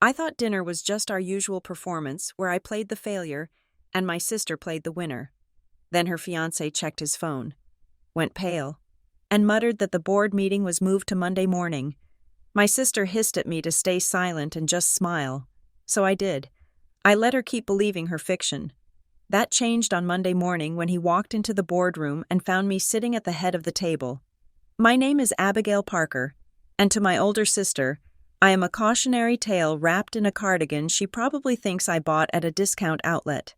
I thought dinner was just our usual performance where I played the failure and my sister played the winner. Then her fiancé checked his phone, went pale, and muttered that the board meeting was moved to Monday morning. My sister hissed at me to stay silent and just smile. So I did. I let her keep believing her fiction. That changed on Monday morning when he walked into the boardroom and found me sitting at the head of the table. My name is Abigail Parker, and to my older sister, I am a cautionary tale wrapped in a cardigan she probably thinks I bought at a discount outlet.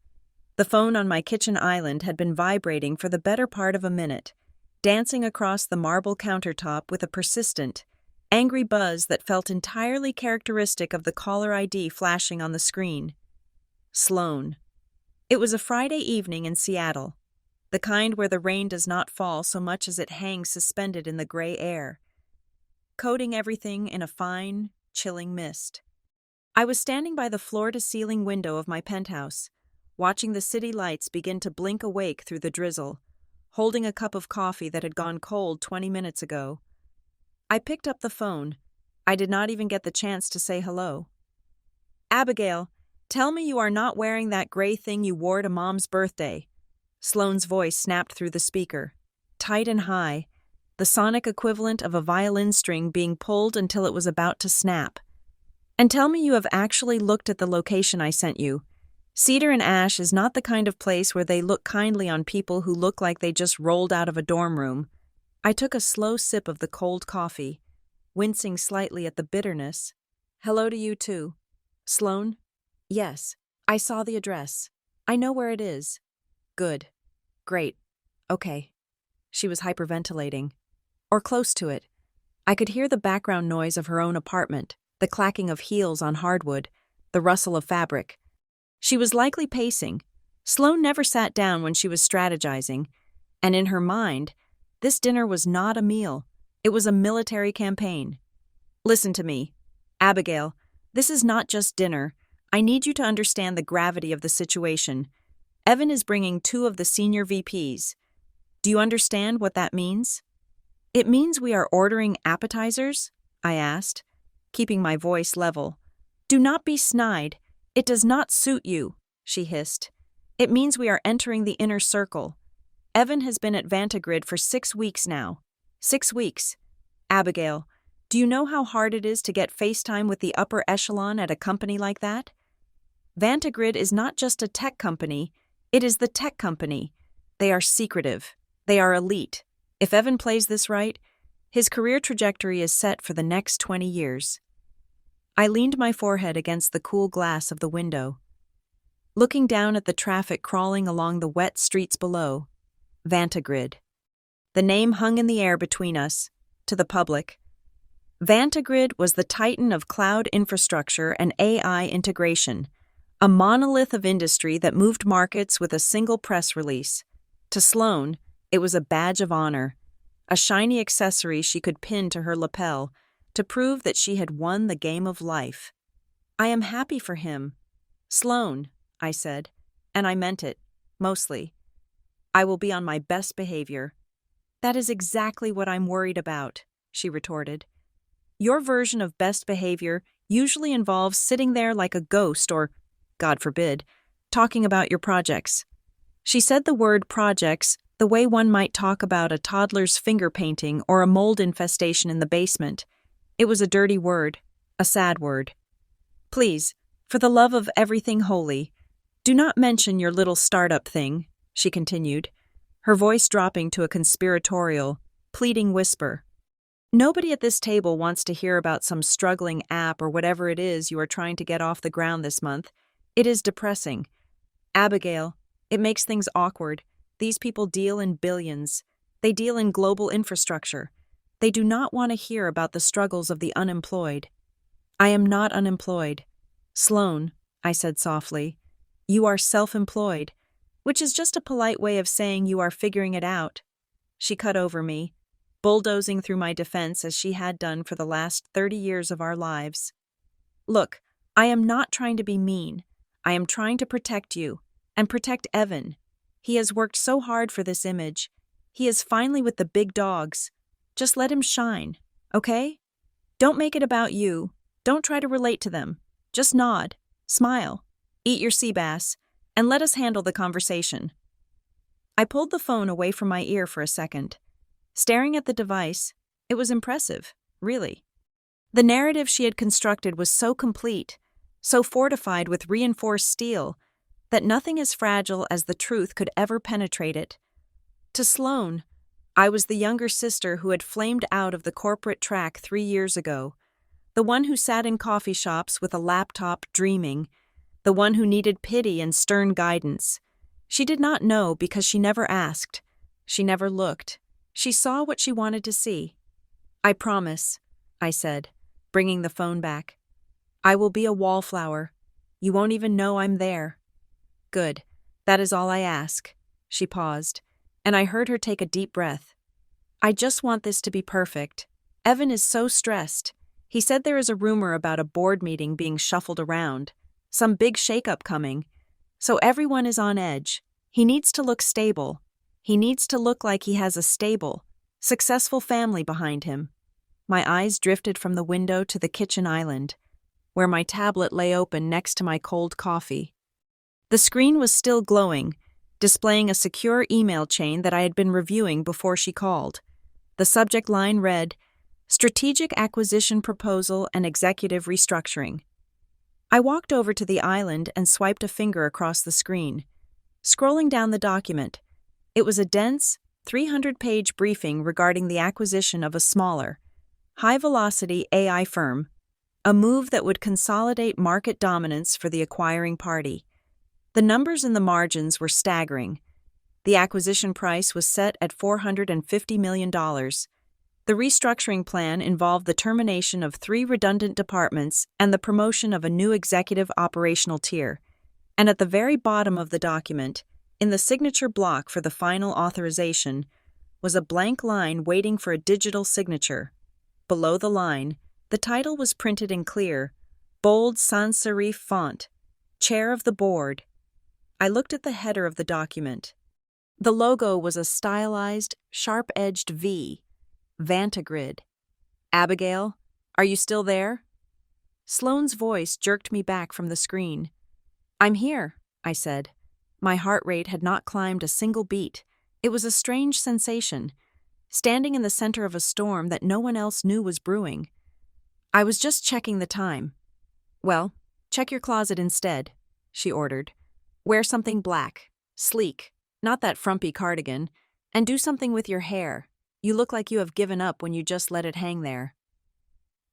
The phone on my kitchen island had been vibrating for the better part of a minute, dancing across the marble countertop with a persistent, angry buzz that felt entirely characteristic of the caller ID flashing on the screen. Sloan. It was a Friday evening in Seattle, the kind where the rain does not fall so much as it hangs suspended in the gray air, coating everything in a fine, chilling mist. I was standing by the floor-to-ceiling window of my penthouse, watching the city lights begin to blink awake through the drizzle, holding a cup of coffee that had gone cold 20 minutes ago. I picked up the phone. I did not even get the chance to say hello. "Abigail, tell me you are not wearing that gray thing you wore to Mom's birthday." Sloane's voice snapped through the speaker, tight and high, the sonic equivalent of a violin string being pulled until it was about to snap. "And tell me you have actually looked at the location I sent you. Cedar and Ash is not the kind of place where they look kindly on people who look like they just rolled out of a dorm room." I took a slow sip of the cold coffee, wincing slightly at the bitterness. "Hello to you too. Sloane?" "Yes, I saw the address. I know where it is." "Good. Great. Okay." She was hyperventilating. Or close to it. I could hear the background noise of her own apartment, the clacking of heels on hardwood, the rustle of fabric. She was likely pacing. Sloane never sat down when she was strategizing, and in her mind, this dinner was not a meal. It was a military campaign. "Listen to me. Abigail, this is not just dinner. I need you to understand the gravity of the situation. Evan is bringing 2 of the senior VPs. Do you understand what that means?" "It means we are ordering appetizers?" I asked, keeping my voice level. "Do not be snide. It does not suit you," she hissed. "It means we are entering the inner circle. Evan has been at Vantigrid for 6 weeks now. 6 weeks. Abigail, do you know how hard it is to get FaceTime with the upper echelon at a company like that? Vantigrid is not just a tech company, it is the tech company. They are secretive. They are elite. If Evan plays this right, his career trajectory is set for the next 20 years. I leaned my forehead against the cool glass of the window, looking down at the traffic crawling along the wet streets below. Vantigrid. The name hung in the air between us, to the public. Vantigrid was the titan of cloud infrastructure and AI integration, a monolith of industry that moved markets with a single press release. To Sloane, it was a badge of honor, a shiny accessory she could pin to her lapel to prove that she had won the game of life. "I am happy for him. Sloane," I said, and I meant it, mostly. "I will be on my best behavior." "That is exactly what I'm worried about," she retorted. "Your version of best behavior usually involves sitting there like a ghost or, God forbid, talking about your projects." She said the word projects the way one might talk about a toddler's finger painting or a mold infestation in the basement. It was a dirty word, a sad word. "Please, for the love of everything holy, do not mention your little startup thing," she continued, her voice dropping to a conspiratorial, pleading whisper. "Nobody at this table wants to hear about some struggling app or whatever it is you are trying to get off the ground this month. It is depressing. Abigail, it makes things awkward. These people deal in billions. They deal in global infrastructure. They do not want to hear about the struggles of the unemployed." "I am not unemployed. Sloane," I said softly, "you are self-employed, which is just a polite way of saying you are figuring it out." She cut over me, bulldozing through my defense as she had done for the last 30 years of our lives. "Look, I am not trying to be mean. I am trying to protect you, and protect Evan. He has worked so hard for this image. He is finally with the big dogs. Just let him shine, okay? Don't make it about you. Don't try to relate to them. Just nod, smile, eat your sea bass, and let us handle the conversation. I pulled the phone away from my ear for a second. Staring at the device, it was impressive, really. The narrative she had constructed was so complete, so fortified with reinforced steel, that nothing as fragile as the truth could ever penetrate it. To Sloane, I was the younger sister who had flamed out of the corporate track 3 years ago, the one who sat in coffee shops with a laptop dreaming, the one who needed pity and stern guidance. She did not know because she never asked. She never looked. She saw what she wanted to see. "I promise," I said, bringing the phone back. "I will be a wallflower. You won't even know I'm there." "Good. That is all I ask." She paused, and I heard her take a deep breath. "I just want this to be perfect. Evan is so stressed. He said there is a rumor about a board meeting being shuffled around, some big shakeup coming. So everyone is on edge. He needs to look stable. He needs to look like he has a stable, successful family behind him." My eyes drifted from the window to the kitchen island, where my tablet lay open next to my cold coffee. The screen was still glowing, displaying a secure email chain that I had been reviewing before she called. The subject line read, "Strategic Acquisition Proposal and Executive Restructuring." I walked over to the island and swiped a finger across the screen. Scrolling down the document, it was a dense, 300-page briefing regarding the acquisition of a smaller, high-velocity AI firm, a move that would consolidate market dominance for the acquiring party. The numbers in the margins were staggering. The acquisition price was set at $450 million. The restructuring plan involved the termination of 3 redundant departments and the promotion of a new executive operational tier. And at the very bottom of the document, in the signature block for the final authorization, was a blank line waiting for a digital signature. Below the line, the title was printed in clear, bold sans serif font, Chair of the Board. I looked at the header of the document. The logo was a stylized, sharp-edged V. Vantagrid. "Abigail, are you still there?" Sloane's voice jerked me back from the screen. "I'm here," I said. My heart rate had not climbed a single beat. It was a strange sensation, standing in the center of a storm that no one else knew was brewing. "I was just checking the time." "Well, check your closet instead," she ordered. "Wear something black, sleek, not that frumpy cardigan, and do something with your hair. You look like you have given up when you just let it hang there."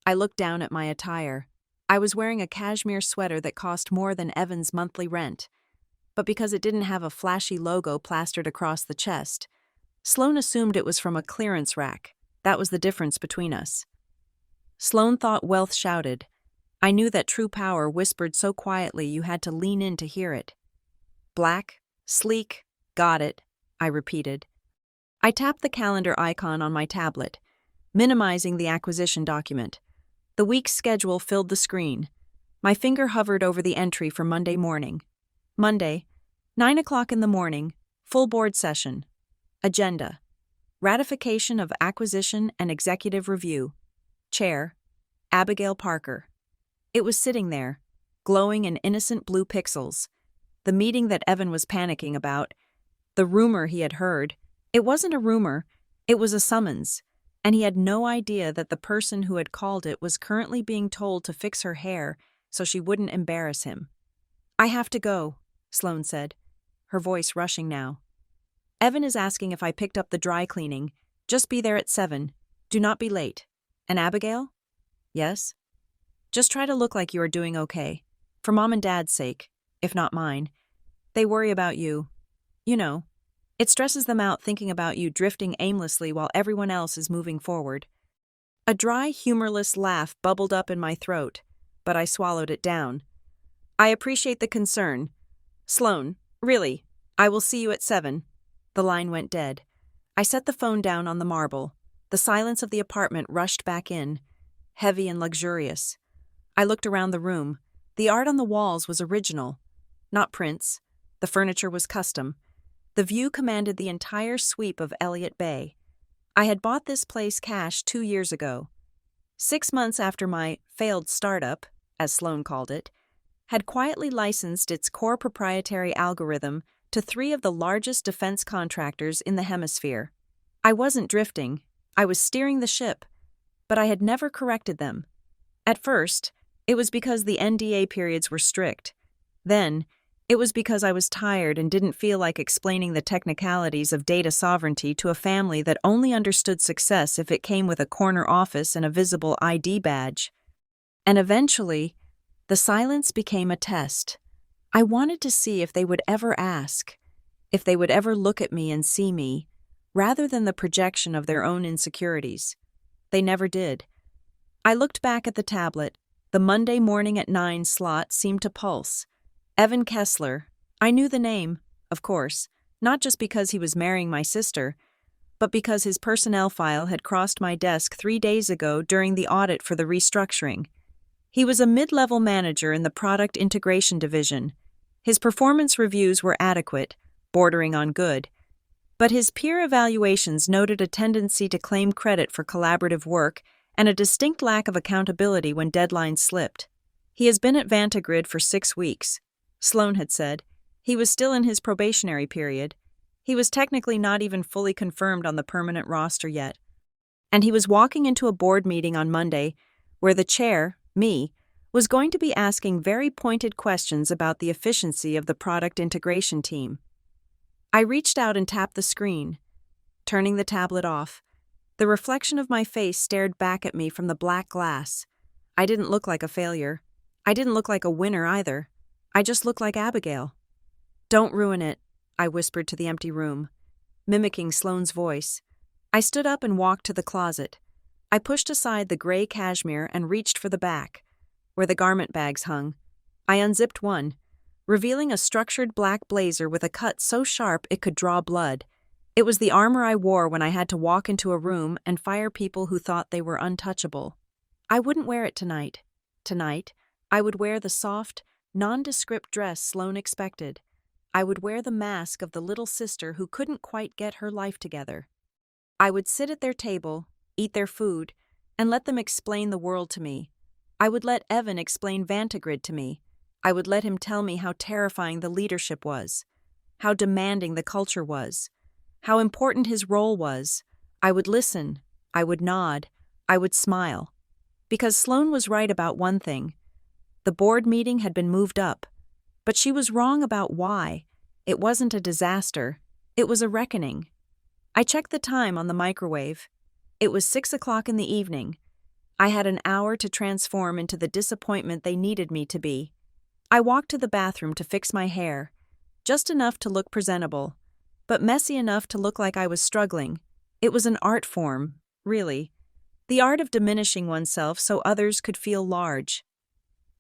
I looked down at my attire. I was wearing a cashmere sweater that cost more than Evan's monthly rent. But because it didn't have a flashy logo plastered across the chest, Sloane assumed it was from a clearance rack. That was the difference between us. Sloane thought wealth shouted. I knew that true power whispered so quietly you had to lean in to hear it. "Black, sleek, got it," I repeated. I tapped the calendar icon on my tablet, minimizing the acquisition document. The week's schedule filled the screen. My finger hovered over the entry for Monday morning. Monday, 9 o'clock in the morning, full board session. Agenda: Ratification of Acquisition and Executive Review. Chair: Abigail Parker. It was sitting there, glowing in innocent blue pixels. The meeting that Evan was panicking about, the rumor he had heard. It wasn't a rumor, it was a summons, and he had no idea that the person who had called it was currently being told to fix her hair so she wouldn't embarrass him. "I have to go," Sloane said, her voice rushing now. "Evan is asking if I picked up the dry cleaning. Just be there at 7. Do not be late. And Abigail?" "Yes?" "Just try to look like you are doing okay. For Mom and Dad's sake, if not mine. They worry about you. You know. It stresses them out thinking about you drifting aimlessly while everyone else is moving forward." A dry, humorless laugh bubbled up in my throat, but I swallowed it down. "I appreciate the concern. Sloane, really, I will see you at 7. The line went dead. I set the phone down on the marble. The silence of the apartment rushed back in, heavy and luxurious. I looked around the room. The art on the walls was original, not prints. The furniture was custom. The view commanded the entire sweep of Elliott Bay. I had bought this place cash 2 years ago. 6 months after my failed startup, as Sloan called it, had quietly licensed its core proprietary algorithm to 3 of the largest defense contractors in the hemisphere. I wasn't drifting, I was steering the ship, but I had never corrected them. At first, it was because the NDA periods were strict. Then, it was because I was tired and didn't feel like explaining the technicalities of data sovereignty to a family that only understood success if it came with a corner office and a visible ID badge. And eventually, the silence became a test. I wanted to see if they would ever ask, if they would ever look at me and see me, rather than the projection of their own insecurities. They never did. I looked back at the tablet. The Monday morning at 9 slot seemed to pulse. Evan Kessler. I knew the name, of course, not just because he was marrying my sister, but because his personnel file had crossed my desk 3 days ago during the audit for the restructuring. He was a mid-level manager in the product integration division. His performance reviews were adequate, bordering on good, but his peer evaluations noted a tendency to claim credit for collaborative work and a distinct lack of accountability when deadlines slipped. He has been at Vantigrid for 6 weeks, Sloan had said. He was still in his probationary period. He was technically not even fully confirmed on the permanent roster yet. And he was walking into a board meeting on Monday where the chair, me, was going to be asking very pointed questions about the efficiency of the product integration team. I reached out and tapped the screen, turning the tablet off. The reflection of my face stared back at me from the black glass. I didn't look like a failure. I didn't look like a winner either. I just looked like Abigail. "Don't ruin it," I whispered to the empty room, mimicking Sloane's voice. I stood up and walked to the closet. I pushed aside the gray cashmere and reached for the back, where the garment bags hung. I unzipped one, revealing a structured black blazer with a cut so sharp it could draw blood. It was the armor I wore when I had to walk into a room and fire people who thought they were untouchable. I wouldn't wear it tonight. Tonight, I would wear the soft, nondescript dress Sloane expected. I would wear the mask of the little sister who couldn't quite get her life together. I would sit at their table, eat their food, and let them explain the world to me. I would let Evan explain Vantigrid to me. I would let him tell me how terrifying the leadership was, how demanding the culture was, how important his role was. I would listen, I would nod, I would smile. Because Sloane was right about one thing. The board meeting had been moved up, but she was wrong about why. It wasn't a disaster, it was a reckoning. I checked the time on the microwave. It was 6 o'clock in the evening. I had an hour to transform into the disappointment they needed me to be. I walked to the bathroom to fix my hair, just enough to look presentable, but messy enough to look like I was struggling. It was an art form, really. The art of diminishing oneself so others could feel large.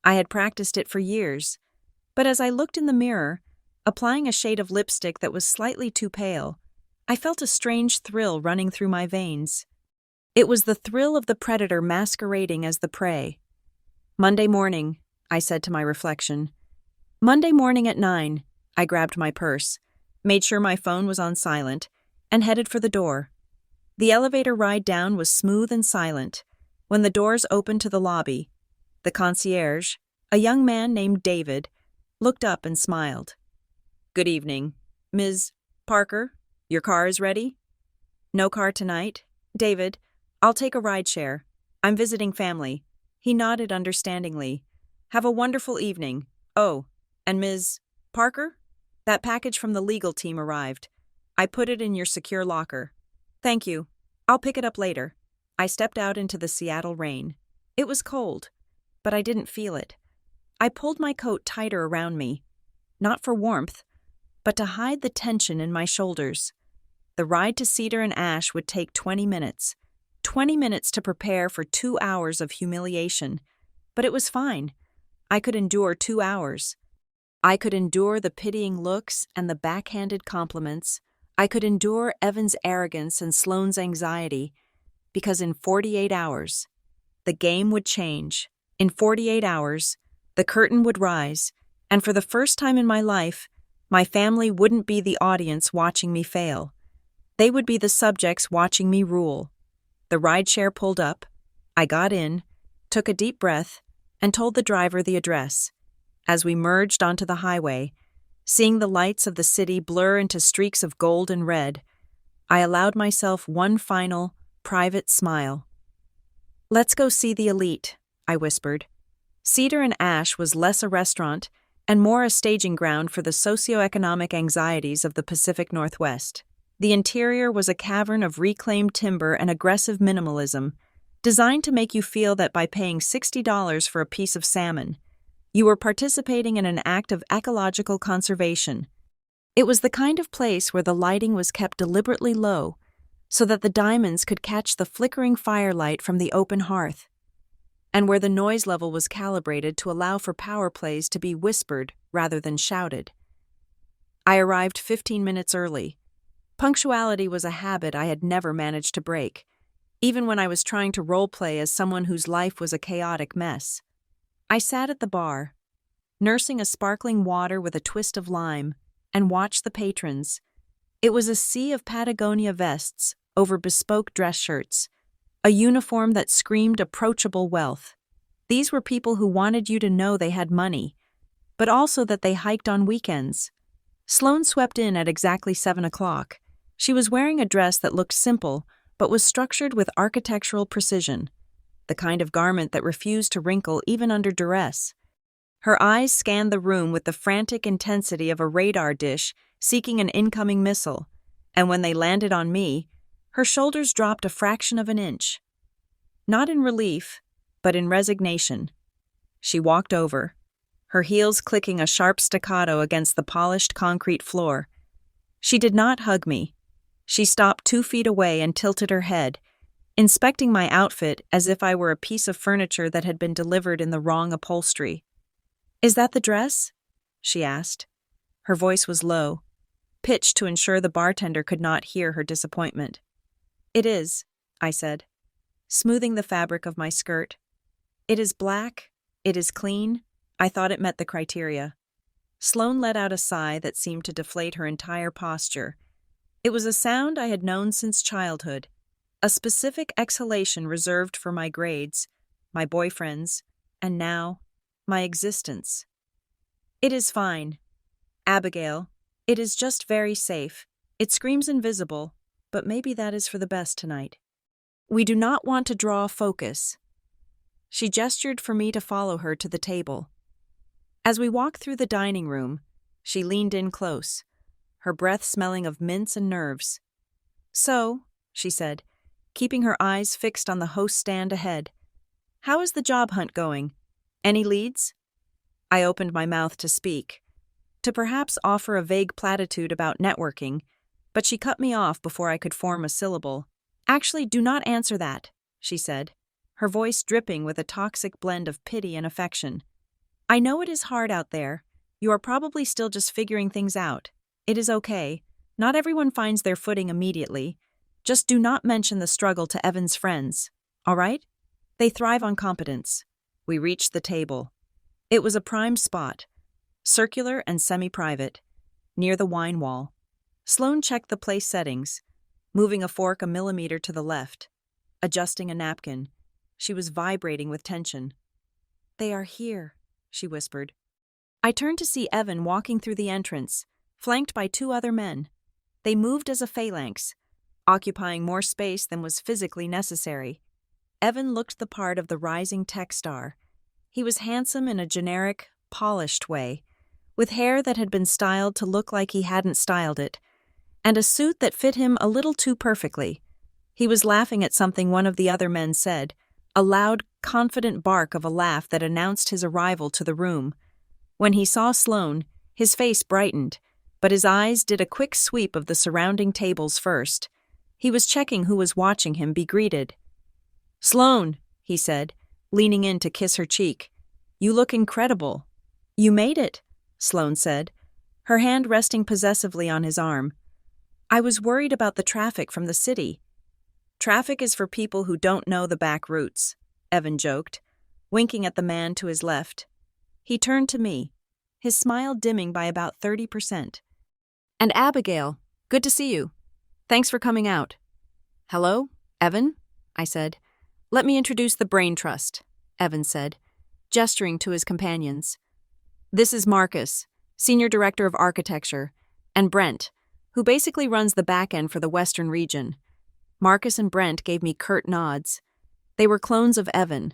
I had practiced it for years, but as I looked in the mirror, applying a shade of lipstick that was slightly too pale, I felt a strange thrill running through my veins. It was the thrill of the predator masquerading as the prey. "Monday morning," I said to my reflection. "Monday morning at 9, I grabbed my purse, made sure my phone was on silent, and headed for the door. The elevator ride down was smooth and silent. When the doors opened to the lobby, the concierge, a young man named David, looked up and smiled. "Good evening. Ms. Parker, your car is ready?" "No car tonight. David, I'll take a rideshare. I'm visiting family." He nodded understandingly. "Have a wonderful evening. Oh, and Ms. Parker? That package from the legal team arrived. I put it in your secure locker." "Thank you. I'll pick it up later." I stepped out into the Seattle rain. It was cold, but I didn't feel it. I pulled my coat tighter around me, not for warmth, but to hide the tension in my shoulders. The ride to Cedar and Ash would take 20 minutes. 20 minutes to prepare for 2 hours of humiliation. But it was fine. I could endure 2 hours. I could endure the pitying looks and the backhanded compliments. I could endure Evan's arrogance and Sloane's anxiety, because in 48 hours, the game would change. In 48 hours, the curtain would rise, and for the first time in my life, my family wouldn't be the audience watching me fail. They would be the subjects watching me rule. The rideshare pulled up. I got in, took a deep breath, and told the driver the address. As we merged onto the highway, seeing the lights of the city blur into streaks of gold and red, I allowed myself one final, private smile. "Let's go see the elite," I whispered. Cedar and Ash was less a restaurant and more a staging ground for the socioeconomic anxieties of the Pacific Northwest. The interior was a cavern of reclaimed timber and aggressive minimalism, designed to make you feel that by paying $60 for a piece of salmon, you were participating in an act of ecological conservation. It was the kind of place where the lighting was kept deliberately low, so that the diamonds could catch the flickering firelight from the open hearth, and where the noise level was calibrated to allow for power plays to be whispered rather than shouted. I arrived 15 minutes early. Punctuality was a habit I had never managed to break, even when I was trying to role-play as someone whose life was a chaotic mess. I sat at the bar, nursing a sparkling water with a twist of lime, and watched the patrons. It was a sea of Patagonia vests over bespoke dress shirts, a uniform that screamed approachable wealth. These were people who wanted you to know they had money, but also that they hiked on weekends. Sloane swept in at exactly 7 o'clock. She was wearing a dress that looked simple, but was structured with architectural precision, the kind of garment that refused to wrinkle even under duress. Her eyes scanned the room with the frantic intensity of a radar dish seeking an incoming missile, and when they landed on me, her shoulders dropped a fraction of an inch. Not in relief, but in resignation. She walked over, her heels clicking a sharp staccato against the polished concrete floor. She did not hug me. She stopped 2 feet away and tilted her head, inspecting my outfit as if I were a piece of furniture that had been delivered in the wrong upholstery. "Is that the dress?" she asked. Her voice was low, pitched to ensure the bartender could not hear her disappointment. "It is," I said, smoothing the fabric of my skirt. "It is black, it is clean." I thought it met the criteria. Sloane let out a sigh that seemed to deflate her entire posture. It was a sound I had known since childhood, a specific exhalation reserved for my grades, my boyfriends, and now, my existence. "It is fine. Abigail, it is just very safe. It screams invisible, but maybe that is for the best tonight. We do not want to draw focus." She gestured for me to follow her to the table. As we walked through the dining room, she leaned in close, her breath smelling of mints and nerves. "So," she said, keeping her eyes fixed on the host stand ahead, "how is the job hunt going? Any leads?" I opened my mouth to speak, to perhaps offer a vague platitude about networking, but she cut me off before I could form a syllable. "Actually, do not answer that," she said, her voice dripping with a toxic blend of pity and affection. "I know it is hard out there. You are probably still just figuring things out. It is okay. Not everyone finds their footing immediately. Just do not mention the struggle to Evan's friends, all right? They thrive on competence." We reached the table. It was a prime spot, circular and semi-private, near the wine wall. Sloane checked the place settings, moving a fork a millimeter to the left, adjusting a napkin. She was vibrating with tension. "They are here," she whispered. I turned to see Evan walking through the entrance, flanked by 2 other men. They moved as a phalanx, occupying more space than was physically necessary. Evan looked the part of the rising tech star. He was handsome in a generic, polished way, with hair that had been styled to look like he hadn't styled it, and a suit that fit him a little too perfectly. He was laughing at something one of the other men said, a loud, confident bark of a laugh that announced his arrival to the room. When he saw Sloane, his face brightened, but his eyes did a quick sweep of the surrounding tables first. He was checking who was watching him be greeted. "Sloane," he said, leaning in to kiss her cheek. "You look incredible." "You made it," Sloane said, her hand resting possessively on his arm. "I was worried about the traffic from the city." "Traffic is for people who don't know the back routes," Evan joked, winking at the man to his left. He turned to me, his smile dimming by about 30%. "And Abigail, good to see you. Thanks for coming out." "Hello, Evan," I said. "Let me introduce the Brain Trust," Evan said. gesturing to his companions. This is Marcus, Senior Director of Architecture, and Brent, who basically runs the back end for the Western region. Marcus and Brent gave me curt nods. They were clones of Evan,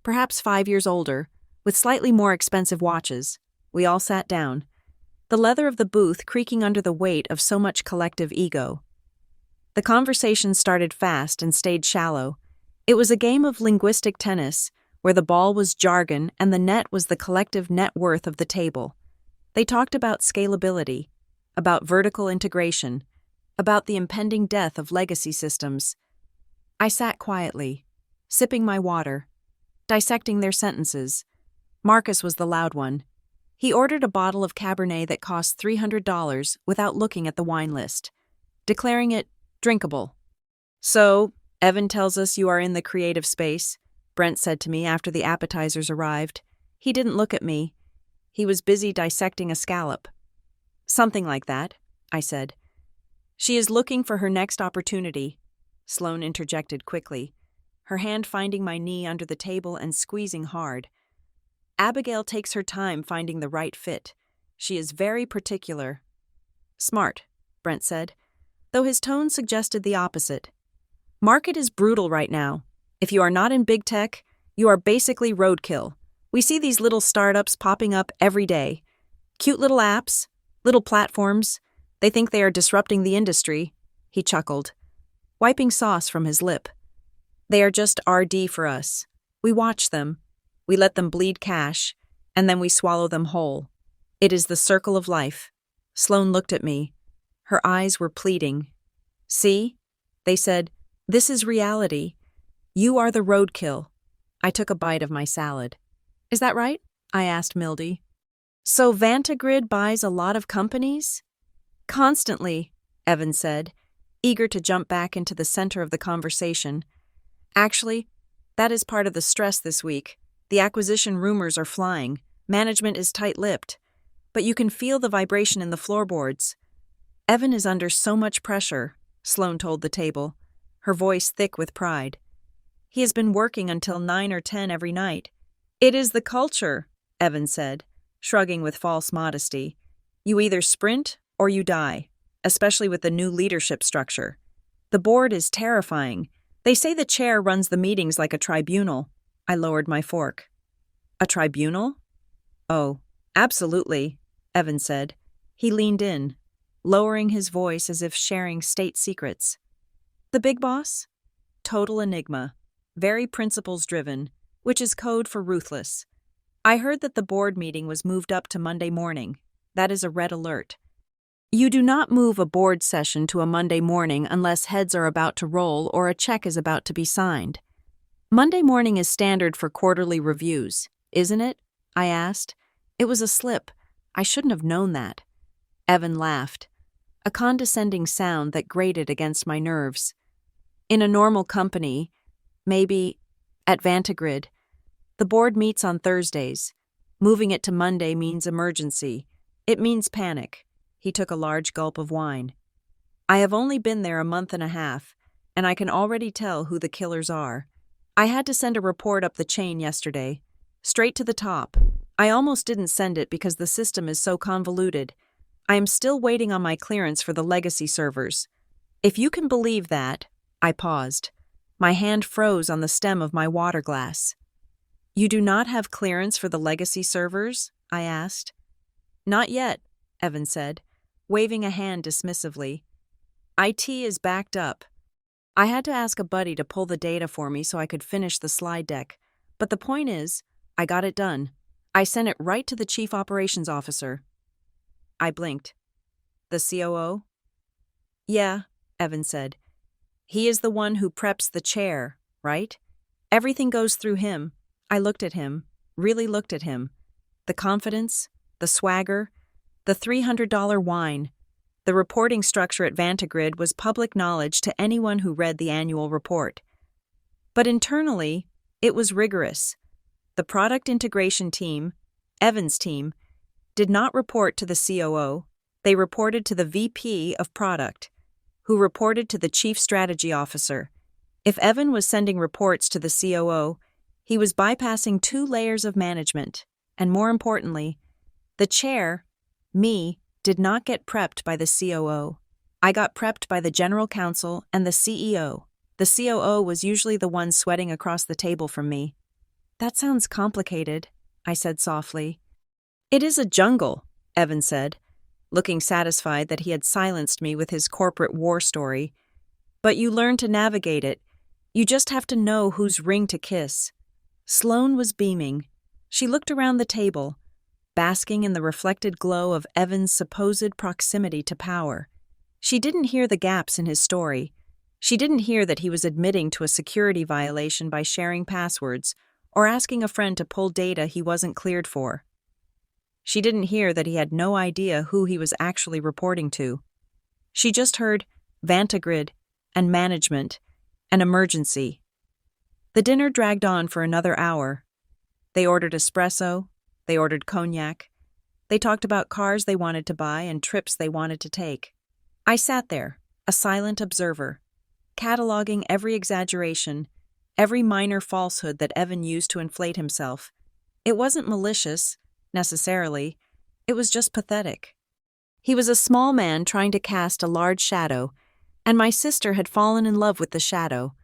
perhaps 5 years older, with slightly more expensive watches. We all sat down, the leather of the booth creaking under the weight of so much collective ego. The conversation started fast and stayed shallow. It was a game of linguistic tennis, where the ball was jargon and the net was the collective net worth of the table. They talked about scalability, about vertical integration, about the impending death of legacy systems. I sat quietly, sipping my water, dissecting their sentences. Marcus was the loud one. He ordered a bottle of Cabernet that cost $300 without looking at the wine list, declaring it drinkable. "So, Evan tells us you are in the creative space," Brent said to me after the appetizers arrived. He didn't look at me. He was busy dissecting a scallop. "Something like that," I said. "She is looking for her next opportunity," Sloane interjected quickly, her hand finding my knee under the table and squeezing hard. "Abigail takes her time finding the right fit. She is very particular." "Smart," Brent said, though his tone suggested the opposite. "Market is brutal right now. If you are not in big tech, you are basically roadkill. We see these little startups popping up every day. Cute little apps, little platforms. They think they are disrupting the industry," he chuckled, wiping sauce from his lip. "They are just RD for us. We watch them. We let them bleed cash, and then we swallow them whole. It is the circle of life." Sloane looked at me. Her eyes were pleading. "See?" they said. "This is reality. You are the roadkill." I took a bite of my salad. "Is that right?" I asked Mildy. "So Vantigrid buys a lot of companies?" "Constantly," Evan said, eager to jump back into the center of the conversation. "Actually, that is part of the stress this week. The acquisition rumors are flying. Management is tight-lipped. But you can feel the vibration in the floorboards." "Evan is under so much pressure," Sloane told the table, her voice thick with pride. "He has been working until 9 or 10 every night." "It is the culture," Evan said, shrugging with false modesty. "You either sprint or you die, especially with the new leadership structure. The board is terrifying. They say the chair runs the meetings like a tribunal." I lowered my fork. "A tribunal?" "Oh, absolutely," Evan said. He leaned in, lowering his voice as if sharing state secrets. "The big boss? Total enigma. Very principles-driven, which is code for ruthless. I heard that the board meeting was moved up to Monday morning. That is a red alert. You do not move a board session to a Monday morning unless heads are about to roll or a check is about to be signed. Monday morning is standard for quarterly reviews, isn't it?" I asked. It was a slip. I shouldn't have known that. Evan laughed, a condescending sound that grated against my nerves. "In a normal company, maybe at Vantigrid, the board meets on Thursdays. Moving it to Monday means emergency. It means panic." He took a large gulp of wine. "I have only been there a month and a half, and I can already tell who the killers are. I had to send a report up the chain yesterday, straight to the top. I almost didn't send it because the system is so convoluted. I am still waiting on my clearance for the legacy servers. If you can believe that." I paused. My hand froze on the stem of my water glass. "You do not have clearance for the legacy servers?" I asked. "Not yet," Evan said, waving a hand dismissively. "IT is backed up. I had to ask a buddy to pull the data for me so I could finish the slide deck. But the point is, I got it done. I sent it right to the Chief Operations Officer." I blinked. "The COO?" "Yeah," Evan said. "He is the one who preps the chair, right? Everything goes through him." I looked at him, really looked at him. The confidence, the swagger, the $300 wine. The reporting structure at Vantigrid was public knowledge to anyone who read the annual report. But internally, it was rigorous. The product integration team, Evan's team, did not report to the COO. They reported to the VP of product, who reported to the Chief Strategy Officer. If Evan was sending reports to the COO, He was bypassing 2 layers of management, and more importantly, the chair, me, did not get prepped by the COO. I got prepped by the general counsel and the CEO. The COO was usually the one sweating across the table from me. That sounds complicated, I said softly. It is a jungle, Evan said, looking satisfied that he had silenced me with his corporate war story. But you learn to navigate it. You just have to know whose ring to kiss. Sloane was beaming. She looked around the table, basking in the reflected glow of Evan's supposed proximity to power. She didn't hear the gaps in his story. She didn't hear that he was admitting to a security violation by sharing passwords or asking a friend to pull data he wasn't cleared for. She didn't hear that he had no idea who he was actually reporting to. She just heard Vantagrid and management and emergency. The dinner dragged on for another hour. They ordered espresso, they ordered cognac, they talked about cars they wanted to buy and trips they wanted to take. I sat there, a silent observer, cataloging every exaggeration, every minor falsehood that Evan used to inflate himself. It wasn't malicious, necessarily. It was just pathetic. He was a small man trying to cast a large shadow, and my sister had fallen in love with the shadow.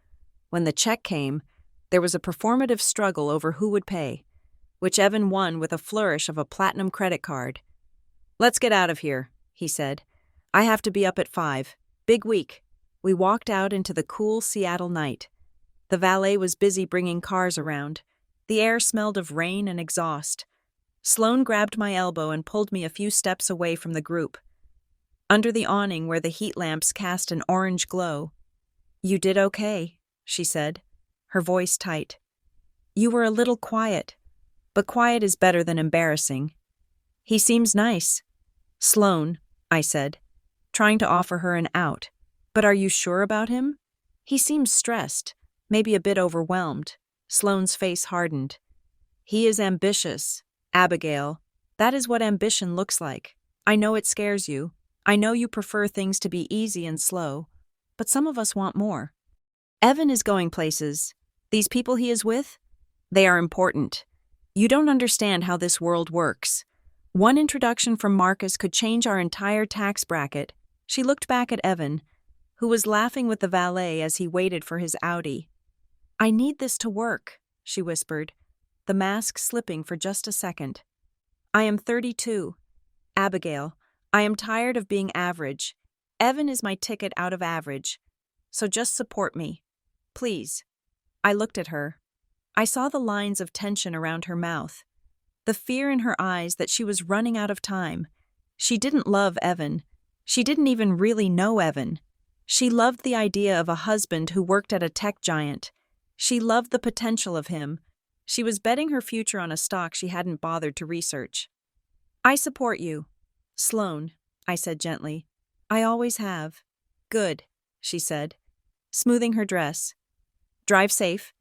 When the check came, there was a performative struggle over who would pay, which Evan won with a flourish of a platinum credit card. "Let's get out of here," he said. "I have to be up at 5. Big week." We walked out into the cool Seattle night. The valet was busy bringing cars around. The air smelled of rain and exhaust. Sloane grabbed my elbow and pulled me a few steps away from the group. Under the awning where the heat lamps cast an orange glow. "You did okay," she said, her voice tight. "You were a little quiet, but quiet is better than embarrassing." "He seems nice." "Sloane," I said, trying to offer her an out. "But are you sure about him?" "He seems stressed, maybe a bit overwhelmed." Sloane's face hardened. "He is ambitious, Abigail. That is what ambition looks like. I know it scares you. I know you prefer things to be easy and slow, but some of us want more. Evan is going places. These people he is with, they are important. You don't understand how this world works. One introduction from Marcus could change our entire tax bracket." She looked back at Evan, who was laughing with the valet as he waited for his Audi. "I need this to work," she whispered, the mask slipping for just a second. "I am 32. Abigail, I am tired of being average. Evan is my ticket out of average. So just support me. Please." I looked at her. I saw the lines of tension around her mouth, the fear in her eyes that she was running out of time. She didn't love Evan. She didn't even really know Evan. She loved the idea of a husband who worked at a tech giant. She loved the potential of him. She was betting her future on a stock she hadn't bothered to research. "I support you, Sloane," I said gently. "I always have." "Good," she said, smoothing her dress. "Drive safe,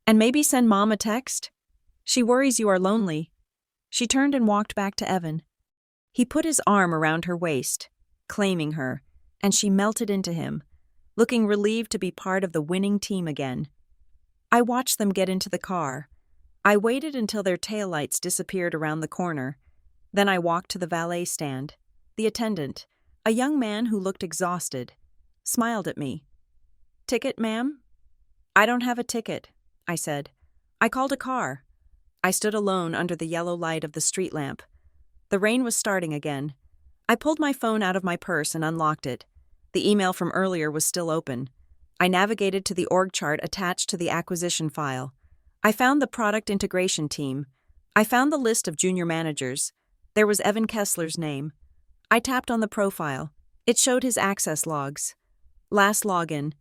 and maybe send Mom a text. She worries you are lonely." She turned and walked back to Evan. He put his arm around her waist, claiming her, and she melted into him, looking relieved to be part of the winning team again. I watched them get into the car. I waited until their taillights disappeared around the corner. Then I walked to the valet stand. The attendant, a young man who looked exhausted, smiled at me. "Ticket, ma'am?" "I don't have a ticket," I said. "I called a car." I stood alone under the yellow light of the street lamp. The rain was starting again. I pulled my phone out of my purse and unlocked it. The email from earlier was still open. I navigated to the org chart attached to the acquisition file. I found the product integration team. I found the list of junior managers. There was Evan Kessler's name. I tapped on the profile. It showed his access logs. Last login.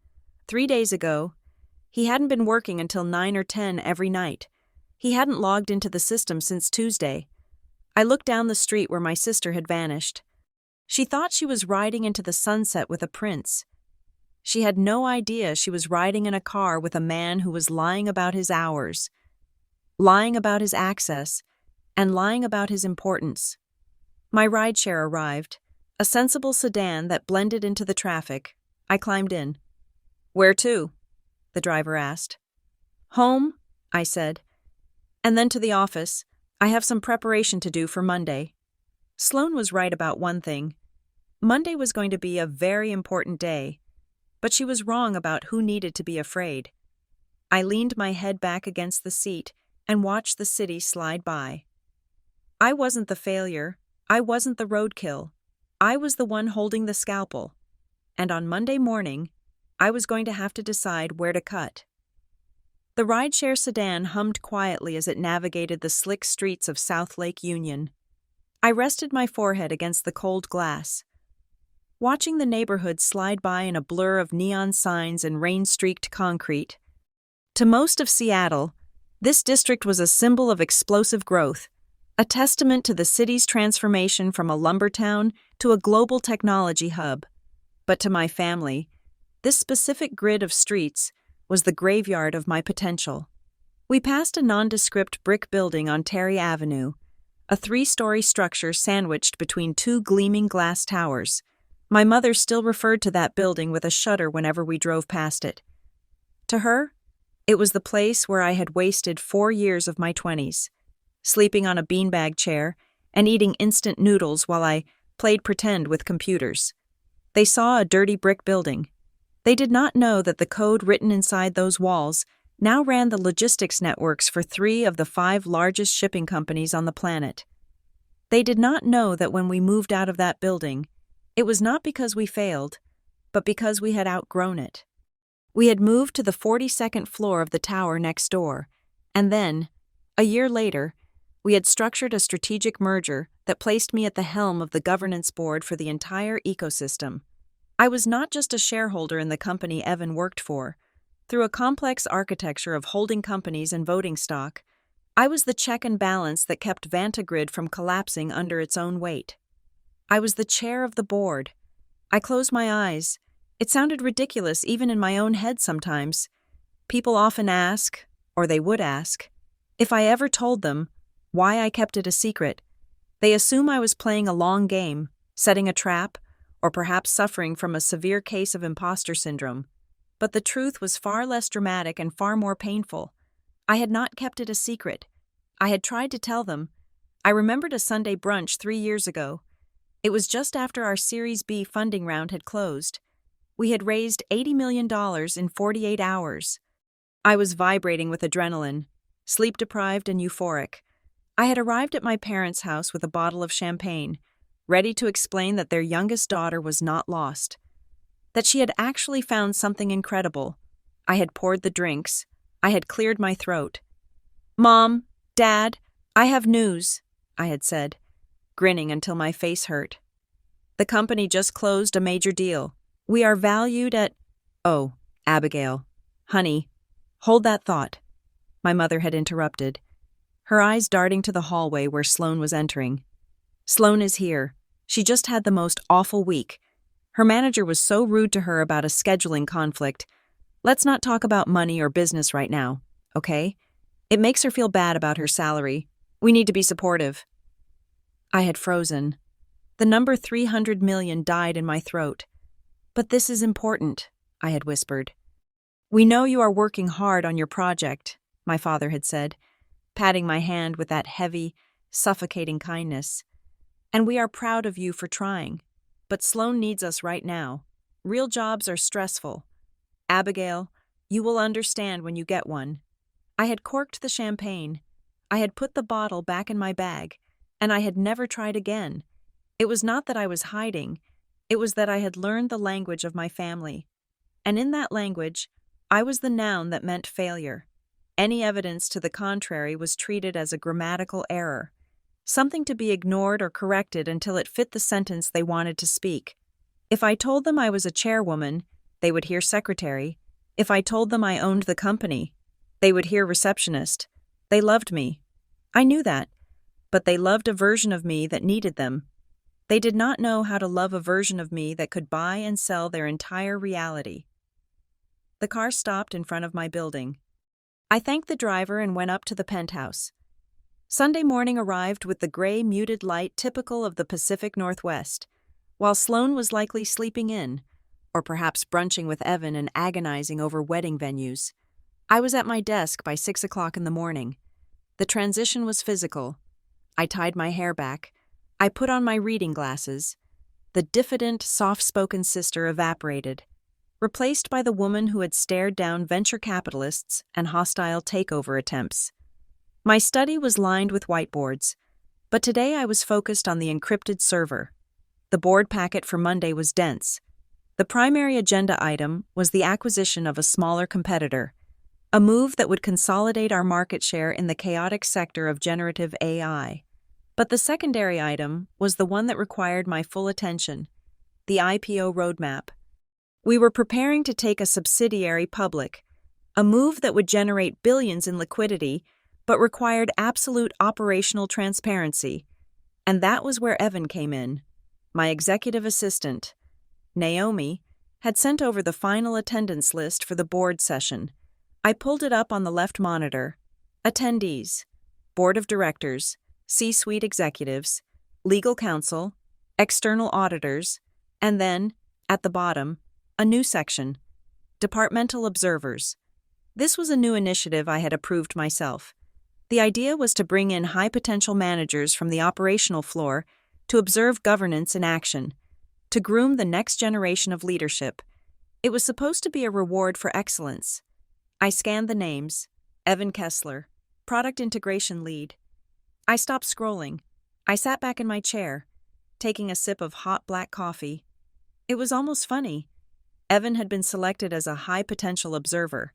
3 days ago. He hadn't been working until 9 or 10 every night. He hadn't logged into the system since Tuesday. I looked down the street where my sister had vanished. She thought she was riding into the sunset with a prince. She had no idea she was riding in a car with a man who was lying about his hours, lying about his access, and lying about his importance. My rideshare arrived, a sensible sedan that blended into the traffic. I climbed in. "Where to?" the driver asked. "Home," I said, And then to the office. I have some preparation to do for Monday. Sloane was right about one thing. Monday was going to be a very important day, but she was wrong about who needed to be afraid. I leaned my head back against the seat and watched the city slide by. I wasn't the failure. I wasn't the roadkill. I was the one holding the scalpel. And on Monday morning, I was going to have to decide where to cut. The rideshare sedan hummed quietly as it navigated the slick streets of South Lake Union. I rested my forehead against the cold glass. Watching the neighborhood slide by in a blur of neon signs and rain-streaked concrete. To most of Seattle, this district was a symbol of explosive growth, a testament to the city's transformation from a lumber town to a global technology hub. But to my family, this specific grid of streets was the graveyard of my potential. We passed a nondescript brick building on Terry Avenue, a 3-story structure sandwiched between 2 gleaming glass towers. My mother still referred to that building with a shudder whenever we drove past it. To her, it was the place where I had wasted 4 years of my 20s, sleeping on a beanbag chair and eating instant noodles while I played pretend with computers. They saw a dirty brick building. They did not know that the code written inside those walls now ran the logistics networks for 3 of the 5 largest shipping companies on the planet. They did not know that when we moved out of that building, it was not because we failed, but because we had outgrown it. We had moved to the 42nd floor of the tower next door, and then, a year later, we had structured a strategic merger that placed me at the helm of the governance board for the entire ecosystem. I was not just a shareholder in the company Evan worked for. Through a complex architecture of holding companies and voting stock, I was the check and balance that kept Vantigrid from collapsing under its own weight. I was the chair of the board. I closed my eyes. It sounded ridiculous even in my own head sometimes. People often ask, or they would ask, if I ever told them why I kept it a secret. They assume I was playing a long game, setting a trap, or perhaps suffering from a severe case of imposter syndrome. But the truth was far less dramatic and far more painful. I had not kept it a secret. I had tried to tell them. I remembered a Sunday brunch 3 years ago. It was just after our Series B funding round had closed. We had raised $80 million in 48 hours. I was vibrating with adrenaline, sleep-deprived and euphoric. I had arrived at my parents' house with a bottle of champagne, ready to explain that their youngest daughter was not lost, that she had actually found something incredible. I had poured the drinks. I had cleared my throat. "Mom, Dad, I have news," I had said, grinning until my face hurt. "The company just closed a major deal. We are valued at—" "Oh, Abigail. Honey, hold that thought," my mother had interrupted, her eyes darting to the hallway where Sloane was entering. "Sloane is here. She just had the most awful week. Her manager was so rude to her about a scheduling conflict. Let's not talk about money or business right now, okay? It makes her feel bad about her salary. We need to be supportive." I had frozen. The number 300 million died in my throat. "But this is important," I had whispered. "We know you are working hard on your project," my father had said, patting my hand with that heavy, suffocating kindness. "And we are proud of you for trying. But Sloane needs us right now. Real jobs are stressful. Abigail, you will understand when you get one." I had corked the champagne. I had put the bottle back in my bag, and I had never tried again. It was not that I was hiding. It was that I had learned the language of my family. And in that language, I was the noun that meant failure. Any evidence to the contrary was treated as a grammatical error, something to be ignored or corrected until it fit the sentence they wanted to speak. If I told them I was a chairwoman, they would hear secretary. If I told them I owned the company, they would hear receptionist. They loved me. I knew that, but they loved a version of me that needed them. They did not know how to love a version of me that could buy and sell their entire reality. The car stopped in front of my building. I thanked the driver and went up to the penthouse. Sunday morning arrived with the gray, muted light typical of the Pacific Northwest, while Sloane was likely sleeping in, or perhaps brunching with Evan and agonizing over wedding venues. I was at my desk by 6 o'clock in the morning. The transition was physical. I tied my hair back. I put on my reading glasses. The diffident, soft-spoken sister evaporated, replaced by the woman who had stared down venture capitalists and hostile takeover attempts. My study was lined with whiteboards, but today I was focused on the encrypted server. The board packet for Monday was dense. The primary agenda item was the acquisition of a smaller competitor, a move that would consolidate our market share in the chaotic sector of generative AI. But the secondary item was the one that required my full attention, the IPO roadmap. We were preparing to take a subsidiary public, a move that would generate billions in liquidity but required absolute operational transparency. And that was where Evan came in. My executive assistant, Naomi, had sent over the final attendance list for the board session. I pulled it up on the left monitor. Attendees, board of directors, C-suite executives, legal counsel, external auditors, and then, at the bottom, a new section, departmental observers. This was a new initiative I had approved myself. The idea was to bring in high-potential managers from the operational floor to observe governance in action, to groom the next generation of leadership. It was supposed to be a reward for excellence. I scanned the names. Evan Kessler, product integration lead. I stopped scrolling. I sat back in my chair, taking a sip of hot black coffee. It was almost funny. Evan had been selected as a high-potential observer.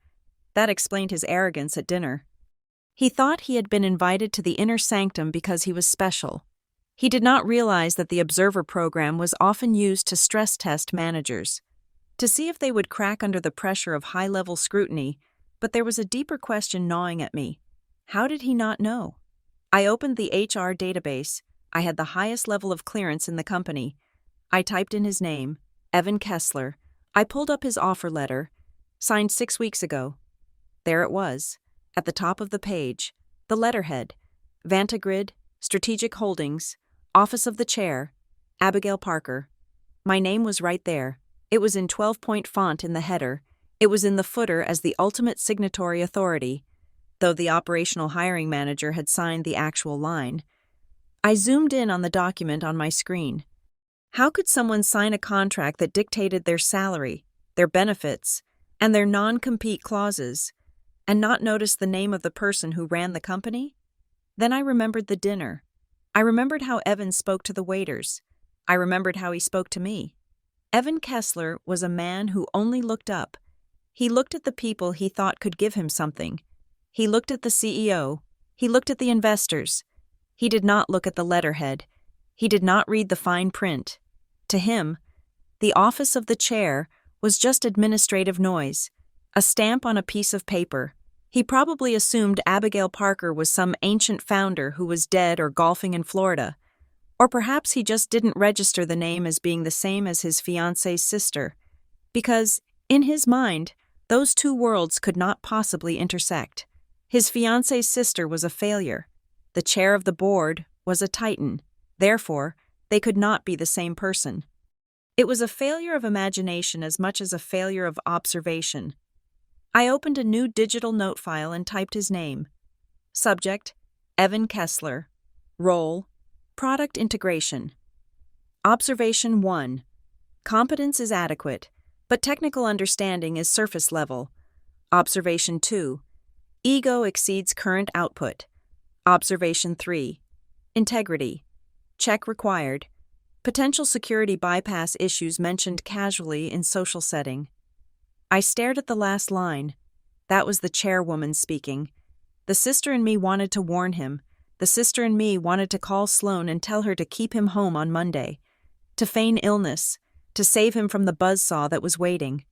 That explained his arrogance at dinner. He thought he had been invited to the inner sanctum because he was special. He did not realize that the observer program was often used to stress test managers, to see if they would crack under the pressure of high-level scrutiny, but there was a deeper question gnawing at me. How did he not know? I opened the HR database. I had the highest level of clearance in the company. I typed in his name, Evan Kessler. I pulled up his offer letter, signed 6 weeks ago. There it was, at the top of the page, the letterhead, Vantagrid, Strategic Holdings, Office of the Chair, Abigail Parker. My name was right there. It was in 12-point font in the header. It was in the footer as the ultimate signatory authority, though the operational hiring manager had signed the actual line. I zoomed in on the document on my screen. How could someone sign a contract that dictated their salary, their benefits, and their non-compete clauses, and not notice the name of the person who ran the company? Then I remembered the dinner. I remembered how Evan spoke to the waiters. I remembered how he spoke to me. Evan Kessler was a man who only looked up. He looked at the people he thought could give him something. He looked at the CEO. He looked at the investors. He did not look at the letterhead. He did not read the fine print. To him, the office of the chair was just administrative noise, a stamp on a piece of paper. He probably assumed Abigail Parker was some ancient founder who was dead or golfing in Florida. Or perhaps he just didn't register the name as being the same as his fiancé's sister, because, in his mind, those two worlds could not possibly intersect. His fiancé's sister was a failure. The chair of the board was a titan. Therefore, they could not be the same person. It was a failure of imagination as much as a failure of observation. I opened a new digital note file and typed his name. Subject, Evan Kessler. Role, product integration. Observation 1. Competence is adequate, but technical understanding is surface level. Observation 2. Ego exceeds current output. Observation 3. Integrity. Check required. Potential security bypass issues mentioned casually in social setting. I stared at the last line. That was the chairwoman speaking. The sister in me wanted to warn him. The sister in me wanted to call Sloan and tell her to keep him home on Monday, to feign illness, to save him from the buzzsaw that was waiting.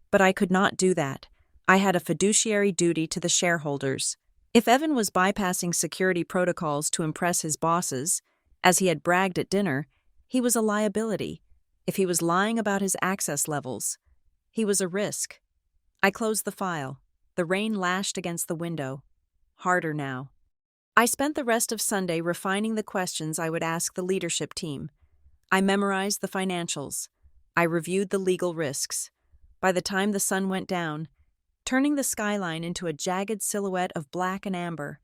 But I could not do that. I had a fiduciary duty to the shareholders. If Evan was bypassing security protocols to impress his bosses, as he had bragged at dinner, he was a liability. If he was lying about his access levels, he was a risk. I closed the file. The rain lashed against the window. Harder now. I spent the rest of Sunday refining the questions I would ask the leadership team. I memorized the financials. I reviewed the legal risks. By the time the sun went down, turning the skyline into a jagged silhouette of black and amber,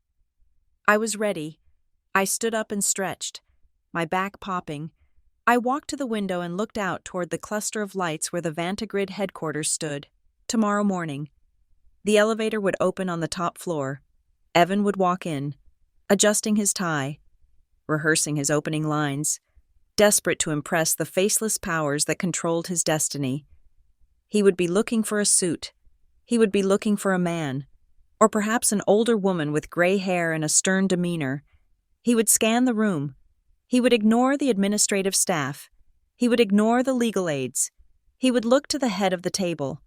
I was ready. I stood up and stretched, my back popping. I walked to the window and looked out toward the cluster of lights where the Vantagrid headquarters stood. Tomorrow morning. The elevator would open on the top floor. Evan would walk in, adjusting his tie, rehearsing his opening lines, desperate to impress the faceless powers that controlled his destiny. He would be looking for a suit. He would be looking for a man, or perhaps an older woman with gray hair and a stern demeanor. He would scan the room. He would ignore the administrative staff. He would ignore the legal aides. He would look to the head of the table.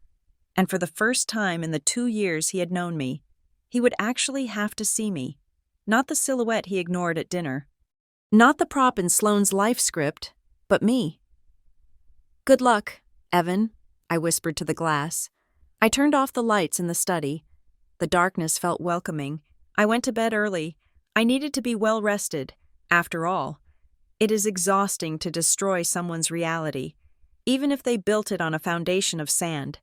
And for the first time in the 2 years he had known me, he would actually have to see me, not the silhouette he ignored at dinner. Not the prop in Sloane's life script, but me. "Good luck, Evan," I whispered to the glass. I turned off the lights in the study. The darkness felt welcoming. I went to bed early. I needed to be well rested. After all, it is exhausting to destroy someone's reality, even if they built it on a foundation of sand.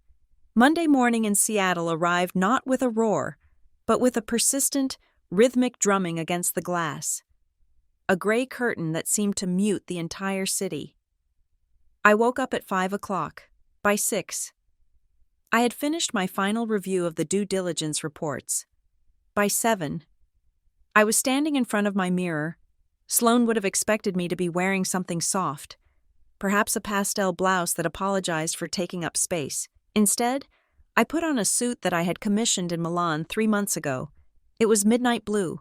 Monday morning in Seattle arrived not with a roar, but with a persistent, rhythmic drumming against the glass. A gray curtain that seemed to mute the entire city. I woke up at 5 o'clock. By 6. I had finished my final review of the due diligence reports. By 7. I was standing in front of my mirror. Sloane would have expected me to be wearing something soft, perhaps a pastel blouse that apologized for taking up space. Instead, I put on a suit that I had commissioned in Milan 3 months ago. It was midnight blue,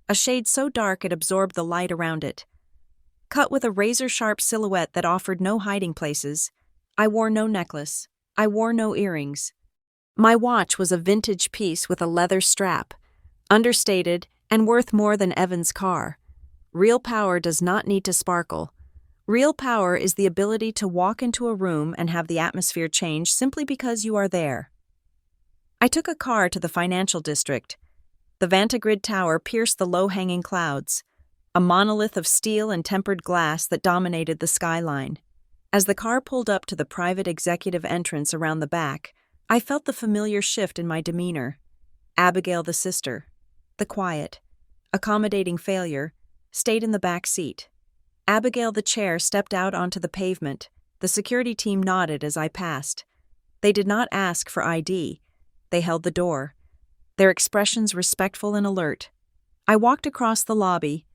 a shade so dark it absorbed the light around it. Cut with a razor-sharp silhouette that offered no hiding places, I wore no necklace. I wore no earrings. My watch was a vintage piece with a leather strap, understated and worth more than Evan's car. Real power does not need to sparkle. Real power is the ability to walk into a room and have the atmosphere change simply because you are there. I took a car to the financial district. The Vantagrid Tower pierced the low-hanging clouds, a monolith of steel and tempered glass that dominated the skyline. As the car pulled up to the private executive entrance around the back, I felt the familiar shift in my demeanor. Abigail the sister, the quiet, accommodating failure, stayed in the back seat. Abigail the chair stepped out onto the pavement. The security team nodded as I passed. They did not ask for ID. They held the door, their expressions respectful and alert. I walked across the lobby,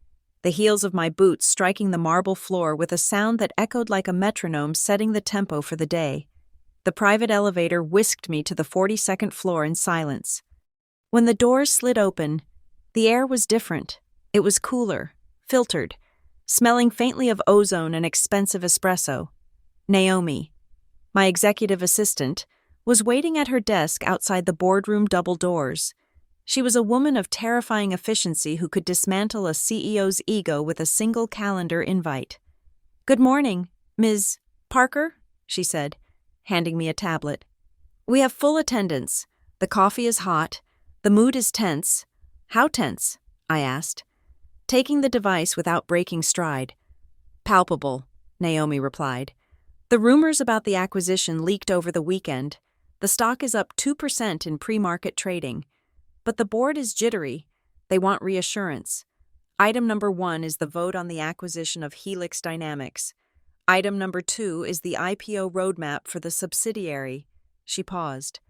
the heels of my boots striking the marble floor with a sound that echoed like a metronome setting the tempo for the day. The private elevator whisked me to the 42nd floor in silence. When the doors slid open, the air was different. It was cooler, filtered, smelling faintly of ozone and expensive espresso. Naomi, my executive assistant, was waiting at her desk outside the boardroom double doors. She was a woman of terrifying efficiency who could dismantle a CEO's ego with a single calendar invite. "Good morning, Ms. Parker," she said, handing me a tablet. "We have full attendance. The coffee is hot. The mood is tense." "How tense?" I asked, taking the device without breaking stride. "Palpable," Naomi replied. "The rumors about the acquisition leaked over the weekend. The stock is up 2% in pre-market trading. But the board is jittery. They want reassurance. Item number 1 is the vote on the acquisition of Helix Dynamics. Item number 2 is the IPO roadmap for the subsidiary." She paused,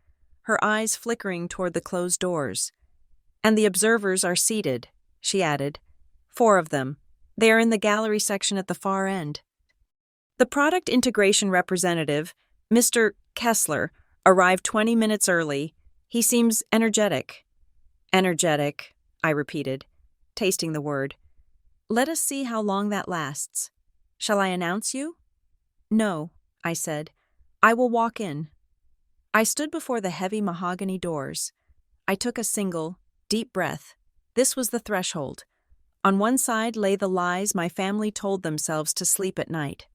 her eyes flickering toward the closed doors. "And the observers are seated," she added. 4 of them. They are in the gallery section at the far end. The product integration representative, Mr. Kessler, arrived 20 minutes early. He seems energetic. "Energetic," I repeated, tasting the word. "Let us see how long that lasts. Shall I announce you?" "No," I said. "I will walk in." I stood before the heavy mahogany doors. I took a single, deep breath. This was the threshold. On one side lay the lies my family told themselves to sleep at night.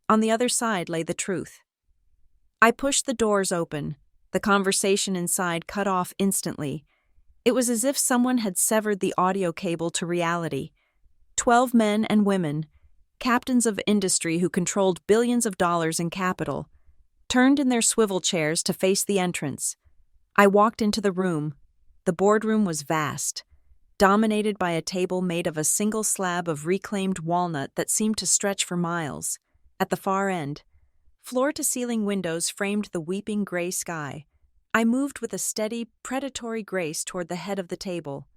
On the other side lay the truth. I pushed the doors open, the conversation inside cut off instantly. It was as if someone had severed the audio cable to reality. 12 men and women, captains of industry who controlled billions of dollars in capital, turned in their swivel chairs to face the entrance. I walked into the room. The boardroom was vast. dominated by a table made of a single slab of reclaimed walnut that seemed to stretch for miles. At the far end, floor-to-ceiling windows framed the weeping gray sky. I moved with a steady, predatory grace toward the head of the table.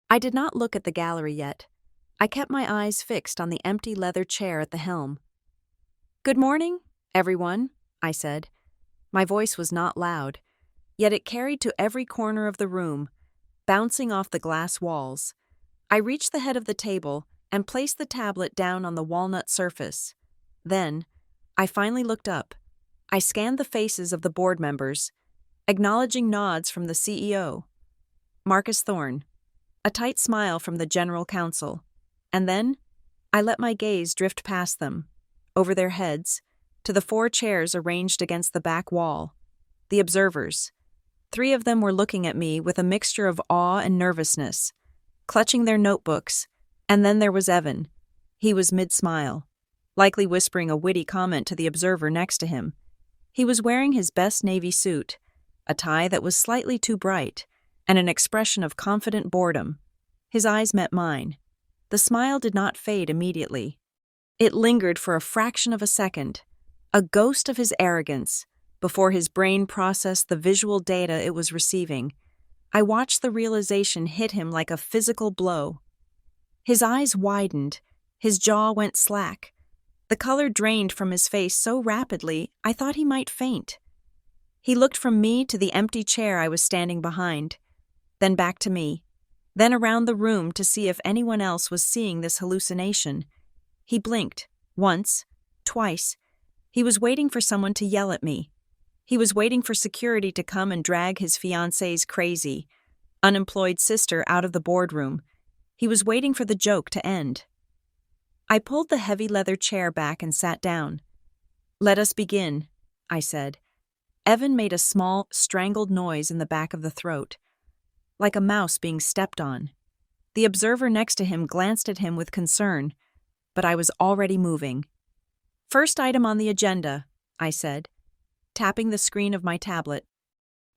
I did not look at the gallery yet. I kept my eyes fixed on the empty leather chair at the helm. "Good morning, everyone," I said. My voice was not loud, yet it carried to every corner of the room, bouncing off the glass walls. I reached the head of the table and placed the tablet down on the walnut surface. Then, I finally looked up. I scanned the faces of the board members, acknowledging nods from the CEO, Marcus Thorne, a tight smile from the general counsel, and then I let my gaze drift past them, over their heads, to the 4 chairs arranged against the back wall. The observers. 3 of them were looking at me with a mixture of awe and nervousness, clutching their notebooks, and then there was Evan. He was mid-smile, likely whispering a witty comment to the observer next to him. He was wearing his best navy suit, a tie that was slightly too bright, and an expression of confident boredom. His eyes met mine. The smile did not fade immediately. It lingered for a fraction of a second, a ghost of his arrogance, before his brain processed the visual data it was receiving. I watched the realization hit him like a physical blow. His eyes widened, his jaw went slack. The color drained from his face so rapidly I thought he might faint. He looked from me to the empty chair I was standing behind, then back to me, then around the room to see if anyone else was seeing this hallucination. He blinked, once, twice. He was waiting for someone to yell at me. He was waiting for security to come and drag his fiancé's crazy, unemployed sister out of the boardroom. He was waiting for the joke to end. I pulled the heavy leather chair back and sat down. "Let us begin," I said. Evan made a small, strangled noise in the back of the throat, like a mouse being stepped on. The observer next to him glanced at him with concern, but I was already moving. "First item on the agenda," I said, tapping the screen of my tablet.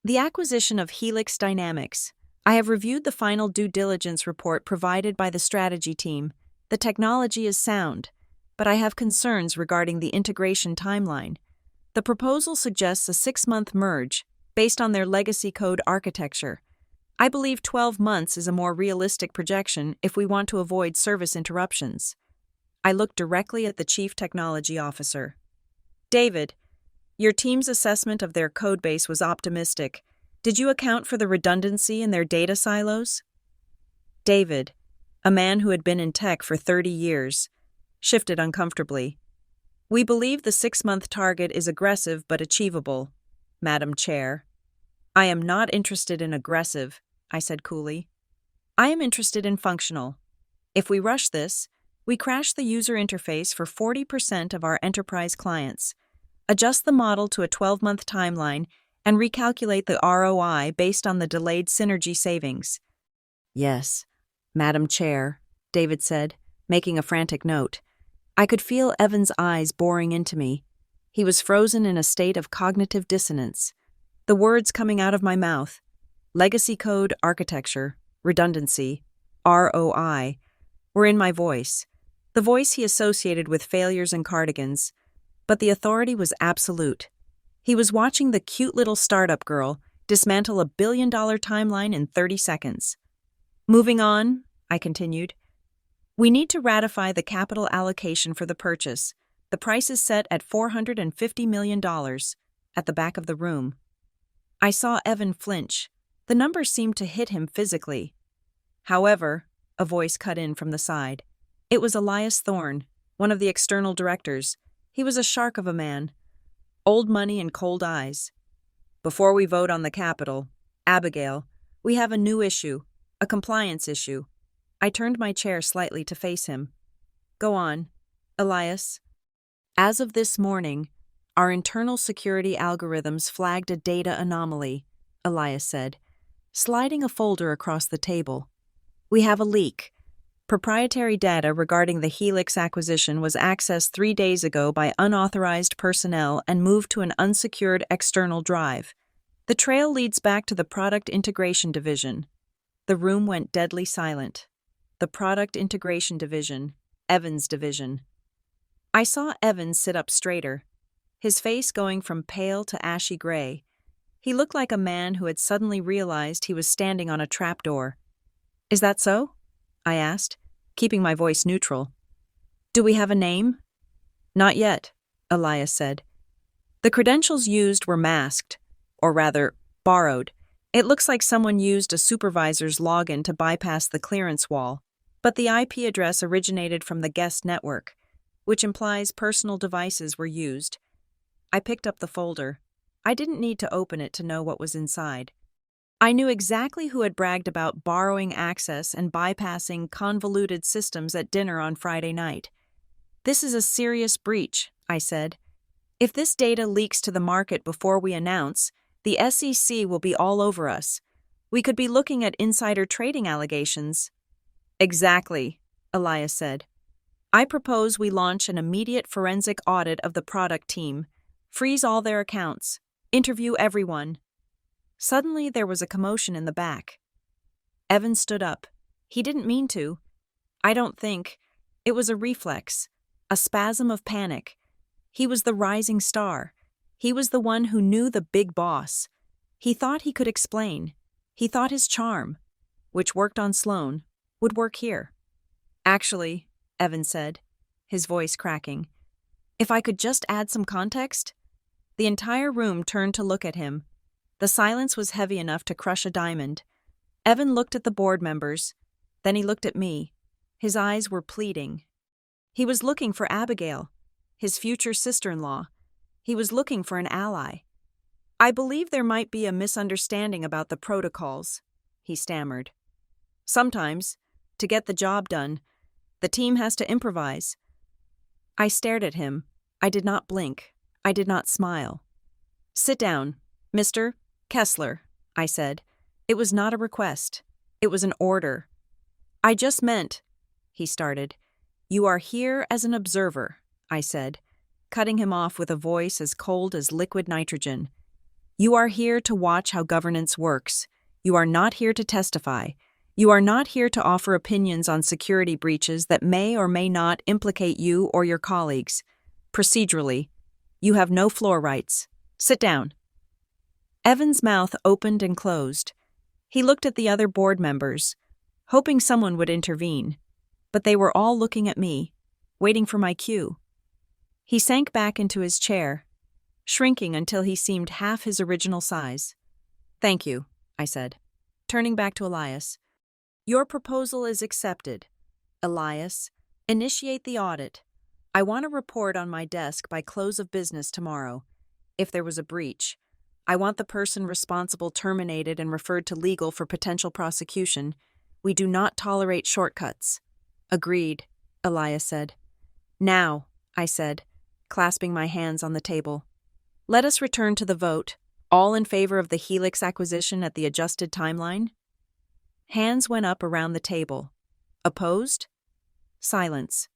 "The acquisition of Helix Dynamics. I have reviewed the final due diligence report provided by the strategy team. The technology is sound, but I have concerns regarding the integration timeline. The proposal suggests a 6-month merge based on their legacy code architecture. I believe 12 months is a more realistic projection if we want to avoid service interruptions." I looked directly at the Chief Technology Officer. "David, your team's assessment of their codebase was optimistic. Did you account for the redundancy in their data silos?" David, a man who had been in tech for 30 years, shifted uncomfortably. "We believe the 6-month target is aggressive but achievable, Madam Chair." "I am not interested in aggressive," I said coolly. "I am interested in functional. If we rush this, we crash the user interface for 40% of our enterprise clients, adjust the model to a 12-month timeline, and recalculate the ROI based on the delayed synergy savings." "Yes, Madam Chair," David said, making a frantic note. I could feel Evan's eyes boring into me. He was frozen in a state of cognitive dissonance. The words coming out of my mouth, legacy code architecture, redundancy, ROI, were in my voice, the voice he associated with failures and cardigans, but the authority was absolute. He was watching the cute little startup girl dismantle a billion-dollar timeline in 30 seconds. "Moving on," I continued. "We need to ratify the capital allocation for the purchase. The price is set at $450 million, at the back of the room." I saw Evan flinch. The number seemed to hit him physically. "However," a voice cut in from the side. It was Elias Thorne, one of the external directors. He was a shark of a man. Old money and cold eyes. "Before we vote on the capital, Abigail, we have a new issue, a compliance issue." I turned my chair slightly to face him. "Go on, Elias." "As of this morning, our internal security algorithms flagged a data anomaly," Elias said, sliding a folder across the table. "We have a leak. Proprietary data regarding the Helix acquisition was accessed 3 days ago by unauthorized personnel and moved to an unsecured external drive. The trail leads back to the product integration division." The room went deadly silent. The product integration division, Evan's division. I saw Evan sit up straighter, his face going from pale to ashy gray. He looked like a man who had suddenly realized he was standing on a trapdoor. "Is that so?" I asked, keeping my voice neutral. "Do we have a name?" "Not yet," Elias said. "The credentials used were masked, or rather, borrowed. It looks like someone used a supervisor's login to bypass the clearance wall, but the IP address originated from the guest network, which implies personal devices were used." I picked up the folder. I didn't need to open it to know what was inside. I knew exactly who had bragged about borrowing access and bypassing convoluted systems at dinner on Friday night. "This is a serious breach," I said. "If this data leaks to the market before we announce, the SEC will be all over us. We could be looking at insider trading allegations." "Exactly," Elias said. "I propose we launch an immediate forensic audit of the product team, freeze all their accounts, interview everyone." Suddenly there was a commotion in the back. Evan stood up. He didn't mean to. I don't think. It was a reflex, a spasm of panic. He was the rising star. He was the one who knew the big boss. He thought he could explain. He thought his charm, which worked on Sloan, would work here. "Actually," Evan said, his voice cracking, "if I could just add some context." The entire room turned to look at him. The silence was heavy enough to crush a diamond. Evan looked at the board members. Then he looked at me. His eyes were pleading. He was looking for Abigail, his future sister-in-law. He was looking for an ally. "I believe there might be a misunderstanding about the protocols," he stammered. "Sometimes, to get the job done, the team has to improvise." I stared at him. I did not blink. I did not smile. "Sit down, Mr. Kessler," I said. It was not a request. It was an order. "I just meant," he started. "You are here as an observer," I said, cutting him off with a voice as cold as liquid nitrogen. "You are here to watch how governance works. You are not here to testify. You are not here to offer opinions on security breaches that may or may not implicate you or your colleagues. Procedurally, you have no floor rights. Sit down." Evan's mouth opened and closed. He looked at the other board members, hoping someone would intervene, but they were all looking at me, waiting for my cue. He sank back into his chair, shrinking until he seemed half his original size. "Thank you," I said, turning back to Elias. "Your proposal is accepted. Elias, initiate the audit. I want a report on my desk by close of business tomorrow. If there was a breach, I want the person responsible terminated and referred to legal for potential prosecution. We do not tolerate shortcuts." "Agreed," Elias said. "Now," I said, clasping my hands on the table, "let us return to the vote. All in favor of the Helix acquisition at the adjusted timeline?" Hands went up around the table. Opposed? Silence.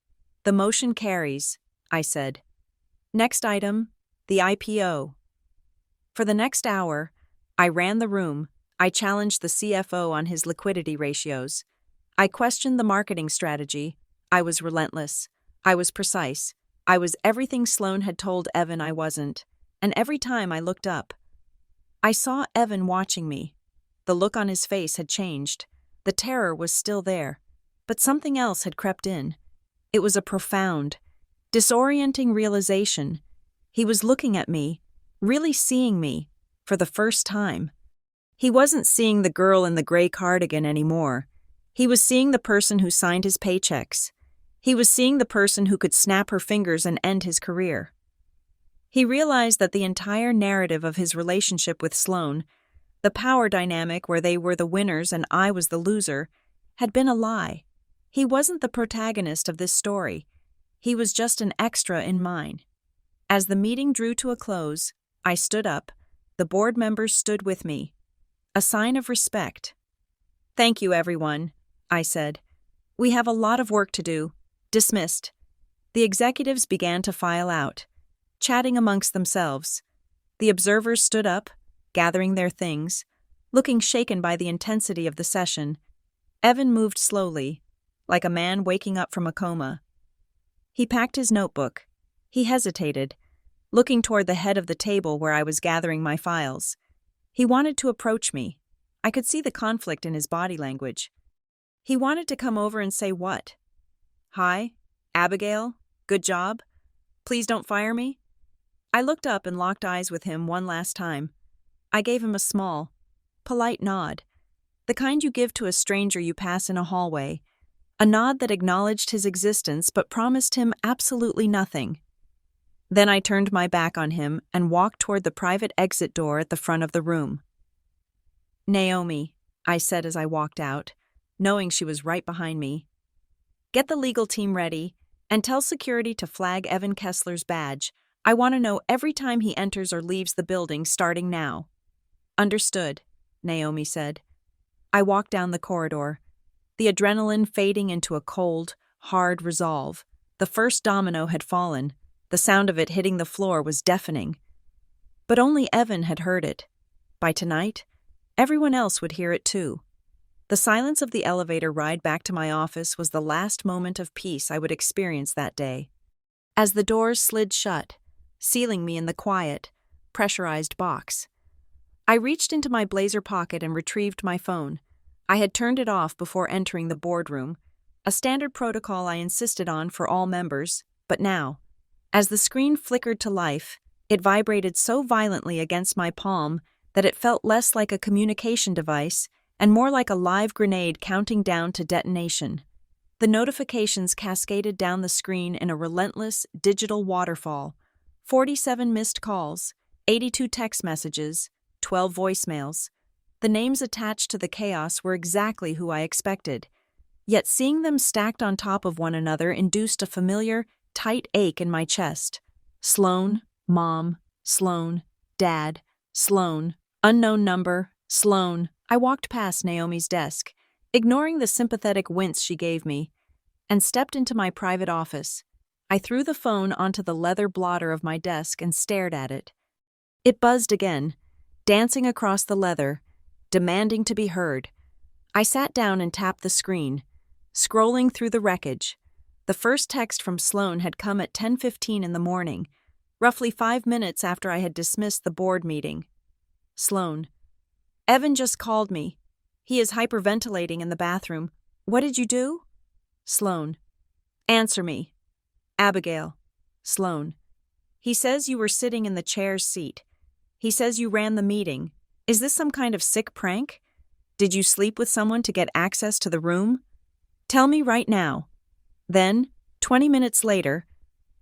"The motion carries," I said. "Next item, the IPO." For the next hour, I ran the room. I challenged the CFO on his liquidity ratios. I questioned the marketing strategy. I was relentless. I was precise. I was everything Sloan had told Evan I wasn't. And every time I looked up, I saw Evan watching me. The look on his face had changed. The terror was still there. But something else had crept in. It was a profound, disorienting realization. He was looking at me, really seeing me, for the first time. He wasn't seeing the girl in the gray cardigan anymore. He was seeing the person who signed his paychecks. He was seeing the person who could snap her fingers and end his career. He realized that the entire narrative of his relationship with Sloan, the power dynamic where they were the winners and I was the loser, had been a lie. He wasn't the protagonist of this story. He was just an extra in mine. As the meeting drew to a close, I stood up. The board members stood with me. A sign of respect. "Thank you, everyone," I said. "We have a lot of work to do." Dismissed. The executives began to file out, chatting amongst themselves. The observers stood up, gathering their things. Looking shaken by the intensity of the session, Evan moved slowly, like a man waking up from a coma. He packed his notebook. He hesitated, looking toward the head of the table where I was gathering my files. He wanted to approach me. I could see the conflict in his body language. He wanted to come over and say what? Hi, Abigail, good job. Please don't fire me. I looked up and locked eyes with him one last time. I gave him a small, polite nod, the kind you give to a stranger you pass in a hallway, a nod that acknowledged his existence but promised him absolutely nothing. Then I turned my back on him and walked toward the private exit door at the front of the room. Naomi, I said as I walked out, knowing she was right behind me. Get the legal team ready and tell security to flag Evan Kessler's badge. I want to know every time he enters or leaves the building starting now. Understood, Naomi said. I walked down the corridor, the adrenaline fading into a cold, hard resolve. The first domino had fallen. The sound of it hitting the floor was deafening. But only Evan had heard it. By tonight, everyone else would hear it too. The silence of the elevator ride back to my office was the last moment of peace I would experience that day. As the doors slid shut, sealing me in the quiet, pressurized box, I reached into my blazer pocket and retrieved my phone. I had turned it off before entering the boardroom, a standard protocol I insisted on for all members, but now, as the screen flickered to life, it vibrated so violently against my palm that it felt less like a communication device and more like a live grenade counting down to detonation. The notifications cascaded down the screen in a relentless digital waterfall. 47 missed calls, 82 text messages, 12 voicemails. The names attached to the chaos were exactly who I expected. Yet seeing them stacked on top of one another induced a familiar, tight ache in my chest. Sloan, Mom, Sloan, Dad, Sloan, unknown number, Sloan. I walked past Naomi's desk, ignoring the sympathetic wince she gave me, and stepped into my private office. I threw the phone onto the leather blotter of my desk and stared at it. It buzzed again, dancing across the leather, demanding to be heard. I sat down and tapped the screen, scrolling through the wreckage. The first text from Sloan had come at 10:15 in the morning, roughly 5 minutes after I had dismissed the board meeting. Sloan. Evan just called me. He is hyperventilating in the bathroom. What did you do? Sloan. Answer me. Abigail. Sloan. He says you were sitting in the chair's seat. He says you ran the meeting. Is this some kind of sick prank? Did you sleep with someone to get access to the room? Tell me right now. Then, 20 minutes later,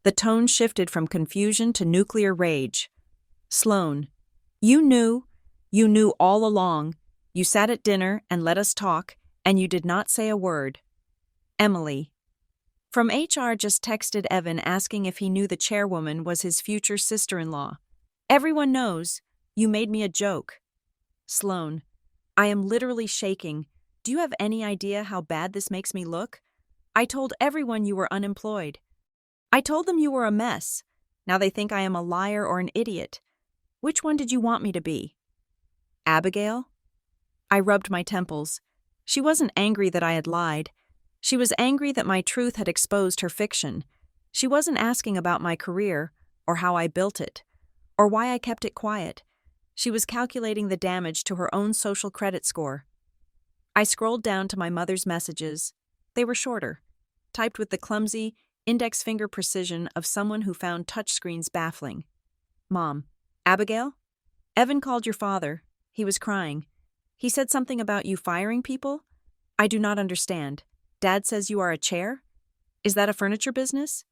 the tone shifted from confusion to nuclear rage. Sloan. You knew all along. You sat at dinner and let us talk, and you did not say a word. Emily. From HR just texted Evan asking if he knew the chairwoman was his future sister-in-law. Everyone knows. You made me a joke. Sloan. I am literally shaking. Do you have any idea how bad this makes me look? I told everyone you were unemployed. I told them you were a mess. Now they think I am a liar or an idiot. Which one did you want me to be? Abigail? I rubbed my temples. She wasn't angry that I had lied. She was angry that my truth had exposed her fiction. She wasn't asking about my career, or how I built it, or why I kept it quiet. She was calculating the damage to her own social credit score. I scrolled down to my mother's messages. They were shorter, typed with the clumsy, index finger precision of someone who found touchscreens baffling. Mom. Abigail? Evan called your father. He was crying. He said something about you firing people? I do not understand. Dad says you are a chair? Is that a furniture business?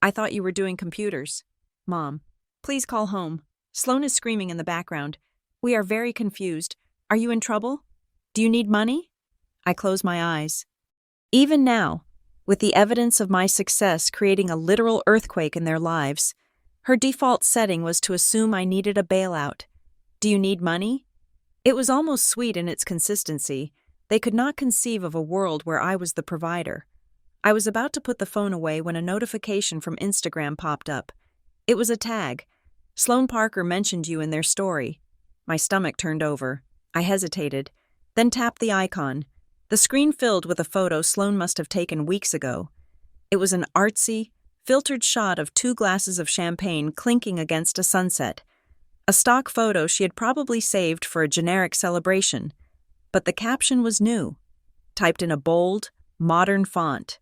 I thought you were doing computers. Mom. Please call home. Sloan is screaming in the background. We are very confused. Are you in trouble? Do you need money? I close my eyes. Even now, with the evidence of my success creating a literal earthquake in their lives, her default setting was to assume I needed a bailout. Do you need money? It was almost sweet in its consistency. They could not conceive of a world where I was the provider. I was about to put the phone away when a notification from Instagram popped up. It was a tag. Sloan Parker mentioned you in their story. My stomach turned over. I hesitated, then tapped the icon. The screen filled with a photo Sloane must have taken weeks ago. It was an artsy, filtered shot of 2 glasses of champagne clinking against a sunset. A stock photo she had probably saved for a generic celebration. But the caption was new, typed in a bold, modern font.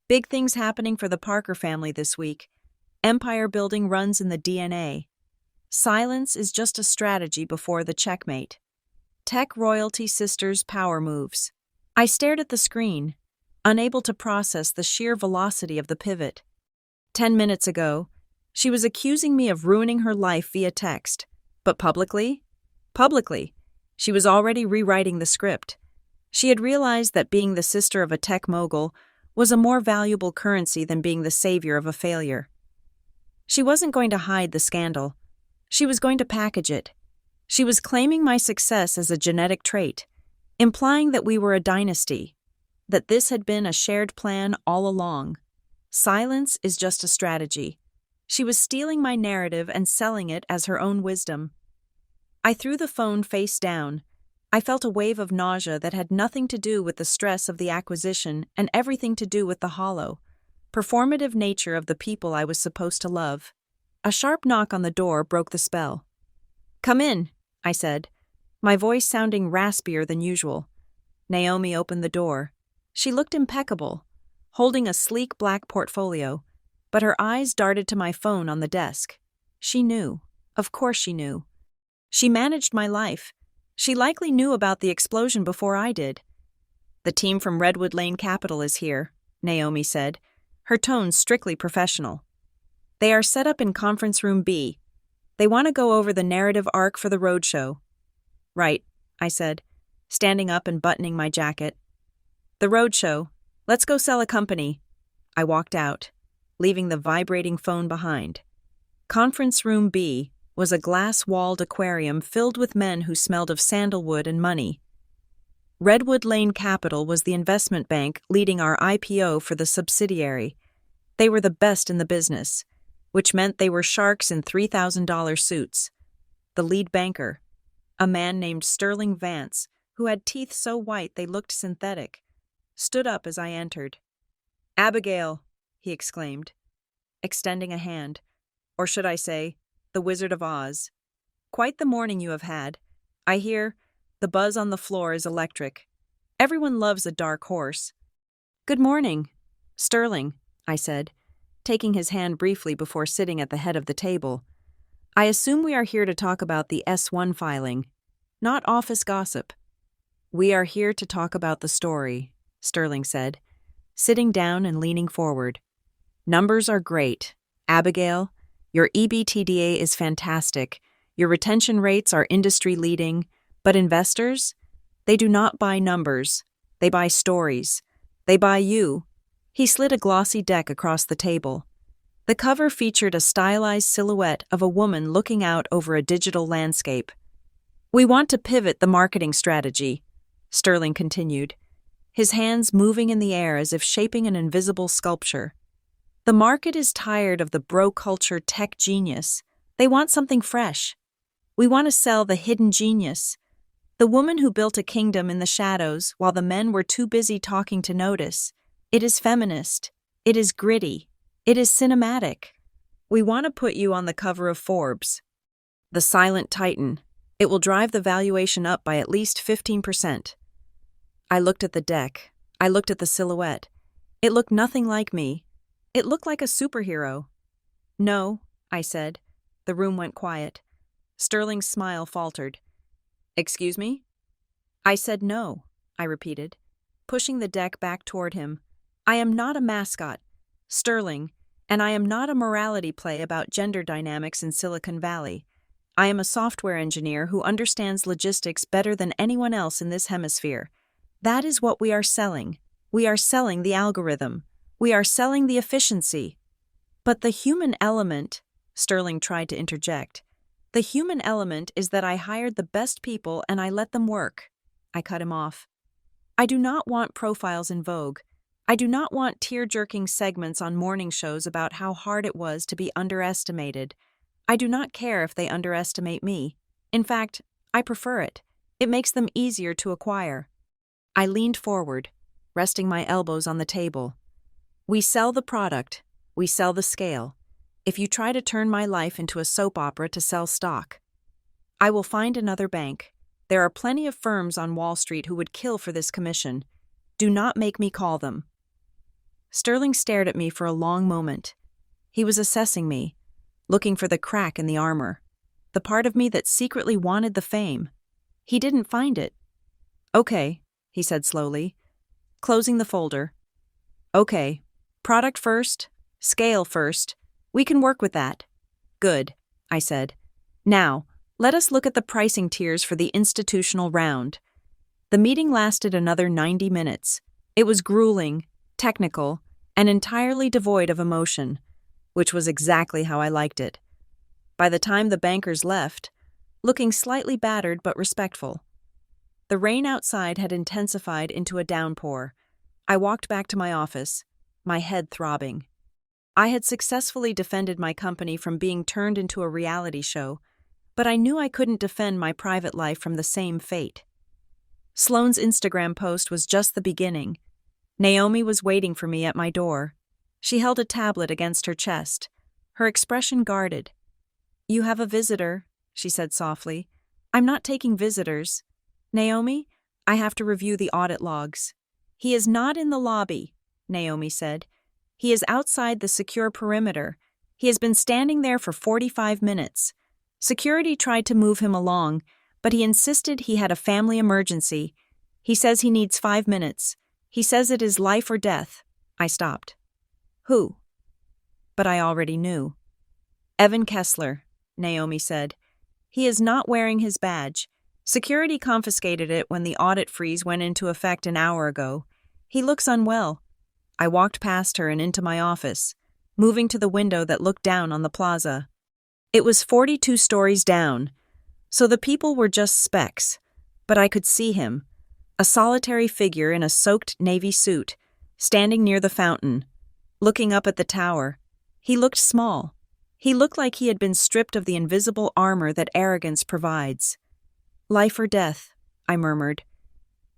Big things happening for the Parker family this week. Empire building runs in the DNA. Silence is just a strategy before the checkmate. Tech royalty sisters' power moves. I stared at the screen, unable to process the sheer velocity of the pivot. 10 minutes ago, she was accusing me of ruining her life via text. But publicly? Publicly. She was already rewriting the script. She had realized that being the sister of a tech mogul was a more valuable currency than being the savior of a failure. She wasn't going to hide the scandal. She was going to package it. She was claiming my success as a genetic trait, implying that we were a dynasty, that this had been a shared plan all along. Silence is just a strategy. She was stealing my narrative and selling it as her own wisdom. I threw the phone face down. I felt a wave of nausea that had nothing to do with the stress of the acquisition and everything to do with the hollow, performative nature of the people I was supposed to love. A sharp knock on the door broke the spell. "Come in," I said, my voice sounding raspier than usual. Naomi opened the door. She looked impeccable, holding a sleek black portfolio, but her eyes darted to my phone on the desk. She knew. Of course she knew. She managed my life. She likely knew about the explosion before I did. "The team from Redwood Lane Capital is here," Naomi said, her tone strictly professional. "They are set up in Conference Room B. They want to go over the narrative arc for the roadshow." "Right," I said, standing up and buttoning my jacket. "The roadshow. Let's go sell a company." I walked out, leaving the vibrating phone behind. Conference Room B was a glass-walled aquarium filled with men who smelled of sandalwood and money. Redwood Lane Capital was the investment bank leading our IPO for the subsidiary. They were the best in the business, which meant they were sharks in $3,000 suits. The lead banker, a man named Sterling Vance, who had teeth so white they looked synthetic, stood up as I entered. "Abigail," he exclaimed, extending a hand, or should I say, the Wizard of Oz. "Quite the morning you have had. I hear the buzz on the floor is electric. Everyone loves a dark horse." "Good morning, Sterling," I said, taking his hand briefly before sitting at the head of the table. "I assume we are here to talk about the S1 filing, not office gossip." "We are here to talk about the story," Sterling said, sitting down and leaning forward. "Numbers are great. Abigail, your EBITDA is fantastic. Your retention rates are industry-leading. But investors? They do not buy numbers. They buy stories. They buy you." He slid a glossy deck across the table. The cover featured a stylized silhouette of a woman looking out over a digital landscape. "We want to pivot the marketing strategy," Sterling continued, his hands moving in the air as if shaping an invisible sculpture. "The market is tired of the bro-culture tech genius. They want something fresh. We want to sell the hidden genius, the woman who built a kingdom in the shadows while the men were too busy talking to notice. It is feminist. It is gritty. It is cinematic. We want to put you on the cover of Forbes. The silent titan. It will drive the valuation up by at least 15%. I looked at the deck. I looked at the silhouette. It looked nothing like me. It looked like a superhero. "No," I said. The room went quiet. Sterling's smile faltered. "Excuse me?" "I said no," I repeated, pushing the deck back toward him. "I am not a mascot, Sterling, and I am not a morality play about gender dynamics in Silicon Valley. I am a software engineer who understands logistics better than anyone else in this hemisphere. That is what we are selling. We are selling the algorithm. We are selling the efficiency." "But the human element," Sterling tried to interject. "The human element is that I hired the best people and I let them work." I cut him off. "I do not want profiles in Vogue. I do not want tear-jerking segments on morning shows about how hard it was to be underestimated. I do not care if they underestimate me. In fact, I prefer it. It makes them easier to acquire. I leaned forward, resting my elbows on the table. We sell the product. We sell the scale. If you try to turn my life into a soap opera to sell stock, I will find another bank. There are plenty of firms on Wall Street who would kill for this commission. Do not make me call them. Sterling stared at me for a long moment. He was assessing me, looking for the crack in the armor, the part of me that secretly wanted the fame. He didn't find it. Okay, he said slowly, closing the folder. Okay, product first, scale first. We can work with that. Good, I said. Now, let us look at the pricing tiers for the institutional round. The meeting lasted another 90 minutes. It was grueling, technical, and entirely devoid of emotion, which was exactly how I liked it. By the time the bankers left, looking slightly battered but respectful, the rain outside had intensified into a downpour. I walked back to my office, my head throbbing. I had successfully defended my company from being turned into a reality show, but I knew I couldn't defend my private life from the same fate. Sloane's Instagram post was just the beginning. Naomi was waiting for me at my door. She held a tablet against her chest, her expression guarded. "You have a visitor," she said softly. "I'm not taking visitors. Naomi, I have to review the audit logs." "He is not in the lobby," Naomi said. "He is outside the secure perimeter. He has been standing there for 45 minutes. Security tried to move him along, but he insisted he had a family emergency. He says he needs 5 minutes. He says it is life or death." I stopped. "Who?" But I already knew. "Evan Kessler," Naomi said. "He is not wearing his badge. Security confiscated it when the audit freeze went into effect an hour ago. He looks unwell." I walked past her and into my office, moving to the window that looked down on the plaza. It was 42 stories down, so the people were just specks, but I could see him, a solitary figure in a soaked navy suit, standing near the fountain, looking up at the tower. He looked small. He looked like he had been stripped of the invisible armor that arrogance provides. "Life or death," I murmured.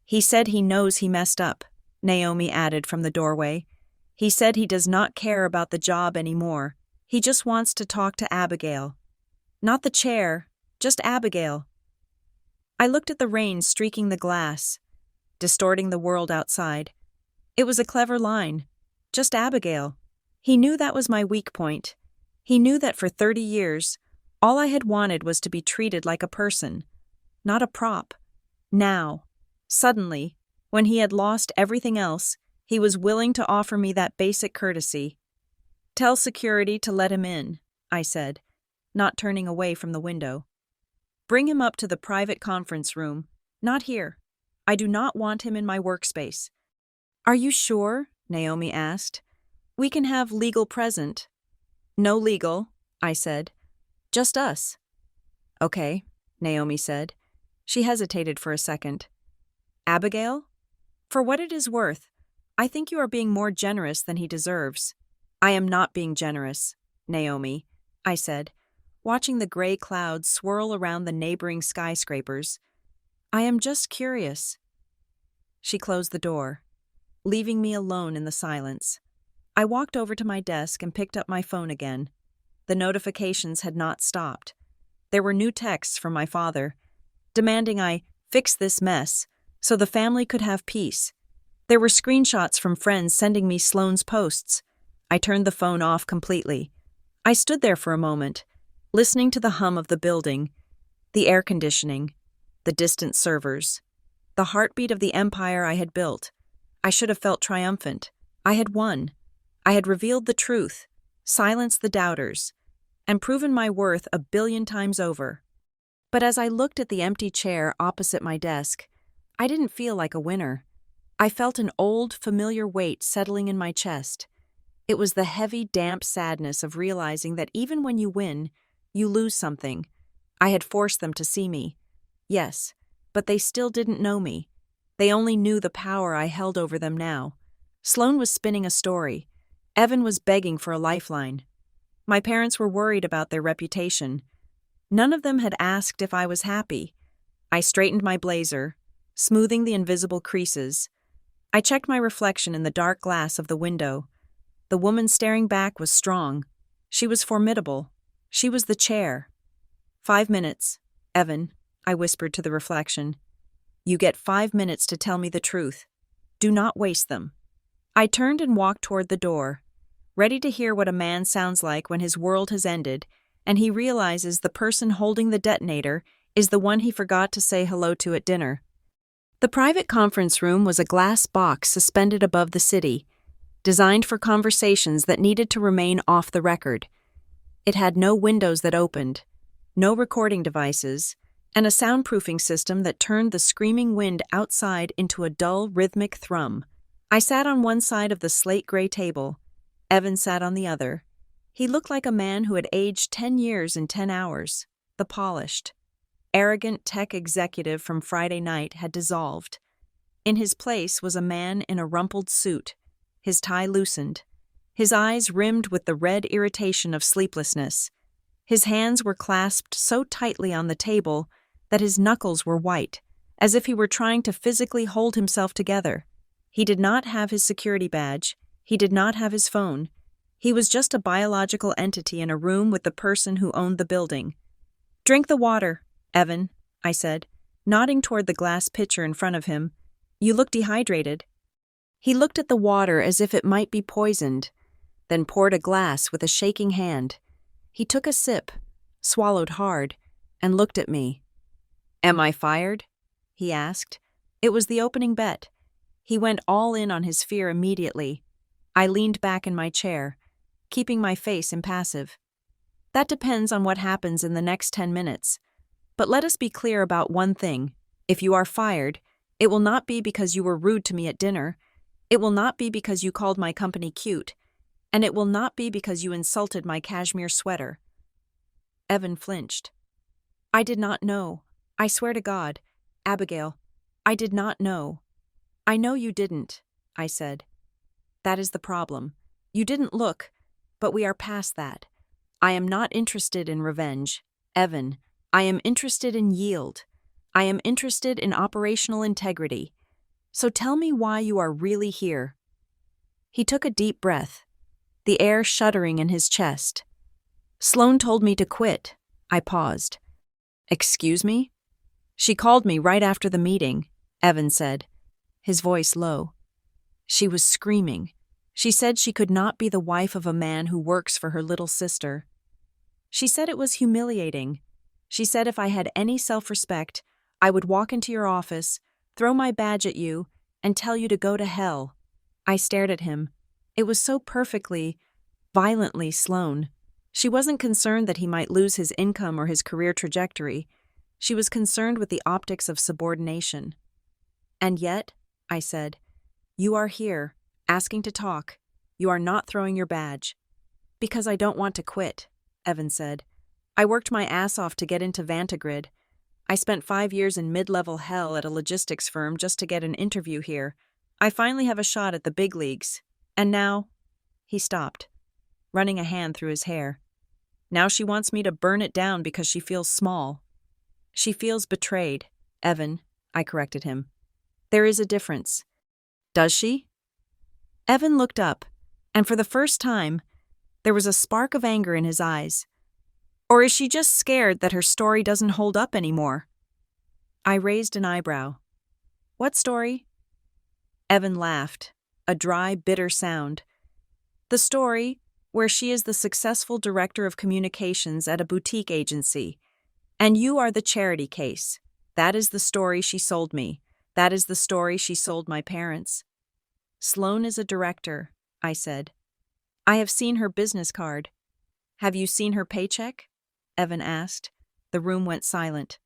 "He said he knows he messed up," Naomi added from the doorway. "He said he does not care about the job anymore. He just wants to talk to Abigail. Not the chair, just Abigail." I looked at the rain streaking the glass, distorting the world outside. It was a clever line. Just Abigail. He knew that was my weak point. He knew that for 30 years, all I had wanted was to be treated like a person, not a prop. Now, suddenly, when he had lost everything else, he was willing to offer me that basic courtesy. "Tell security to let him in," I said, not turning away from the window. "Bring him up to the private conference room. Not here. I do not want him in my workspace." "Are you sure?" Naomi asked. "We can have legal present." "No legal," I said. "Just us." "Okay," Naomi said. She hesitated for a second. "Abigail? For what it is worth, I think you are being more generous than he deserves." "I am not being generous, Naomi," I said, watching the gray clouds swirl around the neighboring skyscrapers. "I am just curious." She closed the door, leaving me alone in the silence. I walked over to my desk and picked up my phone again. The notifications had not stopped. There were new texts from my father, demanding I fix this mess so the family could have peace. There were screenshots from friends sending me Sloane's posts. I turned the phone off completely. I stood there for a moment, listening to the hum of the building, the air conditioning, the distant servers, the heartbeat of the empire I had built. I should have felt triumphant. I had won. I had revealed the truth, silenced the doubters, and proven my worth 1,000,000,000 times over. But as I looked at the empty chair opposite my desk, I didn't feel like a winner. I felt an old, familiar weight settling in my chest. It was the heavy, damp sadness of realizing that even when you win, you lose something. I had forced them to see me. Yes, but they still didn't know me. They only knew the power I held over them now. Sloane was spinning a story. Evan was begging for a lifeline. My parents were worried about their reputation. None of them had asked if I was happy. I straightened my blazer, smoothing the invisible creases. I checked my reflection in the dark glass of the window. The woman staring back was strong. She was formidable. She was the chair. 5 minutes, Evan, I whispered to the reflection. You get 5 minutes to tell me the truth. Do not waste them. I turned and walked toward the door, ready to hear what a man sounds like when his world has ended, and he realizes the person holding the detonator is the one he forgot to say hello to at dinner. The private conference room was a glass box suspended above the city, designed for conversations that needed to remain off the record. It had no windows that opened, no recording devices, and a soundproofing system that turned the screaming wind outside into a dull, rhythmic thrum. I sat on one side of the slate-gray table. Evan sat on the other. He looked like a man who had aged 10 years in 10 hours. The polished, arrogant tech executive from Friday night had dissolved. In his place was a man in a rumpled suit, his tie loosened, his eyes rimmed with the red irritation of sleeplessness. His hands were clasped so tightly on the table that his knuckles were white, as if he were trying to physically hold himself together. He did not have his security badge. He did not have his phone. He was just a biological entity in a room with the person who owned the building. "Drink the water, Evan," I said, nodding toward the glass pitcher in front of him. "You look dehydrated." He looked at the water as if it might be poisoned, then poured a glass with a shaking hand. He took a sip, swallowed hard, and looked at me. "Am I fired?" he asked. It was the opening bet. He went all in on his fear immediately. I leaned back in my chair, keeping my face impassive. "That depends on what happens in the next 10 minutes. But let us be clear about one thing. If you are fired, it will not be because you were rude to me at dinner. It will not be because you called my company cute. And it will not be because you insulted my cashmere sweater." Evan flinched. "I did not know. I swear to God, Abigail, I did not know." "I know you didn't," I said. "That is the problem. You didn't look, but we are past that. I am not interested in revenge. Evan, I am interested in yield. I am interested in operational integrity. So tell me why you are really here." He took a deep breath, the air shuddering in his chest. "Sloan told me to quit." I paused. "Excuse me?" "She called me right after the meeting," Evan said, his voice low. "She was screaming. She said she could not be the wife of a man who works for her little sister. She said it was humiliating. She said if I had any self-respect, I would walk into your office, throw my badge at you, and tell you to go to hell." I stared at him. It was so perfectly, violently Sloan. She wasn't concerned that he might lose his income or his career trajectory. She was concerned with the optics of subordination. "And yet," I said, "you are here, asking to talk. You are not throwing your badge." "Because I don't want to quit," Evan said. "I worked my ass off to get into Vantigrid. I spent 5 years in mid-level hell at a logistics firm just to get an interview here. I finally have a shot at the big leagues. And now—" He stopped, running a hand through his hair. "Now she wants me to burn it down because she feels small." "She feels betrayed, Evan," I corrected him. "There is a difference." "Does she?" Evan looked up, and for the first time, there was a spark of anger in his eyes. "Or is she just scared that her story doesn't hold up anymore?" I raised an eyebrow. "What story?" Evan laughed, a dry, bitter sound. "The story where she is the successful director of communications at a boutique agency. And you are the charity case. That is the story she sold me. That is the story she sold my parents." "Sloan is a director," I said. "I have seen her business card." "Have you seen her paycheck?" Evan asked. The room went silent.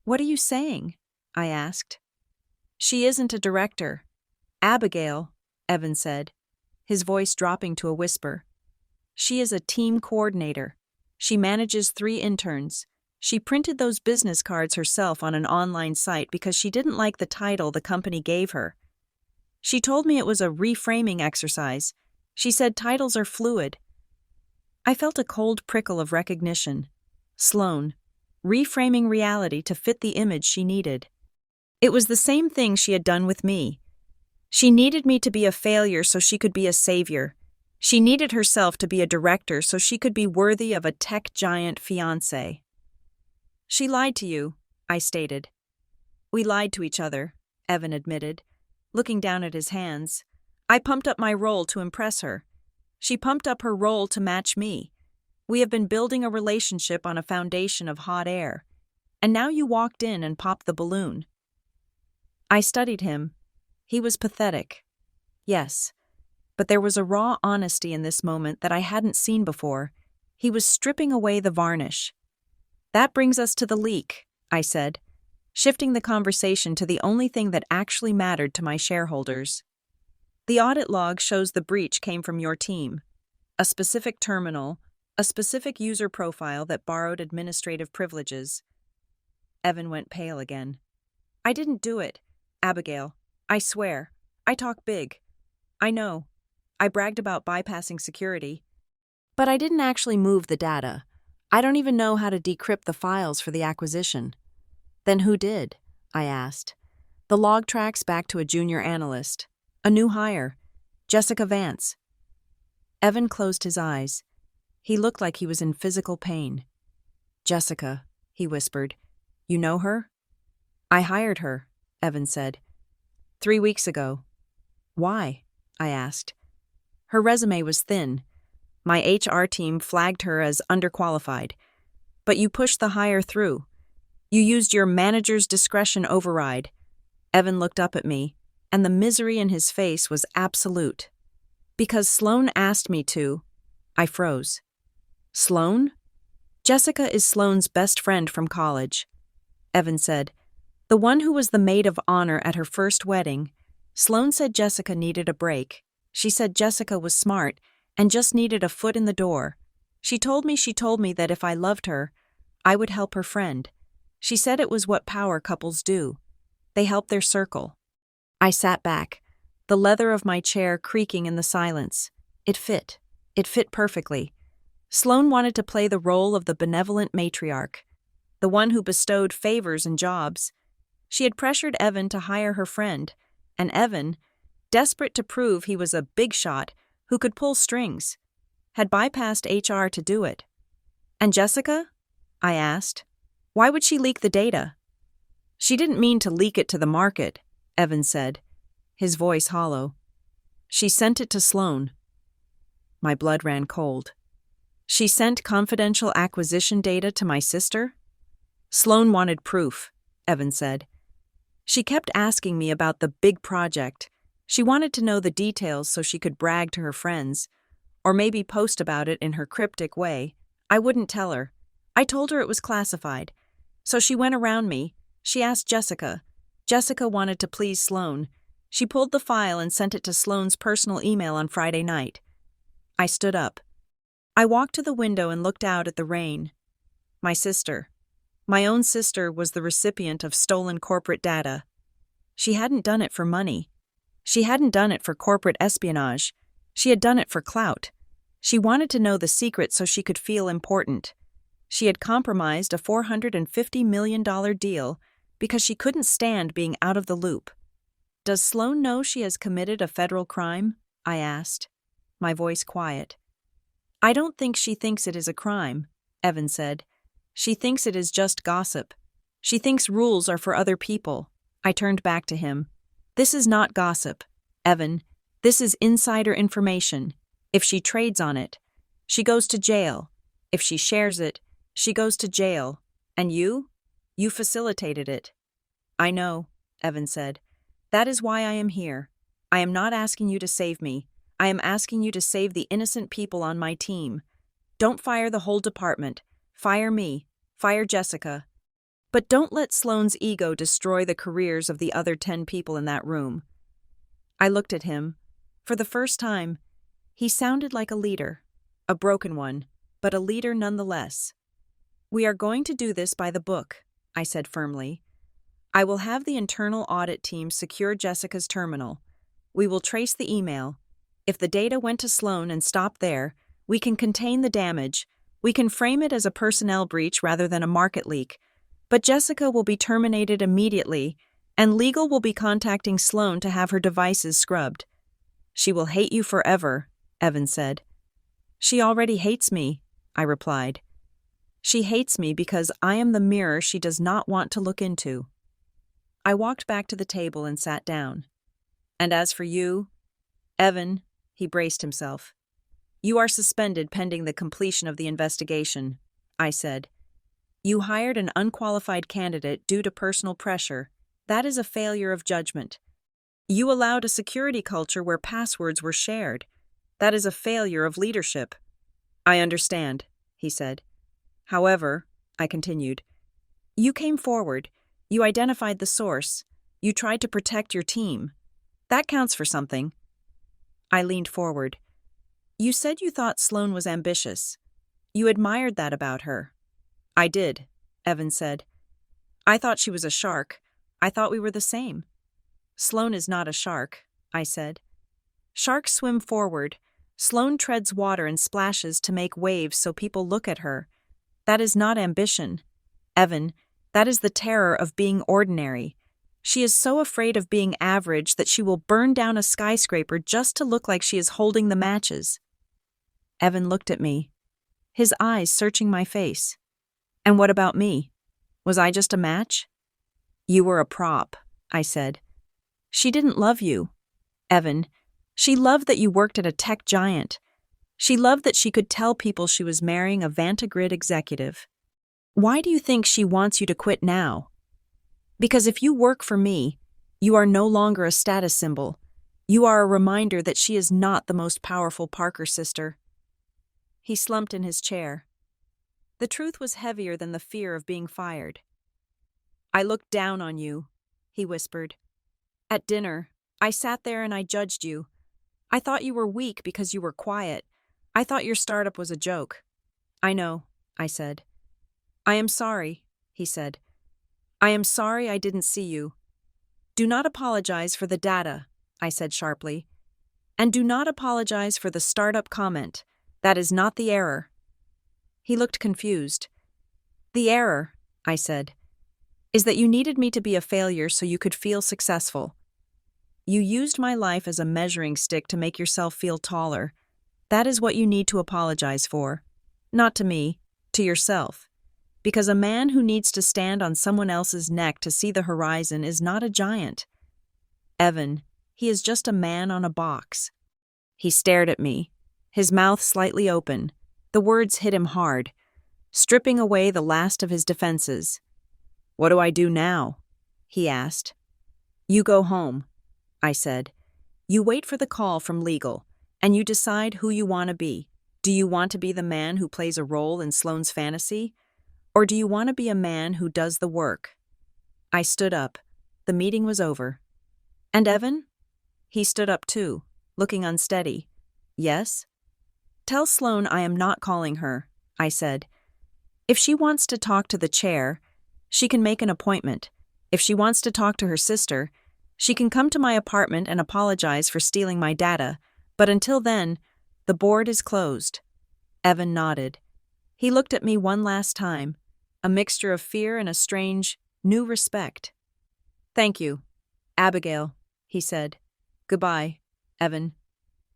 "What are you saying?" I asked. "She isn't a director. Abigail," Evan said, his voice dropping to a whisper. "She is a team coordinator. She manages 3 interns. She printed those business cards herself on an online site because she didn't like the title the company gave her. She told me it was a reframing exercise. She said titles are fluid." I felt a cold prickle of recognition. Sloan. reframing reality to fit the image she needed. It was the same thing she had done with me. She needed me to be a failure so she could be a savior. She needed herself to be a director so she could be worthy of a tech giant fiancé. She lied to you, I stated. We lied to each other, Evan admitted, looking down at his hands. I pumped up my role to impress her. She pumped up her role to match me. We have been building a relationship on a foundation of hot air, and now you walked in and popped the balloon. I studied him. He was pathetic. Yes, but there was a raw honesty in this moment that I hadn't seen before. He was stripping away the varnish. That brings us to the leak, I said, shifting the conversation to the only thing that actually mattered to my shareholders. The audit log shows the breach came from your team. A specific terminal, a specific user profile that borrowed administrative privileges. Evan went pale again. I didn't do it, Abigail. I swear. I talk big. I know. I bragged about bypassing security. But I didn't actually move the data. I don't even know how to decrypt the files for the acquisition. Then who did? I asked. The log tracks back to a junior analyst. A new hire. Jessica Vance. Evan closed his eyes. He looked like he was in physical pain. Jessica, he whispered. You know her? I hired her, Evan said. 3 weeks ago. Why? I asked. Her resume was thin. My HR team flagged her as underqualified. But you pushed the hire through. You used your manager's discretion override. Evan looked up at me, and the misery in his face was absolute. Because Sloan asked me to, I froze. Sloan? Jessica is Sloan's best friend from college. Evan said, the one who was the maid of honor at her first wedding. Sloan said Jessica needed a break. She said Jessica was smart and just needed a foot in the door. She told me that if I loved her, I would help her friend. She said it was what power couples do. They help their circle. I sat back, the leather of my chair creaking in the silence. It fit. It fit perfectly. Sloan wanted to play the role of the benevolent matriarch, the one who bestowed favors and jobs. She had pressured Evan to hire her friend, and Evan, desperate to prove he was a big shot who could pull strings, had bypassed HR to do it. And Jessica? I asked. Why would she leak the data? She didn't mean to leak it to the market, Evan said, his voice hollow. She sent it to Sloan. My blood ran cold. She sent confidential acquisition data to my sister? Sloan wanted proof, Evan said. She kept asking me about the big project. She wanted to know the details so she could brag to her friends, or maybe post about it in her cryptic way. I wouldn't tell her. I told her it was classified. So she went around me. She asked Jessica. Jessica wanted to please Sloan. She pulled the file and sent it to Sloan's personal email on Friday night. I stood up. I walked to the window and looked out at the rain. My sister. My own sister was the recipient of stolen corporate data. She hadn't done it for money. She hadn't done it for corporate espionage. She had done it for clout. She wanted to know the secret so she could feel important. She had compromised a $450 million deal because she couldn't stand being out of the loop. Does Sloan know she has committed a federal crime? I asked, my voice quiet. I don't think she thinks it is a crime, Evan said. She thinks it is just gossip. She thinks rules are for other people. I turned back to him. This is not gossip, Evan. This is insider information. If she trades on it, she goes to jail. If she shares it, she goes to jail. And you? You facilitated it. I know, Evan said. That is why I am here. I am not asking you to save me. I am asking you to save the innocent people on my team. Don't fire the whole department. Fire me. Fire Jessica. But don't let Sloan's ego destroy the careers of the other 10 people in that room. I looked at him. For the first time, he sounded like a leader. A broken one, but a leader nonetheless. We are going to do this by the book, I said firmly. I will have the internal audit team secure Jessica's terminal. We will trace the email. If the data went to Sloan and stopped there, we can contain the damage. We can frame it as a personnel breach rather than a market leak, but Jessica will be terminated immediately, and legal will be contacting Sloan to have her devices scrubbed. She will hate you forever, Evan said. She already hates me, I replied. She hates me because I am the mirror she does not want to look into. I walked back to the table and sat down. And as for you, Evan, he braced himself. You are suspended pending the completion of the investigation, I said. You hired an unqualified candidate due to personal pressure. That is a failure of judgment. You allowed a security culture where passwords were shared. That is a failure of leadership. I understand, he said. However, I continued, you came forward. You identified the source. You tried to protect your team. That counts for something. I leaned forward. You said you thought Sloan was ambitious. You admired that about her. I did, Evan said. I thought she was a shark. I thought we were the same. Sloan is not a shark, I said. Sharks swim forward. Sloan treads water and splashes to make waves so people look at her. That is not ambition. Evan, that is the terror of being ordinary. She is so afraid of being average that she will burn down a skyscraper just to look like she is holding the matches. Evan looked at me, his eyes searching my face. And what about me? Was I just a match? You were a prop, I said. She didn't love you, Evan. She loved that you worked at a tech giant. She loved that she could tell people she was marrying a Vantagrid executive. Why do you think she wants you to quit now? Because if you work for me, you are no longer a status symbol. You are a reminder that she is not the most powerful Parker sister. He slumped in his chair. The truth was heavier than the fear of being fired. I looked down on you, he whispered. At dinner, I sat there and I judged you. I thought you were weak because you were quiet. I thought your startup was a joke. I know, I said. I am sorry, he said. I am sorry I didn't see you. Do not apologize for the data, I said sharply. And do not apologize for the startup comment. That is not the error. He looked confused. The error, I said, is that you needed me to be a failure so you could feel successful. You used my life as a measuring stick to make yourself feel taller. That is what you need to apologize for. Not to me, to yourself. Because a man who needs to stand on someone else's neck to see the horizon is not a giant. Evan, he is just a man on a box. He stared at me, his mouth slightly open. The words hit him hard, stripping away the last of his defenses. What do I do now? He asked. You go home, I said. You wait for the call from legal, and you decide who you want to be. Do you want to be the man who plays a role in Sloan's fantasy? Or do you want to be a man who does the work? I stood up. The meeting was over. And Evan? He stood up too, looking unsteady. Yes? Tell Sloan I am not calling her, I said. If she wants to talk to the chair, she can make an appointment. If she wants to talk to her sister, she can come to my apartment and apologize for stealing my data. But until then, the board is closed. Evan nodded. He looked at me one last time, a mixture of fear and a strange, new respect. Thank you, Abigail, he said. Goodbye, Evan.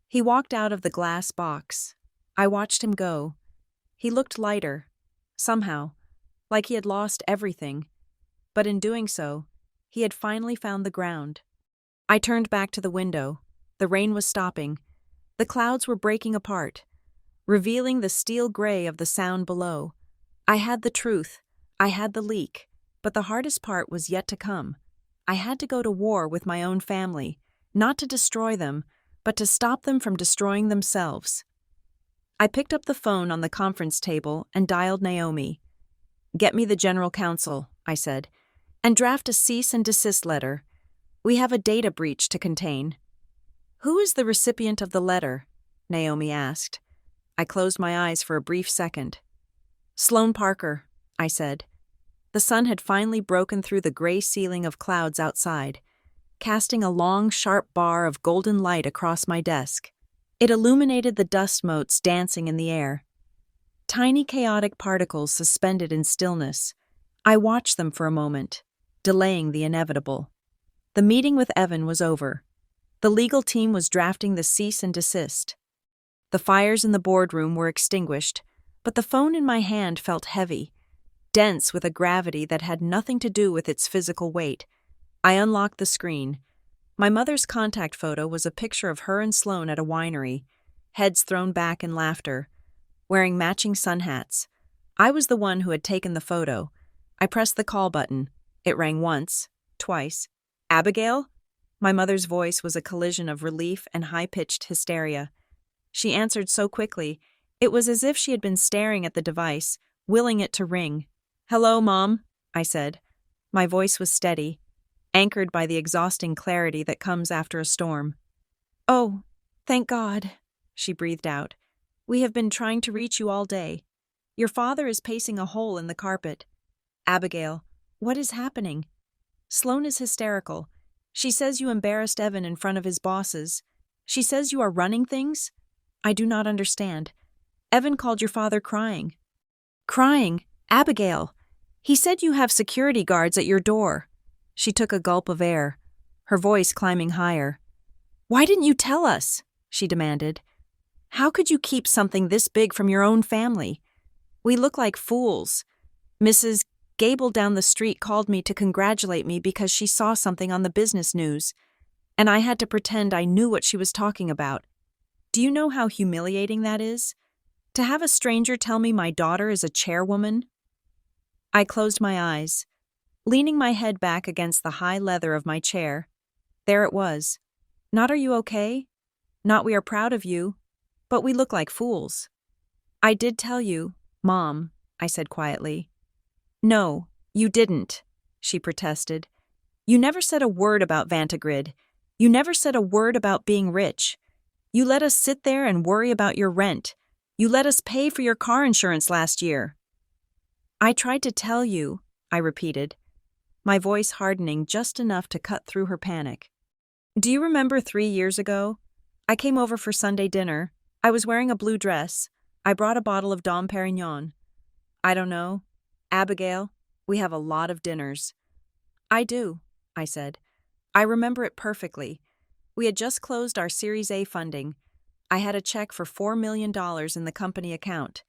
He walked out of the glass box. I watched him go. He looked lighter, somehow, like he had lost everything. But in doing so, he had finally found the ground. I turned back to the window. The rain was stopping. The clouds were breaking apart, revealing the steel gray of the sound below. I had the truth. I had the leak. But the hardest part was yet to come. I had to go to war with my own family, not to destroy them, but to stop them from destroying themselves. I picked up the phone on the conference table and dialed Naomi. Get me the general counsel, I said, and draft a cease and desist letter. We have a data breach to contain. Who is the recipient of the letter? Naomi asked. I closed my eyes for a brief second. Sloan Parker, I said. The sun had finally broken through the gray ceiling of clouds outside, casting a long, sharp bar of golden light across my desk. It illuminated the dust motes dancing in the air. tiny chaotic particles suspended in stillness. I watched them for a moment, delaying the inevitable. The meeting with Evan was over. The legal team was drafting the cease and desist. The fires in the boardroom were extinguished, but the phone in my hand felt heavy, dense with a gravity that had nothing to do with its physical weight. I unlocked the screen. My mother's contact photo was a picture of her and Sloane at a winery, heads thrown back in laughter, wearing matching sun hats. I was the one who had taken the photo. I pressed the call button. It rang once, twice. "Abigail?" My mother's voice was a collision of relief and high-pitched hysteria. She answered so quickly, it was as if she had been staring at the device, willing it to ring. "Hello, Mom," I said. My voice was steady, anchored by the exhausting clarity that comes after a storm. "Oh, thank God," she breathed out. "We have been trying to reach you all day. Your father is pacing a hole in the carpet. Abigail, what is happening? Sloane is hysterical. She says you embarrassed Evan in front of his bosses. She says you are running things? I do not understand. Evan called your father crying." "Crying? Abigail! He said you have security guards at your door." She took a gulp of air, her voice climbing higher. "Why didn't you tell us?" she demanded. "How could you keep something this big from your own family? We look like fools. Mrs. Gable down the street called me to congratulate me because she saw something on the business news, and I had to pretend I knew what she was talking about. Do you know how humiliating that is? To have a stranger tell me my daughter is a chairwoman?" I closed my eyes, leaning my head back against the high leather of my chair. There it was. Not "Are you okay?" Not "We are proud of you," but "We look like fools." "I did tell you, Mom," I said quietly. "No, you didn't," she protested. "You never said a word about Vantigrid. You never said a word about being rich. You let us sit there and worry about your rent. You let us pay for your car insurance last year." "I tried to tell you," I repeated, my voice hardening just enough to cut through her panic. "Do you remember 3 years ago? I came over for Sunday dinner. I was wearing a blue dress. I brought a bottle of Dom Perignon. I don't know. Abigail, we have a lot of dinners." "I do," I said. "I remember it perfectly. We had just closed our Series A funding. I had a check for $4 million in the company account.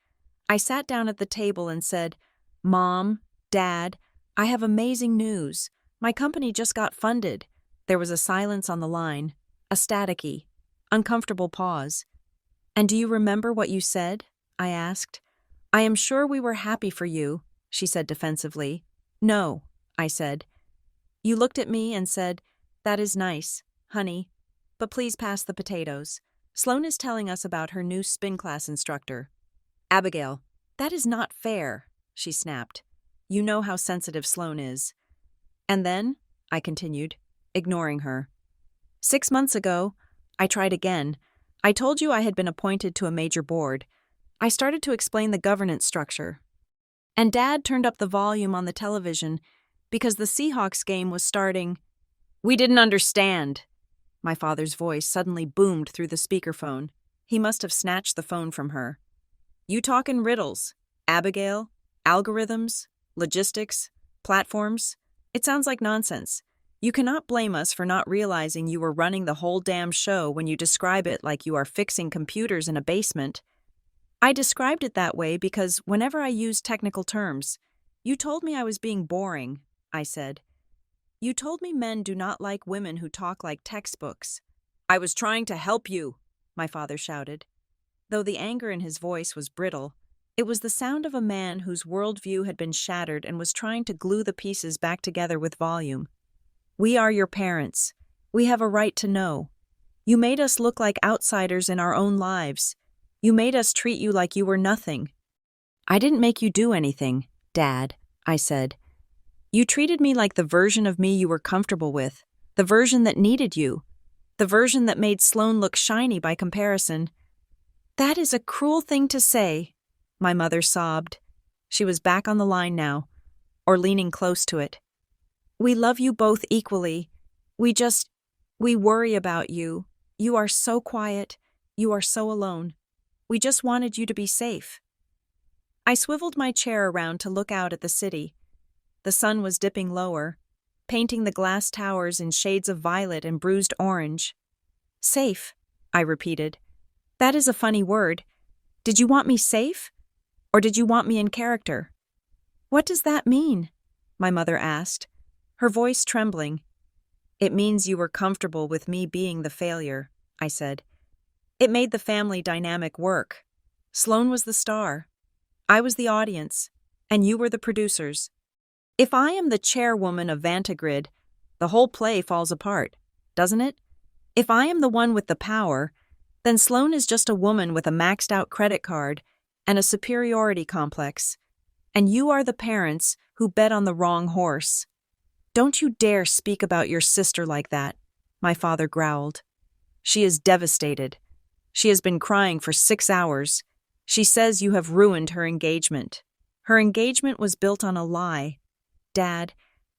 I sat down at the table and said, 'Mom, Dad, I have amazing news. My company just got funded.'" There was a silence on the line, a staticky, uncomfortable pause. "And do you remember what you said?" I asked. "I am sure we were happy for you," she said defensively. "No," I said. "You looked at me and said, 'That is nice, honey, but please pass the potatoes. Sloane is telling us about her new spin class instructor.'" "Abigail, that is not fair," she snapped. "You know how sensitive Sloane is." "And then," I continued, ignoring her, 6 months ago, I tried again. I told you I had been appointed to a major board. I started to explain the governance structure. And Dad turned up the volume on the television because the Seahawks game was starting. "We didn't understand." My father's voice suddenly boomed through the speakerphone. He must have snatched the phone from her. "You talk in riddles, Abigail, algorithms, logistics, platforms. It sounds like nonsense. You cannot blame us for not realizing you were running the whole damn show when you describe it like you are fixing computers in a basement." "I described it that way because whenever I used technical terms, you told me I was being boring," I said. "You told me men do not like women who talk like textbooks." "I was trying to help you," my father shouted. Though the anger in his voice was brittle, it was the sound of a man whose worldview had been shattered and was trying to glue the pieces back together with volume. "We are your parents. We have a right to know. You made us look like outsiders in our own lives. You made us treat you like you were nothing." "I didn't make you do anything, Dad," I said. "You treated me like the version of me you were comfortable with, the version that needed you, the version that made Sloane look shiny by comparison." "That is a cruel thing to say," my mother sobbed. She was back on the line now, or leaning close to it. "We love you both equally. We worry about you. You are so quiet. You are so alone. We just wanted you to be safe." I swiveled my chair around to look out at the city. The sun was dipping lower, painting the glass towers in shades of violet and bruised orange. Safe, I repeated. That is a funny word. Did you want me safe? Or did you want me in character? What does that mean? My mother asked, her voice trembling. It means you were comfortable with me being the failure, I said. It made the family dynamic work. Sloane was the star. I was the audience, and you were the producers. If I am the chairwoman of Vantagrid, the whole play falls apart, doesn't it? If I am the one with the power, then Sloane is just a woman with a maxed-out credit card and a superiority complex. And you are the parents who bet on the wrong horse. Don't you dare speak about your sister like that, my father growled. She is devastated. She has been crying for 6 hours. She says you have ruined her engagement. Her engagement was built on a lie. Dad,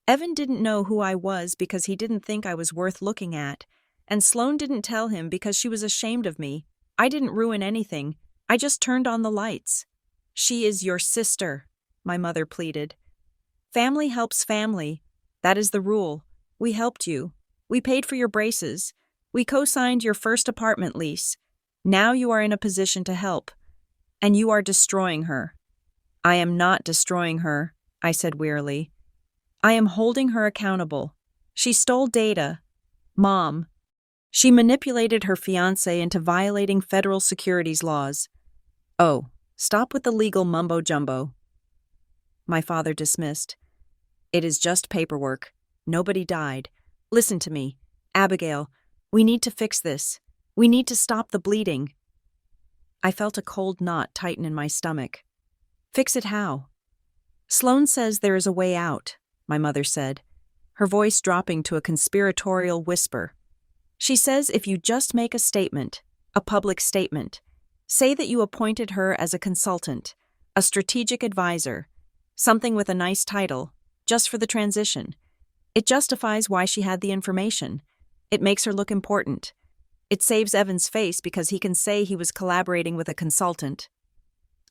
Evan didn't know who I was because he didn't think I was worth looking at, and Sloane didn't tell him because she was ashamed of me. I didn't ruin anything. I just turned on the lights. She is your sister, my mother pleaded. Family helps family. That is the rule. We helped you. We paid for your braces. We co-signed your first apartment lease. Now you are in a position to help. And you are destroying her. I am not destroying her, I said wearily. I am holding her accountable. She stole data. Mom. She manipulated her fiancé into violating federal securities laws. Oh, stop with the legal mumbo-jumbo. My father dismissed. It is just paperwork. Nobody died. Listen to me. Abigail, we need to fix this. We need to stop the bleeding. I felt a cold knot tighten in my stomach. Fix it how? Sloane says there is a way out, my mother said, her voice dropping to a conspiratorial whisper. She says if you just make a statement, a public statement, say that you appointed her as a consultant, a strategic advisor, something with a nice title, just for the transition. It justifies why she had the information. It makes her look important. It saves Evan's face because he can say he was collaborating with a consultant.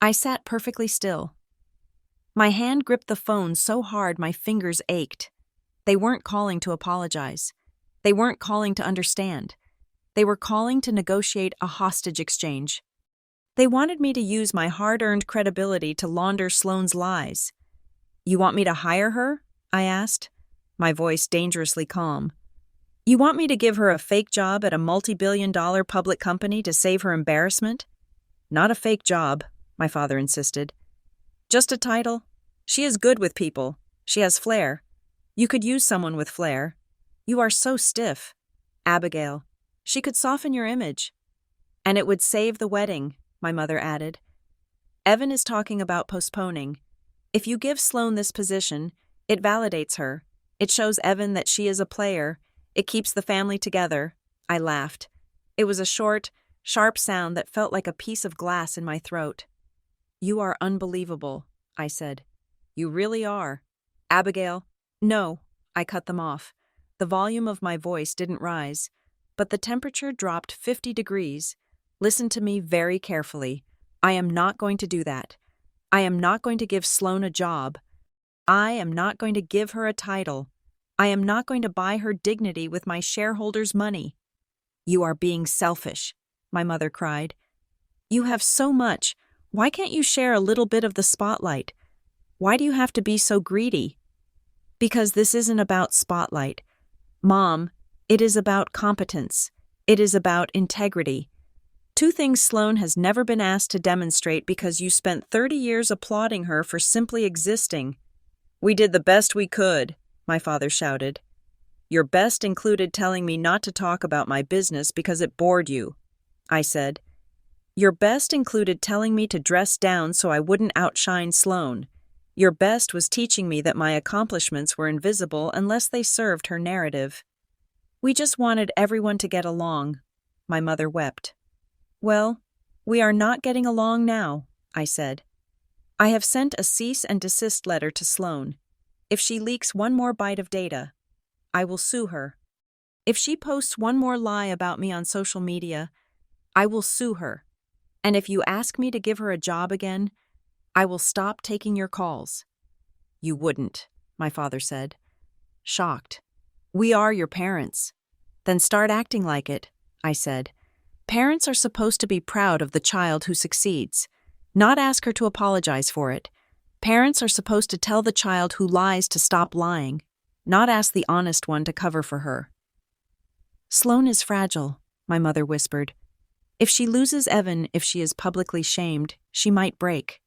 I sat perfectly still. My hand gripped the phone so hard my fingers ached. They weren't calling to apologize. They weren't calling to understand. They were calling to negotiate a hostage exchange. They wanted me to use my hard-earned credibility to launder Sloane's lies. You want me to hire her? I asked, my voice dangerously calm. You want me to give her a fake job at a multi-billion-dollar public company to save her embarrassment? Not a fake job, my father insisted. Just a title. She is good with people. She has flair. You could use someone with flair. You are so stiff. Abigail, she could soften your image. And it would save the wedding, my mother added. Evan is talking about postponing. If you give Sloane this position, it validates her. It shows Evan that she is a player. It keeps the family together. I laughed. It was a short, sharp sound that felt like a piece of glass in my throat. You are unbelievable, I said. You really are. Abigail, no, I cut them off. The volume of my voice didn't rise, but the temperature dropped 50 degrees. Listen to me very carefully. I am not going to do that. I am not going to give Sloane a job. I am not going to give her a title. I am not going to buy her dignity with my shareholders' money. You are being selfish, my mother cried. You have so much. Why can't you share a little bit of the spotlight? Why do you have to be so greedy? Because this isn't about spotlight. Mom, it is about competence. It is about integrity. 2 things Sloane has never been asked to demonstrate because you spent 30 years applauding her for simply existing. We did the best we could, my father shouted. Your best included telling me not to talk about my business because it bored you, I said. Your best included telling me to dress down so I wouldn't outshine Sloane. Your best was teaching me that my accomplishments were invisible unless they served her narrative. We just wanted everyone to get along, my mother wept. Well, we are not getting along now, I said. I have sent a cease and desist letter to Sloane. If she leaks one more byte of data, I will sue her. If she posts one more lie about me on social media, I will sue her. And if you ask me to give her a job again, I will stop taking your calls. You wouldn't, my father said, shocked. We are your parents. Then start acting like it, I said. Parents are supposed to be proud of the child who succeeds, not ask her to apologize for it. Parents are supposed to tell the child who lies to stop lying, not ask the honest one to cover for her. Sloane is fragile, my mother whispered. If she loses Evan, if she is publicly shamed, she might break.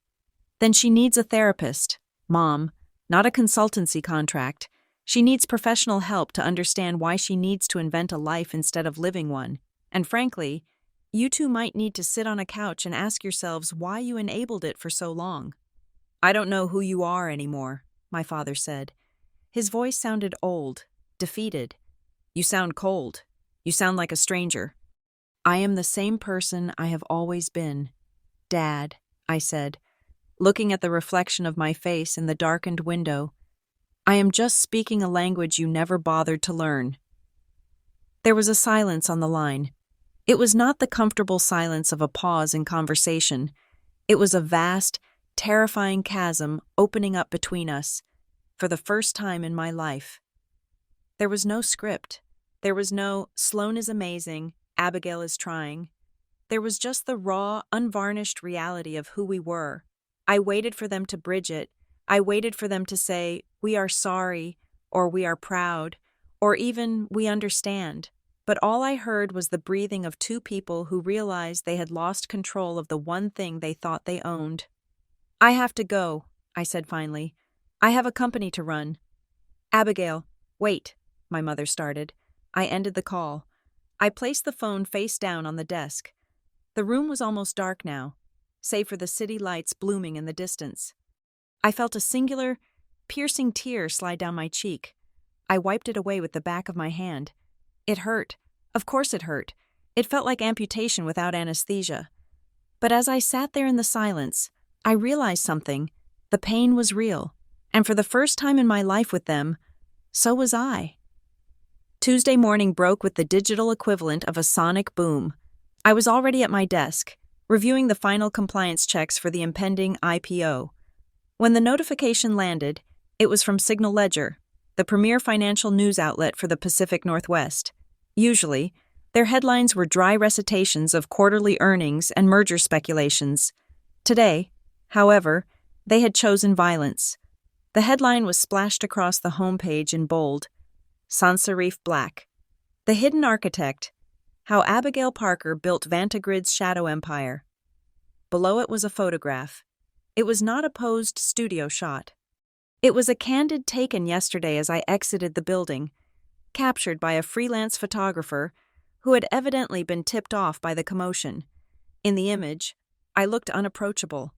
Then she needs a therapist, Mom, not a consultancy contract. She needs professional help to understand why she needs to invent a life instead of living one. And frankly, you two might need to sit on a couch and ask yourselves why you enabled it for so long. I don't know who you are anymore, my father said. His voice sounded old, defeated. You sound cold. You sound like a stranger. I am the same person I have always been. Dad, I said, looking at the reflection of my face in the darkened window. I am just speaking a language you never bothered to learn. There was a silence on the line. It was not the comfortable silence of a pause in conversation. It was a vast, terrifying chasm opening up between us, for the first time in my life. There was no script. There was no, Sloane is amazing, Abigail is trying. There was just the raw, unvarnished reality of who we were. I waited for them to bridge it. I waited for them to say, we are sorry, or we are proud, or even, we understand. But all I heard was the breathing of two people who realized they had lost control of the one thing they thought they owned. I have to go, I said finally. I have a company to run. Abigail, wait, my mother started. I ended the call. I placed the phone face down on the desk. The room was almost dark now, save for the city lights blooming in the distance. I felt a singular, piercing tear slide down my cheek. I wiped it away with the back of my hand. It hurt. Of course it hurt. It felt like amputation without anesthesia. But as I sat there in the silence, I realized something. The pain was real. And for the first time in my life with them, so was I. Tuesday morning broke with the digital equivalent of a sonic boom. I was already at my desk, reviewing the final compliance checks for the impending IPO. When the notification landed, it was from Signal Ledger, the premier financial news outlet for the Pacific Northwest. Usually, their headlines were dry recitations of quarterly earnings and merger speculations. Today, however, they had chosen violence. The headline was splashed across the homepage in bold. Sans serif black. The Hidden Architect. How Abigail Parker Built Vantagrid's Shadow Empire. Below it was a photograph. It was not a posed studio shot. It was a candid taken yesterday as I exited the building, captured by a freelance photographer who had evidently been tipped off by the commotion. In the image, I looked unapproachable.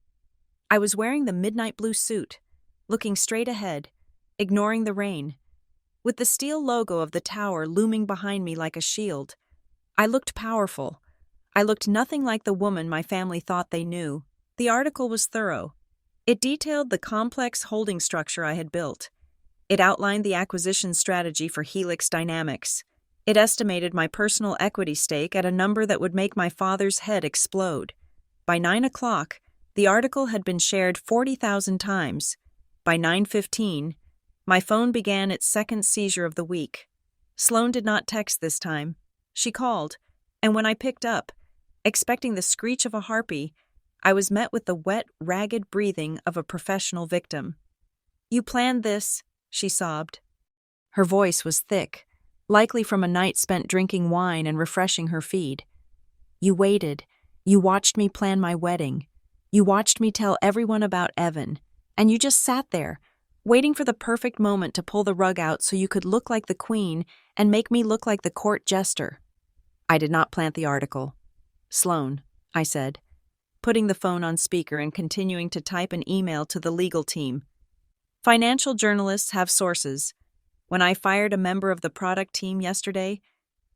I was wearing the midnight blue suit, looking straight ahead, ignoring the rain. With the steel logo of the tower looming behind me like a shield, I looked powerful. I looked nothing like the woman my family thought they knew. The article was thorough. It detailed the complex holding structure I had built. It outlined the acquisition strategy for Helix Dynamics. It estimated my personal equity stake at a number that would make my father's head explode. By 9 o'clock, the article had been shared 40,000 times. By 9:15, my phone began its second seizure of the week. Sloane did not text this time. She called, and when I picked up, expecting the screech of a harpy, I was met with the wet, ragged breathing of a professional victim. "You planned this," she sobbed. Her voice was thick, likely from a night spent drinking wine and refreshing her feed. "You waited. You watched me plan my wedding. You watched me tell everyone about Evan. And you just sat there, waiting for the perfect moment to pull the rug out so you could look like the queen and make me look like the court jester." I did not plant the article. "Sloane," I said, putting the phone on speaker and continuing to type an email to the legal team. "Financial journalists have sources. When I fired a member of the product team yesterday,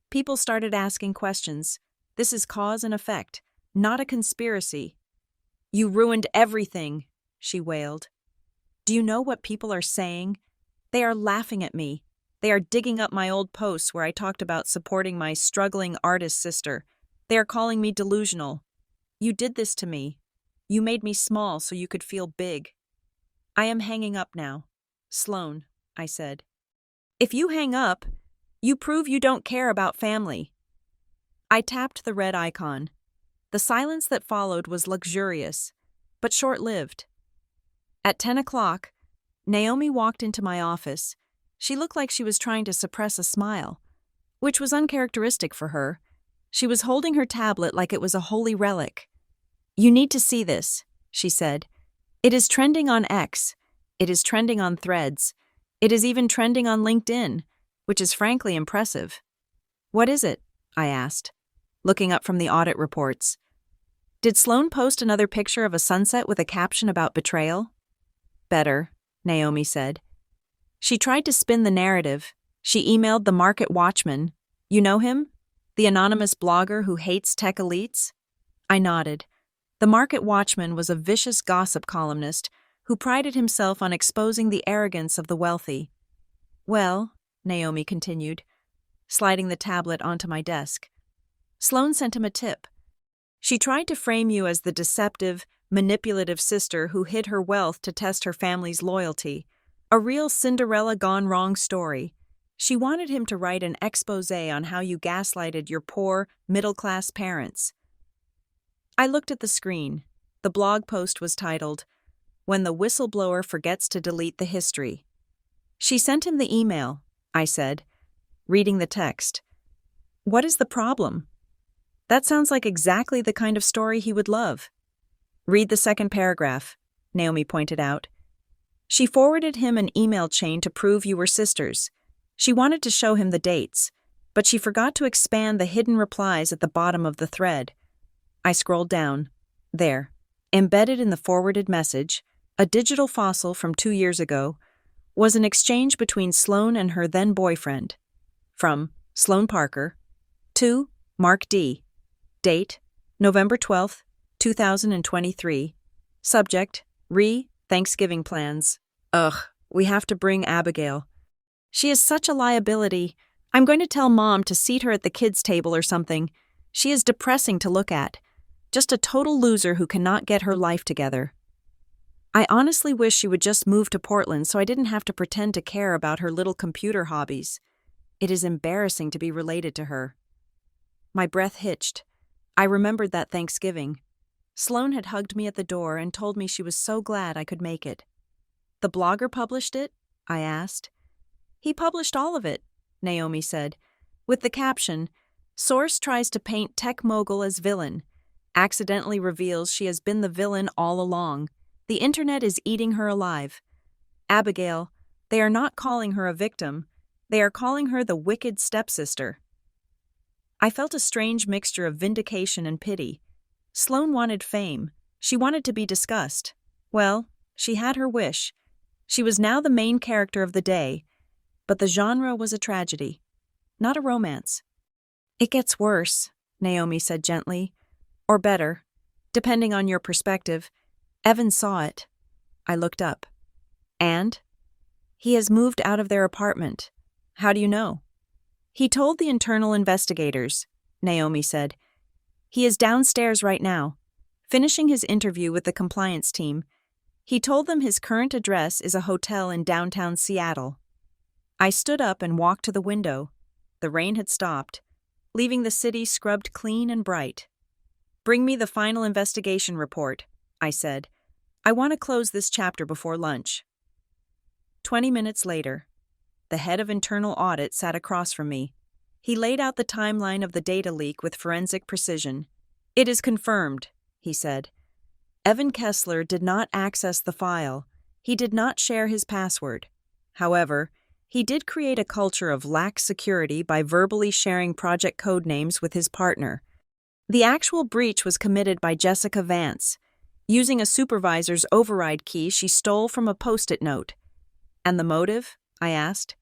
people started asking questions. This is cause and effect, not a conspiracy." "You ruined everything," she wailed. "Do you know what people are saying? They are laughing at me. They are digging up my old posts where I talked about supporting my struggling artist sister. They are calling me delusional. You did this to me. You made me small so you could feel big. I am hanging up now. Sloan, I said. If you hang up, you prove you don't care about family. I tapped the red icon. The silence that followed was luxurious, but short-lived. At 10 o'clock, Naomi walked into my office. She looked like she was trying to suppress a smile, which was uncharacteristic for her. She was holding her tablet like it was a holy relic. You need to see this, she said. It is trending on X. It is trending on Threads. It is even trending on LinkedIn, which is frankly impressive. What is it? I asked, looking up from the audit reports. Did Sloan post another picture of a sunset with a caption about betrayal? Better, Naomi said. She tried to spin the narrative. She emailed the Market Watchman. You know him? The anonymous blogger who hates tech elites? I nodded. The Market Watchman was a vicious gossip columnist who prided himself on exposing the arrogance of the wealthy. Well, Naomi continued, sliding the tablet onto my desk. Sloan sent him a tip. She tried to frame you as the deceptive, manipulative sister who hid her wealth to test her family's loyalty. A real Cinderella gone wrong story. She wanted him to write an exposé on how you gaslighted your poor, middle-class parents. I looked at the screen. The blog post was titled, When the Whistleblower Forgets to Delete the History. She sent him the email, I said, reading the text. What is the problem? That sounds like exactly the kind of story he would love. Read the second paragraph, Naomi pointed out. She forwarded him an email chain to prove you were sisters. She wanted to show him the dates, but she forgot to expand the hidden replies at the bottom of the thread. I scrolled down. There, embedded in the forwarded message, a digital fossil from 2 years ago, was an exchange between Sloan and her then-boyfriend. From Sloan Parker to Mark D. Date, November 12, 2023. Subject, Thanksgiving plans. Ugh, we have to bring Abigail. She is such a liability. I'm going to tell Mom to seat her at the kids' table or something. She is depressing to look at. Just a total loser who cannot get her life together. I honestly wish she would just move to Portland so I didn't have to pretend to care about her little computer hobbies. It is embarrassing to be related to her. My breath hitched. I remembered that Thanksgiving. Sloan had hugged me at the door and told me she was so glad I could make it. The blogger published it? I asked. He published all of it, Naomi said, with the caption, Source tries to paint tech mogul as villain. Accidentally reveals she has been the villain all along. The internet is eating her alive. Abigail, they are not calling her a victim. They are calling her the wicked stepsister. I felt a strange mixture of vindication and pity. Sloan wanted fame. She wanted to be discussed. Well, she had her wish. She was now the main character of the day, but the genre was a tragedy, not a romance. It gets worse, Naomi said gently. Or better, depending on your perspective. Evan saw it. I looked up. And? He has moved out of their apartment. How do you know? He told the internal investigators, Naomi said. He is downstairs right now, finishing his interview with the compliance team. He told them his current address is a hotel in downtown Seattle. I stood up and walked to the window. The rain had stopped, leaving the city scrubbed clean and bright. Bring me the final investigation report, I said. I want to close this chapter before lunch. 20 minutes later, the head of internal audit sat across from me. He laid out the timeline of the data leak with forensic precision. It is confirmed, he said. Evan Kessler did not access the file. He did not share his password. However, he did create a culture of lax security by verbally sharing project code names with his partner. The actual breach was committed by Jessica Vance, using a supervisor's override key she stole from a Post-it note. And the motive? I asked.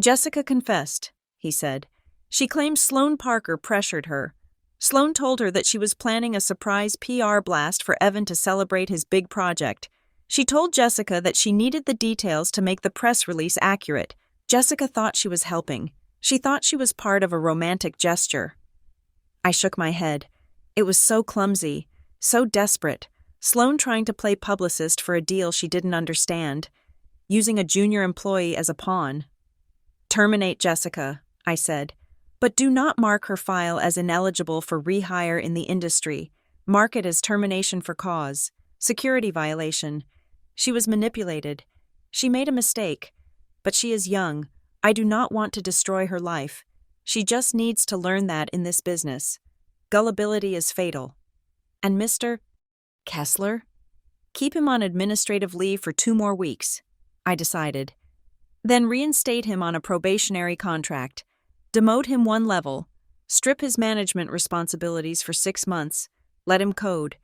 Jessica confessed, he said. She claims Sloan Parker pressured her. Sloan told her that she was planning a surprise PR blast for Evan to celebrate his big project. She told Jessica that she needed the details to make the press release accurate. Jessica thought she was helping. She thought she was part of a romantic gesture. I shook my head. It was so clumsy, so desperate, Sloane trying to play publicist for a deal she didn't understand, using a junior employee as a pawn. Terminate Jessica, I said, but do not mark her file as ineligible for rehire in the industry. Mark it as termination for cause, security violation. She was manipulated. She made a mistake, but she is young. I do not want to destroy her life. She just needs to learn that in this business. Gullibility is fatal. And Mr. Kessler? Keep him on administrative leave for 2 more weeks, I decided. Then reinstate him on a probationary contract. Demote him 1 level. Strip his management responsibilities for 6 months. Let him code.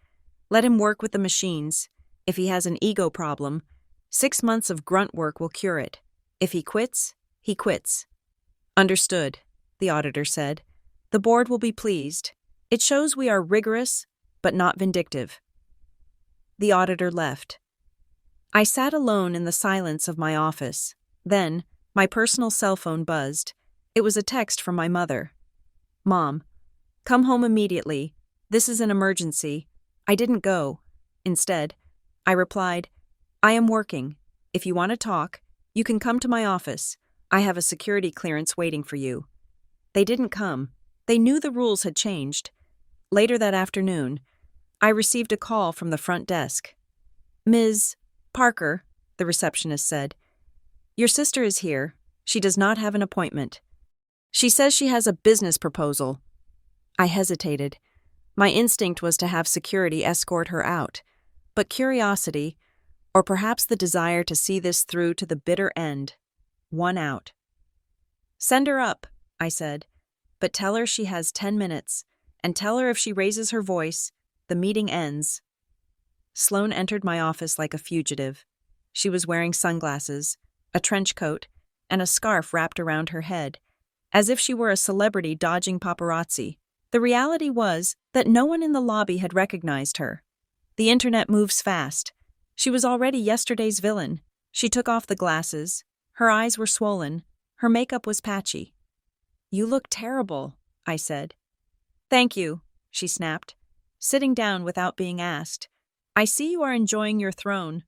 Let him work with the machines. If he has an ego problem, 6 months of grunt work will cure it. If he quits, he quits. Understood, the auditor said. The board will be pleased. It shows we are rigorous, but not vindictive. The auditor left. I sat alone in the silence of my office. Then, my personal cell phone buzzed. It was a text from my mother. Mom, come home immediately. This is an emergency. I didn't go. Instead, I replied, I am working. If you want to talk, you can come to my office. I have a security clearance waiting for you. They didn't come. They knew the rules had changed. Later that afternoon, I received a call from the front desk. Ms. Parker, the receptionist said, your sister is here. She does not have an appointment. She says she has a business proposal. I hesitated. My instinct was to have security escort her out, but curiosity, or perhaps the desire to see this through to the bitter end, won out. Send her up, I said, but tell her she has 10 minutes, and tell her if she raises her voice, the meeting ends. Sloane entered my office like a fugitive. She was wearing sunglasses, a trench coat, and a scarf wrapped around her head, as if she were a celebrity dodging paparazzi. The reality was that no one in the lobby had recognized her. The internet moves fast. She was already yesterday's villain. She took off the glasses. Her eyes were swollen. Her makeup was patchy. You look terrible, I said. Thank you, she snapped, sitting down without being asked. I see you are enjoying your throne.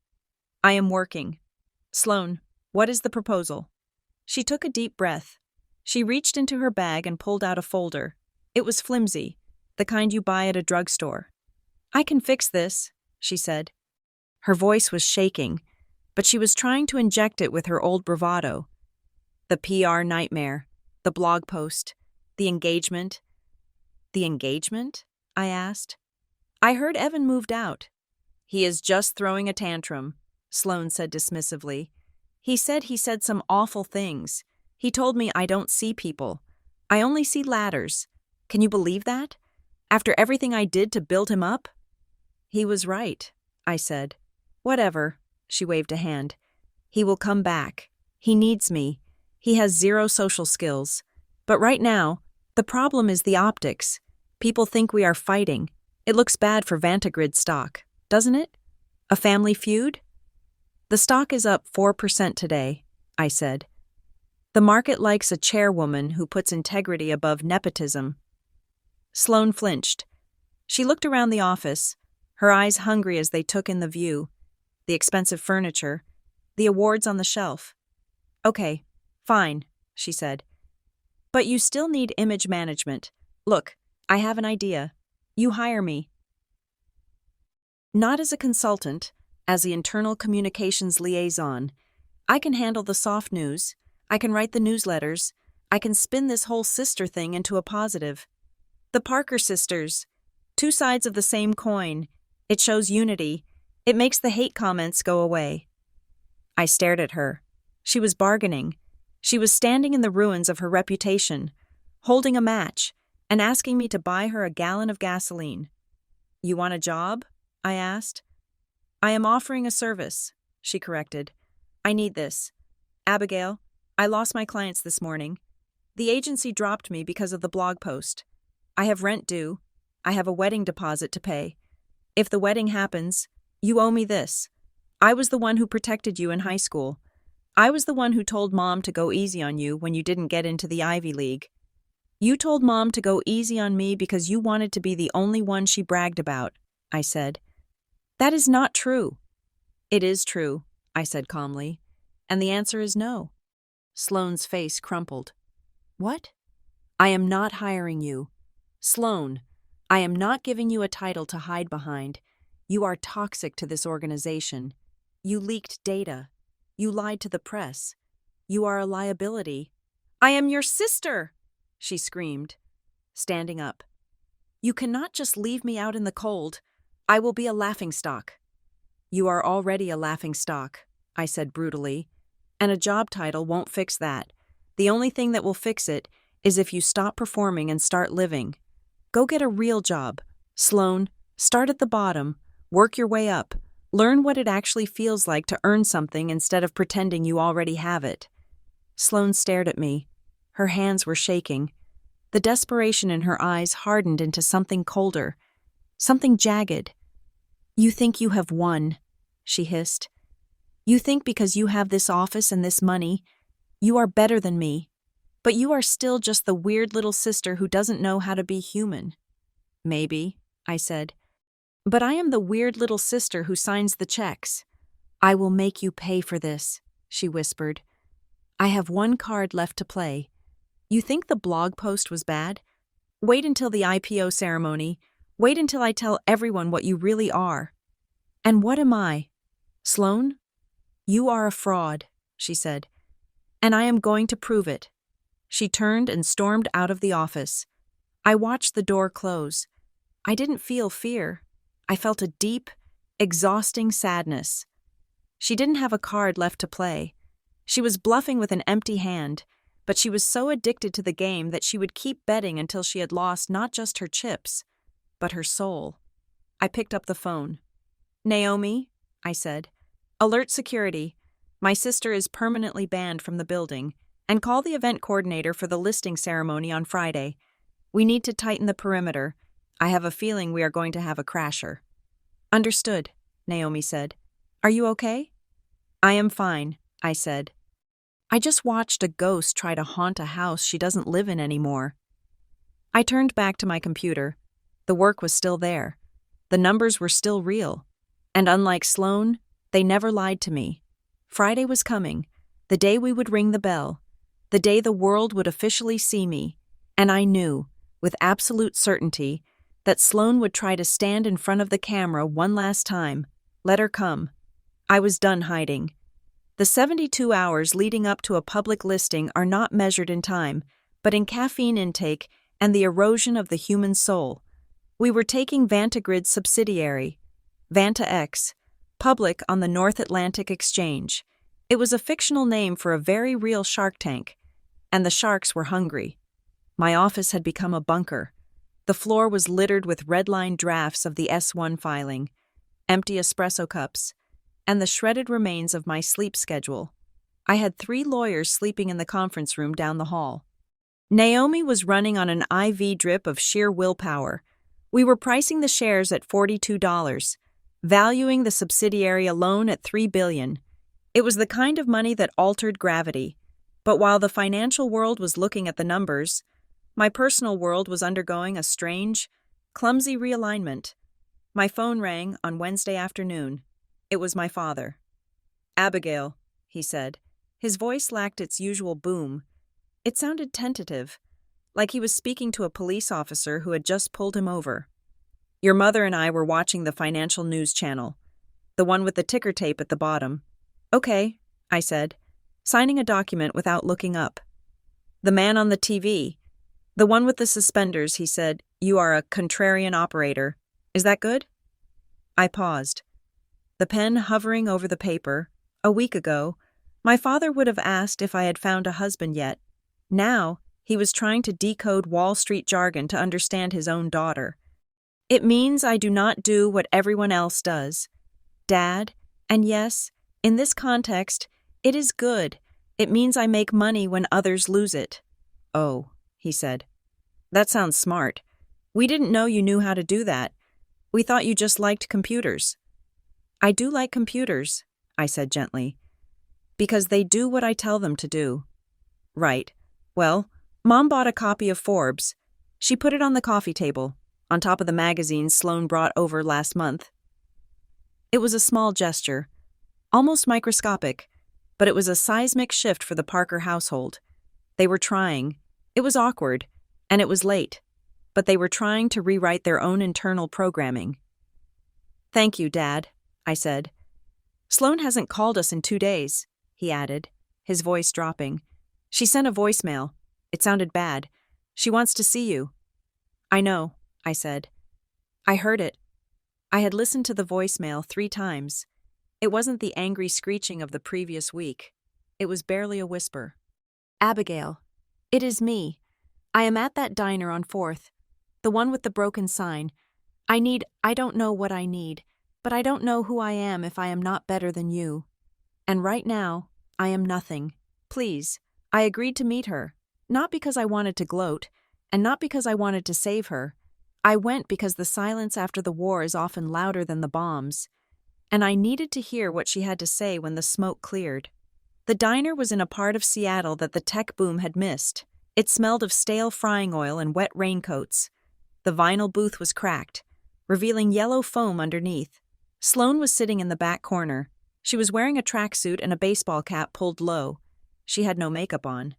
I am working. Sloane, what is the proposal? She took a deep breath. She reached into her bag and pulled out a folder. It was flimsy, the kind you buy at a drugstore. I can fix this, she said. Her voice was shaking, but she was trying to inject it with her old bravado. The PR nightmare, the blog post, the engagement. The engagement? I asked. I heard Evan moved out. He is just throwing a tantrum, Sloane said dismissively. He said some awful things. He told me I don't see people. I only see ladders. Can you believe that? After everything I did to build him up? He was right, I said. Whatever, she waved a hand. He will come back. He needs me. He has 0 social skills. But right now, the problem is the optics. People think we are fighting. It looks bad for Vantigrid stock, doesn't it? A family feud? The stock is up 4% today, I said. The market likes a chairwoman who puts integrity above nepotism. Sloane flinched. She looked around the office, her eyes hungry as they took in the view, the expensive furniture, the awards on the shelf. Okay, fine, she said. But you still need image management. Look, I have an idea. You hire me. Not as a consultant, as the internal communications liaison. I can handle the soft news. I can write the newsletters. I can spin this whole sister thing into a positive. The Parker sisters. 2 sides of the same coin. It shows unity. It makes the hate comments go away. I stared at her. She was bargaining. She was standing in the ruins of her reputation, holding a match, and asking me to buy her a gallon of gasoline. You want a job? I asked. I am offering a service, she corrected. I need this. Abigail, I lost my clients this morning. The agency dropped me because of the blog post. I have rent due. I have a wedding deposit to pay. If the wedding happens, you owe me this. I was the one who protected you in high school. I was the one who told Mom to go easy on you when you didn't get into the Ivy League. You told Mom to go easy on me because you wanted to be the only one she bragged about, I said. That is not true. It is true, I said calmly, and the answer is no. Sloane's face crumpled. What? I am not hiring you. Sloane, I am not giving you a title to hide behind. You are toxic to this organization. You leaked data. You lied to the press. You are a liability. I am your sister, she screamed, standing up. You cannot just leave me out in the cold. I will be a laughingstock. You are already a laughingstock, I said brutally, and a job title won't fix that. The only thing that will fix it is if you stop performing and start living. Go get a real job. Sloane, start at the bottom, work your way up, learn what it actually feels like to earn something instead of pretending you already have it. Sloane stared at me. Her hands were shaking. The desperation in her eyes hardened into something colder, something jagged. You think you have won, she hissed. You think because you have this office and this money, you are better than me. But you are still just the weird little sister who doesn't know how to be human. Maybe, I said. But I am the weird little sister who signs the checks. I will make you pay for this, she whispered. I have one card left to play. You think the blog post was bad? Wait until the IPO ceremony. Wait until I tell everyone what you really are. And what am I? Sloane? You are a fraud, she said. And I am going to prove it. She turned and stormed out of the office. I watched the door close. I didn't feel fear. I felt a deep, exhausting sadness. She didn't have a card left to play. She was bluffing with an empty hand, but she was so addicted to the game that she would keep betting until she had lost not just her chips, but her soul. I picked up the phone. Naomi, I said, alert security. My sister is permanently banned from the building, and call the event coordinator for the listing ceremony on Friday. We need to tighten the perimeter. I have a feeling we are going to have a crasher. Understood, Naomi said. Are you okay? I am fine, I said. I just watched a ghost try to haunt a house she doesn't live in anymore. I turned back to my computer. The work was still there. The numbers were still real. And unlike Sloane, they never lied to me. Friday was coming, the day we would ring the bell, the day the world would officially see me, and I knew, with absolute certainty, that Sloane would try to stand in front of the camera one last time. Let her come. I was done hiding. The 72 hours leading up to a public listing are not measured in time, but in caffeine intake and the erosion of the human soul. We were taking Vantagrid's subsidiary, Vanta X, public on the North Atlantic Exchange. It was a fictional name for a very real shark tank, and the sharks were hungry. My office had become a bunker. The floor was littered with red-line drafts of the S1 filing, empty espresso cups, and the shredded remains of my sleep schedule. I had 3 lawyers sleeping in the conference room down the hall. Naomi was running on an IV drip of sheer willpower. We were pricing the shares at $42, valuing the subsidiary alone at $3 billion. It was the kind of money that altered gravity. But while the financial world was looking at the numbers, my personal world was undergoing a strange, clumsy realignment. My phone rang on Wednesday afternoon. It was my father. Abigail, he said. His voice lacked its usual boom. It sounded tentative, like he was speaking to a police officer who had just pulled him over. Your mother and I were watching the financial news channel, the one with the ticker tape at the bottom. Okay, I said, signing a document without looking up. The man on the TV, the one with the suspenders, he said, you are a contrarian operator. Is that good? I paused. The pen hovering over the paper. A week ago, my father would have asked if I had found a husband yet. Now, he was trying to decode Wall Street jargon to understand his own daughter. It means I do not do what everyone else does. Dad, and yes, in this context, it is good. It means I make money when others lose it. Oh, he said. That sounds smart. We didn't know you knew how to do that. We thought you just liked computers. I do like computers, I said gently, because they do what I tell them to do. Right. Well, Mom bought a copy of Forbes. She put it on the coffee table, on top of the magazine Sloane brought over last month. It was a small gesture, almost microscopic, but it was a seismic shift for the Parker household. They were trying. It was awkward, and it was late, but they were trying to rewrite their own internal programming. "Thank you, Dad," I said. "Sloan hasn't called us in 2 days," he added, his voice dropping. "She sent a voicemail. It sounded bad. She wants to see you." "I know," I said. I heard it. I had listened to the voicemail 3 times. It wasn't the angry screeching of the previous week. It was barely a whisper. "Abigail, it is me. I am at that diner on 4th, the one with the broken sign. I don't know what I need, but I don't know who I am if I am not better than you. And right now, I am nothing. Please." I agreed to meet her, not because I wanted to gloat, and not because I wanted to save her. I went because the silence after the war is often louder than the bombs, and I needed to hear what she had to say when the smoke cleared. The diner was in a part of Seattle that the tech boom had missed. It smelled of stale frying oil and wet raincoats. The vinyl booth was cracked, revealing yellow foam underneath. Sloan was sitting in the back corner. She was wearing a tracksuit and a baseball cap pulled low. She had no makeup on.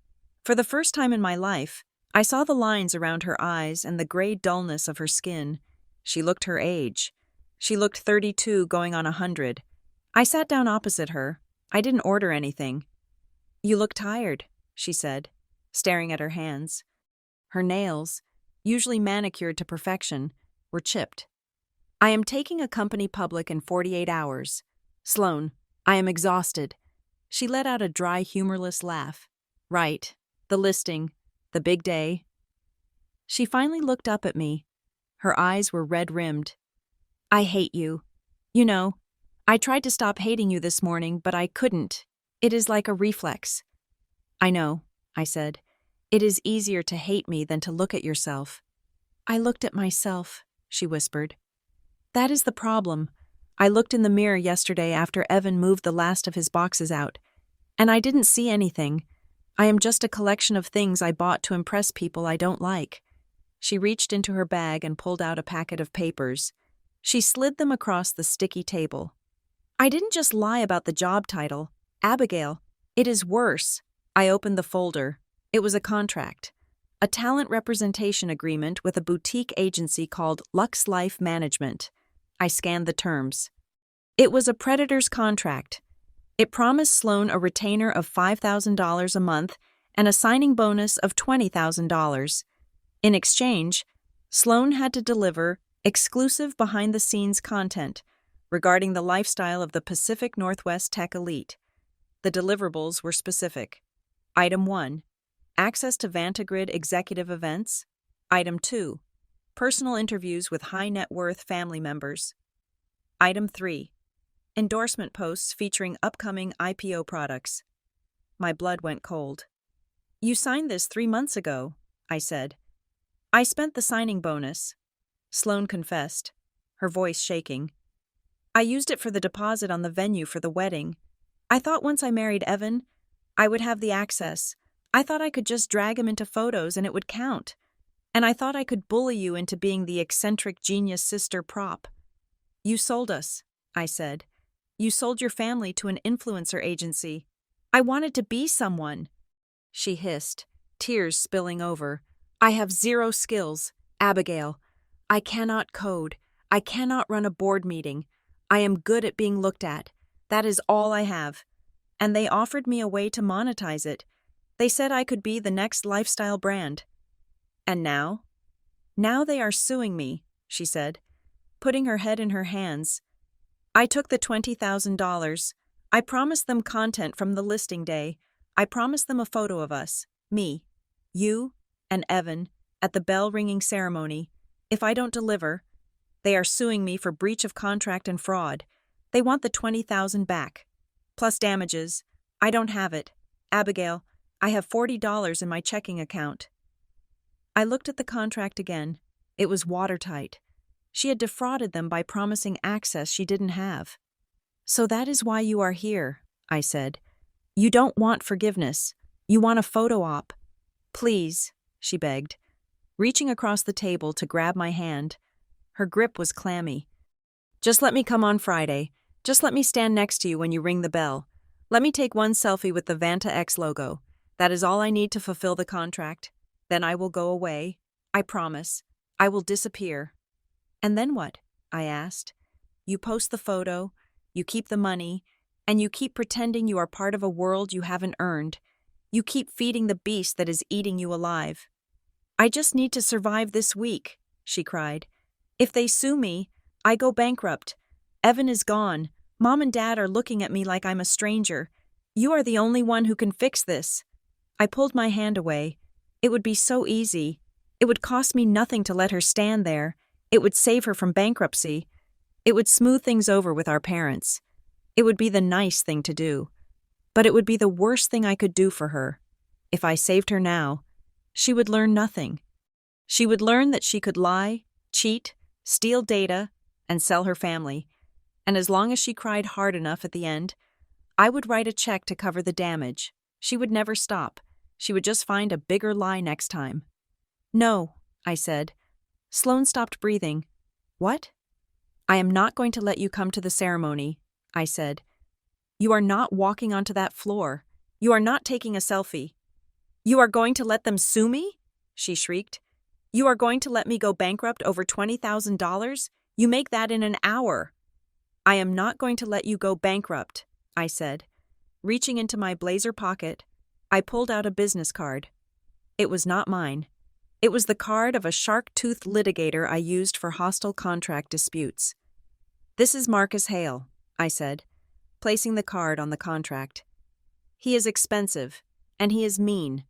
For the first time in my life, I saw the lines around her eyes and the gray dullness of her skin. She looked her age. She looked 32 going on 100. I sat down opposite her. I didn't order anything. "You look tired," she said, staring at her hands. Her nails, usually manicured to perfection, were chipped. "I am taking a company public in 48 hours. Sloan, I am exhausted." She let out a dry, humorless laugh. "Right. The listing. The big day." She finally looked up at me. Her eyes were red-rimmed. "I hate you. You know, I tried to stop hating you this morning, but I couldn't. It is like a reflex." "I know," I said. "It is easier to hate me than to look at yourself." "I looked at myself," she whispered. "That is the problem. I looked in the mirror yesterday after Evan moved the last of his boxes out, and I didn't see anything. I am just a collection of things I bought to impress people I don't like." She reached into her bag and pulled out a packet of papers. She slid them across the sticky table. "I didn't just lie about the job title. Abigail, it is worse." I opened the folder. It was a contract. A talent representation agreement with a boutique agency called Lux Life Management. I scanned the terms. It was a predator's contract. It promised Sloan a retainer of $5,000 a month and a signing bonus of $20,000. In exchange, Sloan had to deliver exclusive behind-the-scenes content regarding the lifestyle of the Pacific Northwest tech elite. The deliverables were specific. Item 1, access to Vantigrid executive events. Item 2, personal interviews with high-net-worth family members. Item 3, endorsement posts featuring upcoming IPO products. My blood went cold. "You signed this 3 months ago," I said. "I spent the signing bonus," Sloan confessed, her voice shaking. "I used it for the deposit on the venue for the wedding. I thought once I married Evan, I would have the access. I thought I could just drag him into photos and it would count. And I thought I could bully you into being the eccentric genius sister prop." "You sold us," I said. "You sold your family to an influencer agency. I wanted to be someone." She hissed, tears spilling over. "I have 0 skills, Abigail. I cannot code. I cannot run a board meeting. I am good at being looked at. That is all I have. And they offered me a way to monetize it. They said I could be the next lifestyle brand. And now? Now they are suing me," she said, putting her head in her hands. "I took the $20,000. I promised them content from the listing day. I promised them a photo of us, me, you, and Evan, at the bell-ringing ceremony. If I don't deliver, they are suing me for breach of contract and fraud. They want the $20,000 back, plus damages. I don't have it. Abigail, I have $40 in my checking account." I looked at the contract again. It was watertight. She had defrauded them by promising access she didn't have. "So that is why you are here," I said. "You don't want forgiveness. You want a photo op. Please," she begged, reaching across the table to grab my hand. Her grip was clammy. "Just let me come on Friday. Just let me stand next to you when you ring the bell. Let me take one selfie with the Vanta X logo. That is all I need to fulfill the contract. Then I will go away. I promise. I will disappear." "And then what?" I asked. "You post the photo, you keep the money, and you keep pretending you are part of a world you haven't earned. You keep feeding the beast that is eating you alive." "I just need to survive this week," she cried. "If they sue me, I go bankrupt. Evan is gone. Mom and Dad are looking at me like I'm a stranger. You are the only one who can fix this." I pulled my hand away. It would be so easy. It would cost me nothing to let her stand there. It would save her from bankruptcy. It would smooth things over with our parents. It would be the nice thing to do. But it would be the worst thing I could do for her. If I saved her now, she would learn nothing. She would learn that she could lie, cheat, steal data, and sell her family. And as long as she cried hard enough at the end, I would write a check to cover the damage. She would never stop. She would just find a bigger lie next time. "No," I said. Sloane stopped breathing. "What?" "I am not going to let you come to the ceremony," I said. "You are not walking onto that floor. You are not taking a selfie." "You are going to let them sue me?" she shrieked. "You are going to let me go bankrupt over $20,000? You make that in an hour." "I am not going to let you go bankrupt," I said. Reaching into my blazer pocket, I pulled out a business card. It was not mine. It was the card of a shark-toothed litigator I used for hostile contract disputes. "This is Marcus Hale," I said, placing the card on the contract. "He is expensive, and he is mean.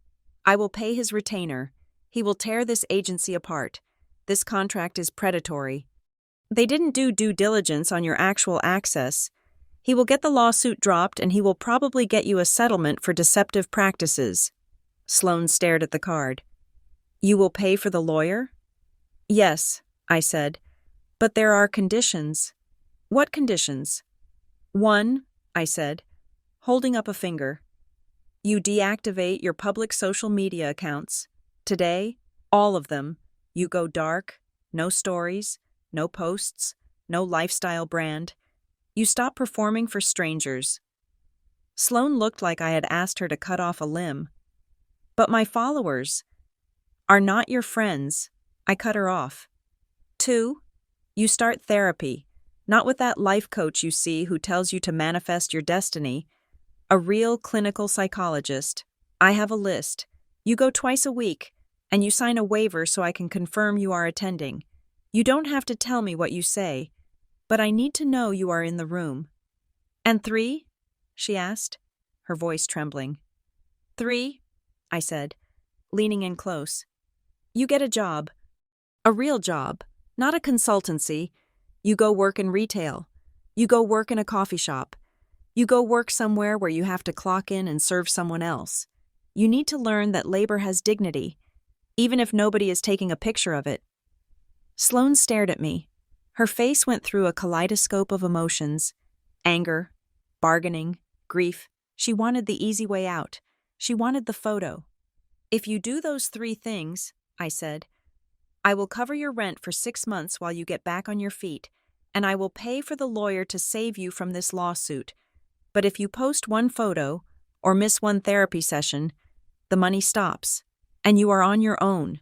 I will pay his retainer. He will tear this agency apart. This contract is predatory. They didn't do due diligence on your actual access. He will get the lawsuit dropped, and he will probably get you a settlement for deceptive practices." Sloane stared at the card. "You will pay for the lawyer?" "Yes," I said, "but there are conditions." "What conditions?" "One," I said, holding up a finger. "You deactivate your public social media accounts. Today, all of them. You go dark, no stories, no posts, no lifestyle brand. You stop performing for strangers." Sloane looked like I had asked her to cut off a limb. "But my followers are not your friends," I cut her off. "Two, you start therapy, not with that life coach you see who tells you to manifest your destiny. A real clinical psychologist. I have a list. You go twice a week, and you sign a waiver so I can confirm you are attending. You don't have to tell me what you say, but I need to know you are in the room." "And three?" she asked, her voice trembling. "Three," I said, leaning in close. "You get a job. A real job, not a consultancy. You go work in retail. You go work in a coffee shop. You go work somewhere where you have to clock in and serve someone else. You need to learn that labor has dignity, even if nobody is taking a picture of it." Sloane stared at me. Her face went through a kaleidoscope of emotions: anger, bargaining, grief. She wanted the easy way out. She wanted the photo. "If you do those three things," I said, "I will cover your rent for 6 months while you get back on your feet, and I will pay for the lawyer to save you from this lawsuit. But if you post one photo or miss one therapy session, the money stops, and you are on your own."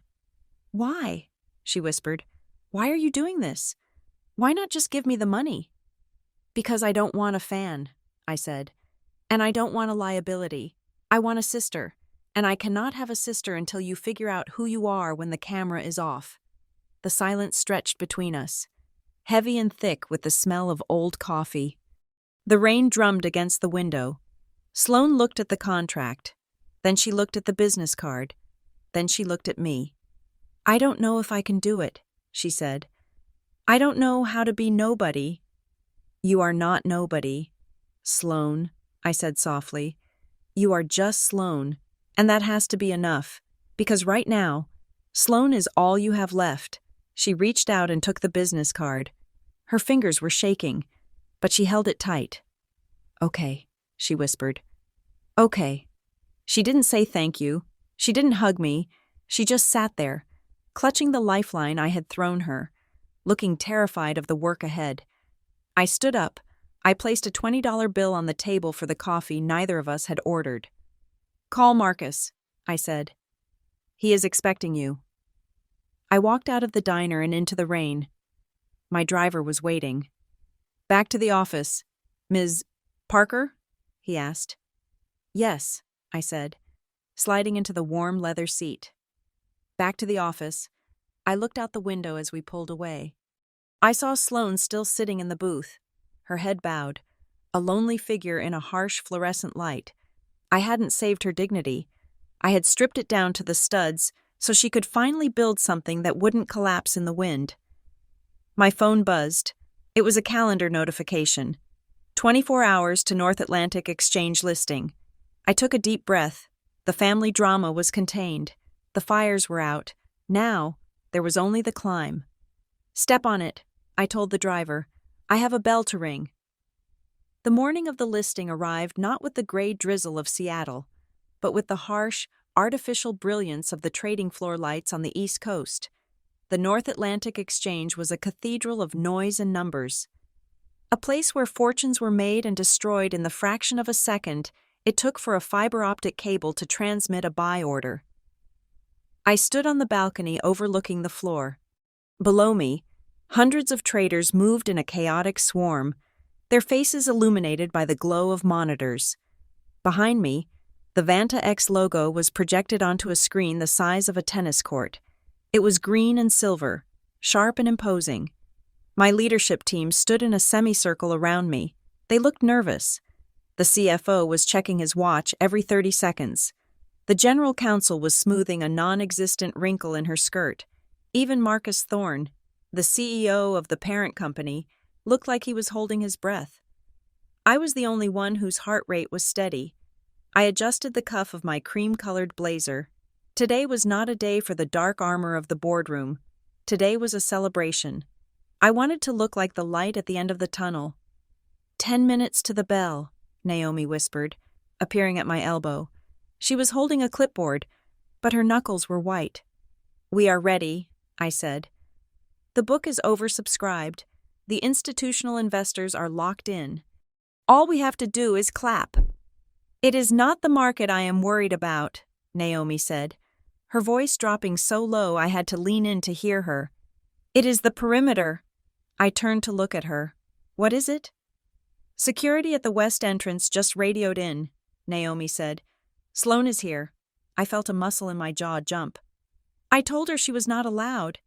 "Why?" she whispered. "Why are you doing this? Why not just give me the money?" "Because I don't want a fan," I said. "And I don't want a liability. I want a sister, and I cannot have a sister until you figure out who you are when the camera is off." The silence stretched between us, heavy and thick with the smell of old coffee. The rain drummed against the window. Sloane looked at the contract. Then she looked at the business card. Then she looked at me. "I don't know if I can do it," she said. "I don't know how to be nobody." "You are not nobody, Sloane," I said softly. "You are just Sloane, and that has to be enough, because right now, Sloane is all you have left." She reached out and took the business card. Her fingers were shaking, but she held it tight. "Okay," she whispered. "Okay." She didn't say thank you. She didn't hug me. She just sat there, clutching the lifeline I had thrown her, looking terrified of the work ahead. I stood up, I placed a $20 bill on the table for the coffee neither of us had ordered. "Call Marcus," I said. "He is expecting you." I walked out of the diner and into the rain. My driver was waiting. "Back to the office. Ms. Parker?" he asked. "Yes," I said, sliding into the warm leather seat. Back to the office. I looked out the window as we pulled away. I saw Sloane still sitting in the booth, her head bowed, a lonely figure in a harsh fluorescent light. I hadn't saved her dignity. I had stripped it down to the studs so she could finally build something that wouldn't collapse in the wind. My phone buzzed. It was a calendar notification. 24 hours to North Atlantic Exchange listing. I took a deep breath. The family drama was contained. The fires were out. Now, there was only the climb. "Step on it," I told the driver. "I have a bell to ring." The morning of the listing arrived not with the gray drizzle of Seattle, but with the harsh, artificial brilliance of the trading floor lights on the East Coast. The North Atlantic Exchange was a cathedral of noise and numbers. A place where fortunes were made and destroyed in the fraction of a second it took for a fiber optic cable to transmit a buy order. I stood on the balcony overlooking the floor. Below me, hundreds of traders moved in a chaotic swarm, their faces illuminated by the glow of monitors. Behind me, the Vanta X logo was projected onto a screen the size of a tennis court. It was green and silver, sharp and imposing. My leadership team stood in a semicircle around me. They looked nervous. The CFO was checking his watch every 30 seconds. The general counsel was smoothing a non-existent wrinkle in her skirt. Even Marcus Thorne, the CEO of the parent company, looked like he was holding his breath. I was the only one whose heart rate was steady. I adjusted the cuff of my cream-colored blazer. Today was not a day for the dark armor of the boardroom. Today was a celebration. I wanted to look like the light at the end of the tunnel. 10 minutes to the bell," Naomi whispered, appearing at my elbow. She was holding a clipboard, but her knuckles were white. "We are ready," I said. "The book is oversubscribed. The institutional investors are locked in. All we have to do is clap." "It is not the market I am worried about," Naomi said, her voice dropping so low I had to lean in to hear her. "It is the perimeter." I turned to look at her. "What is it?" "Security at the west entrance just radioed in," Naomi said. "Sloane is here." I felt a muscle in my jaw jump. "I told her she was not allowed."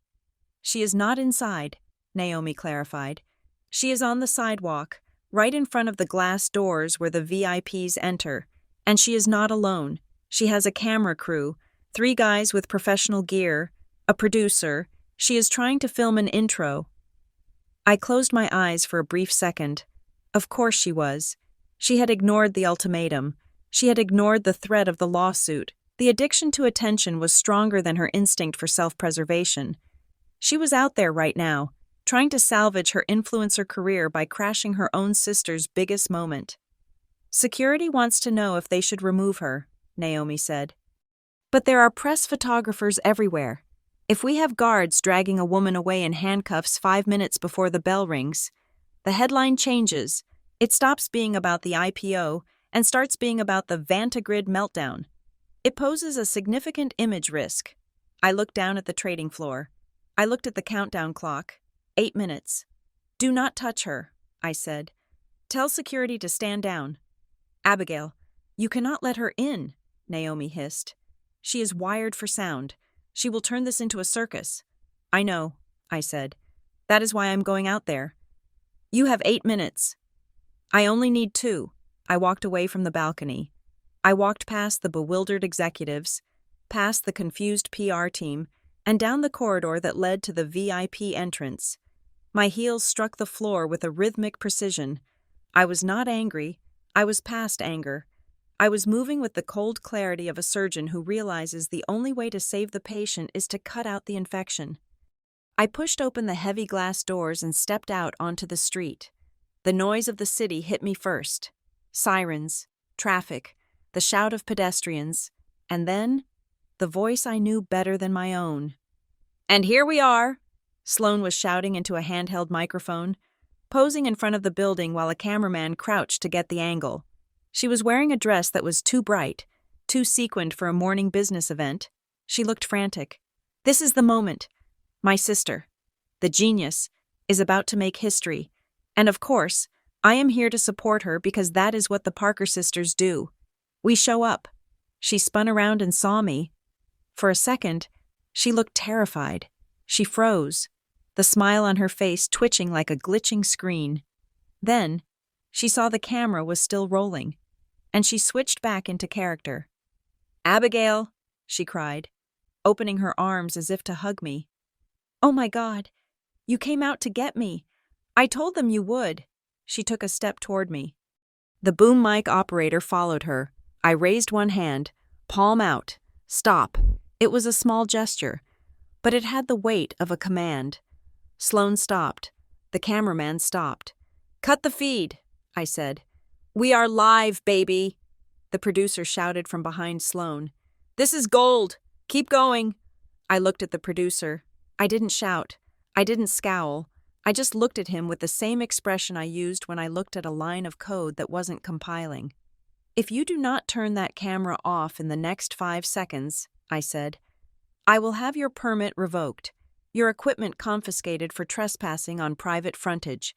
"She is not inside," Naomi clarified. "She is on the sidewalk, right in front of the glass doors where the VIPs enter. And she is not alone. She has a camera crew, 3 guys with professional gear, a producer. She is trying to film an intro." I closed my eyes for a brief second. Of course she was. She had ignored the ultimatum. She had ignored the threat of the lawsuit. The addiction to attention was stronger than her instinct for self-preservation. She was out there right now, trying to salvage her influencer career by crashing her own sister's biggest moment. "Security wants to know if they should remove her," Naomi said. "But there are press photographers everywhere. If we have guards dragging a woman away in handcuffs 5 minutes before the bell rings, the headline changes. It stops being about the IPO and starts being about the Vantagrid meltdown. It poses a significant image risk." I looked down at the trading floor. I looked at the countdown clock. 8 minutes. "Do not touch her," I said. "Tell security to stand down." "Abigail, you cannot let her in," Naomi hissed. "She is wired for sound. She will turn this into a circus." "I know," I said. "That is why I'm going out there." "You have 8 minutes." "I only need 2. I walked away from the balcony. I walked past the bewildered executives, past the confused PR team, and down the corridor that led to the VIP entrance. My heels struck the floor with a rhythmic precision. I was not angry. I was past anger. I was moving with the cold clarity of a surgeon who realizes the only way to save the patient is to cut out the infection. I pushed open the heavy glass doors and stepped out onto the street. The noise of the city hit me first. Sirens, traffic, the shout of pedestrians, and then the voice I knew better than my own. "And here we are," Sloane was shouting into a handheld microphone. posing in front of the building while a cameraman crouched to get the angle. She was wearing a dress that was too bright, too sequined for a morning business event. She looked frantic. This is the moment. My sister, the genius, is about to make history. And of course, I am here to support her because that is what the Parker sisters do. We show up. She spun around and saw me. For a second, she looked terrified. She froze, the smile on her face twitching like a glitching screen. Then, she saw the camera was still rolling, and she switched back into character. "Abigail," she cried, opening her arms as if to hug me. "Oh my God, you came out to get me. I told them you would." She took a step toward me. The boom mic operator followed her. I raised one hand, palm out. Stop. It was a small gesture, but it had the weight of a command. Sloane stopped. The cameraman stopped. "Cut the feed," I said. "We are live, baby," the producer shouted from behind Sloane. "This is gold. Keep going." I looked at the producer. I didn't shout. I didn't scowl. I just looked at him with the same expression I used when I looked at a line of code that wasn't compiling. "If you do not turn that camera off in the next 5 seconds," I said, "I will have your permit revoked, your equipment confiscated for trespassing on private frontage,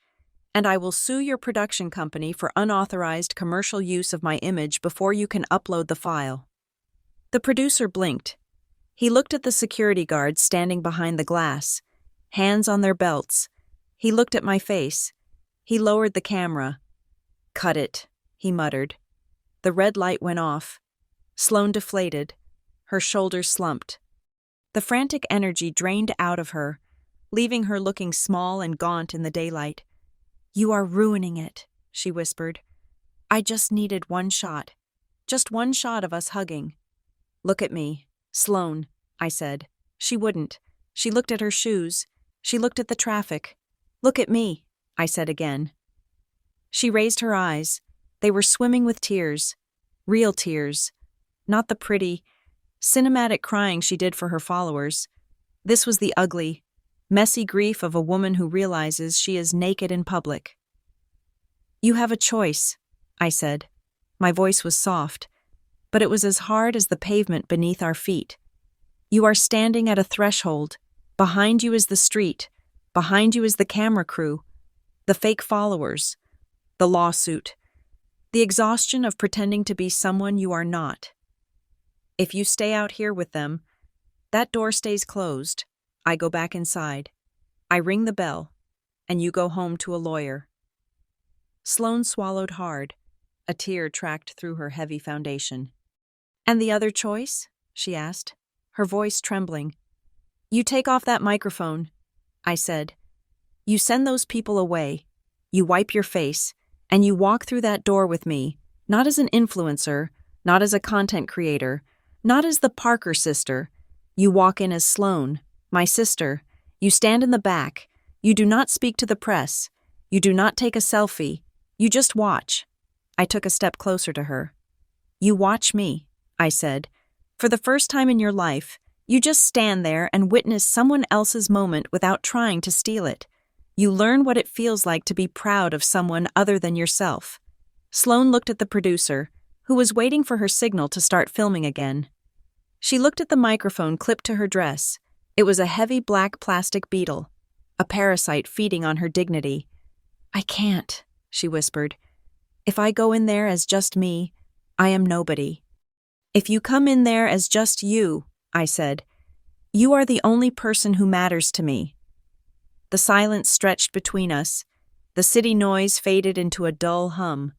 and I will sue your production company for unauthorized commercial use of my image before you can upload the file." The producer blinked. He looked at the security guards standing behind the glass, hands on their belts. He looked at my face. He lowered the camera. "Cut it," he muttered. The red light went off. Sloane deflated. Her shoulders slumped. The frantic energy drained out of her, leaving her looking small and gaunt in the daylight. "You are ruining it," she whispered. "I just needed one shot. Just one shot of us hugging." "Look at me, Sloane," I said. She wouldn't. She looked at her shoes. She looked at the traffic. "Look at me," I said again. She raised her eyes. They were swimming with tears. Real tears. Not the pretty, cinematic crying she did for her followers. This was the ugly, messy grief of a woman who realizes she is naked in public. "You have a choice," I said. My voice was soft, but it was as hard as the pavement beneath our feet. "You are standing at a threshold. Behind you is the street. Behind you is the camera crew, the fake followers, the lawsuit, the exhaustion of pretending to be someone you are not. If you stay out here with them, that door stays closed. I go back inside. I ring the bell, and you go home to a lawyer." Sloane swallowed hard. A tear tracked through her heavy foundation. "And the other choice?" she asked, her voice trembling. "You take off that microphone," I said. "You send those people away. You wipe your face, and you walk through that door with me, not as an influencer, not as a content creator, not as the Parker sister. You walk in as Sloane, my sister. You stand in the back. You do not speak to the press. You do not take a selfie. You just watch." I took a step closer to her. "You watch me," I said. "For the first time in your life, you just stand there and witness someone else's moment without trying to steal it. You learn what it feels like to be proud of someone other than yourself." Sloane looked at the producer, who was waiting for her signal to start filming again. She looked at the microphone clipped to her dress. It was a heavy black plastic beetle, a parasite feeding on her dignity. "I can't," she whispered. "If I go in there as just me, I am nobody. If you come in there as just you," I said, "you are the only person who matters to me." The silence stretched between us. The city noise faded into a dull hum.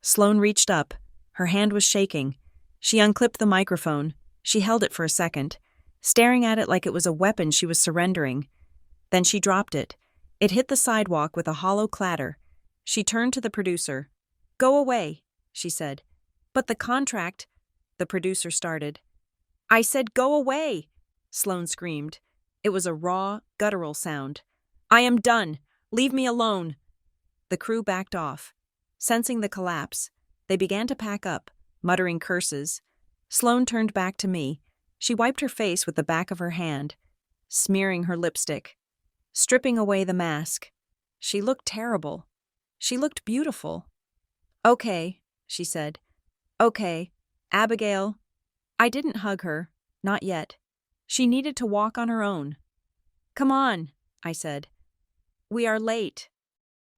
Sloane reached up. Her hand was shaking. She unclipped the microphone. She held it for a second, staring at it like it was a weapon she was surrendering. Then she dropped it. It hit the sidewalk with a hollow clatter. She turned to the producer. "Go away," she said. "But the contract," the producer started. "I said go away," Sloane screamed. It was a raw, guttural sound. "I am done. Leave me alone." The crew backed off. Sensing the collapse, they began to pack up, muttering curses. Sloane turned back to me. She wiped her face with the back of her hand, smearing her lipstick, stripping away the mask. She looked terrible. She looked beautiful. "Okay," she said. "Okay, Abigail." I didn't hug her, not yet. She needed to walk on her own. "Come on," I said. "We are late."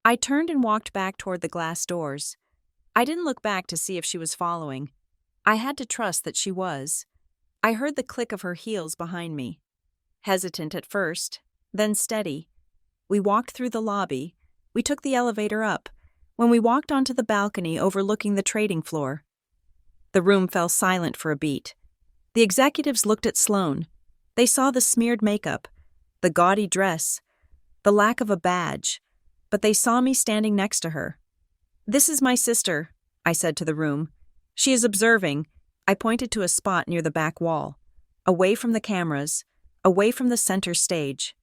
I turned and walked back toward the glass doors. I didn't look back to see if she was following. I had to trust that she was. I heard the click of her heels behind me. Hesitant at first, then steady. We walked through the lobby. We took the elevator up. When we walked onto the balcony overlooking the trading floor, the room fell silent for a beat. The executives looked at Sloane. They saw the smeared makeup, the gaudy dress, the lack of a badge, but they saw me standing next to her. "This is my sister," I said to the room. "She is observing." I pointed to a spot near the back wall, away from the cameras, away from the center stage.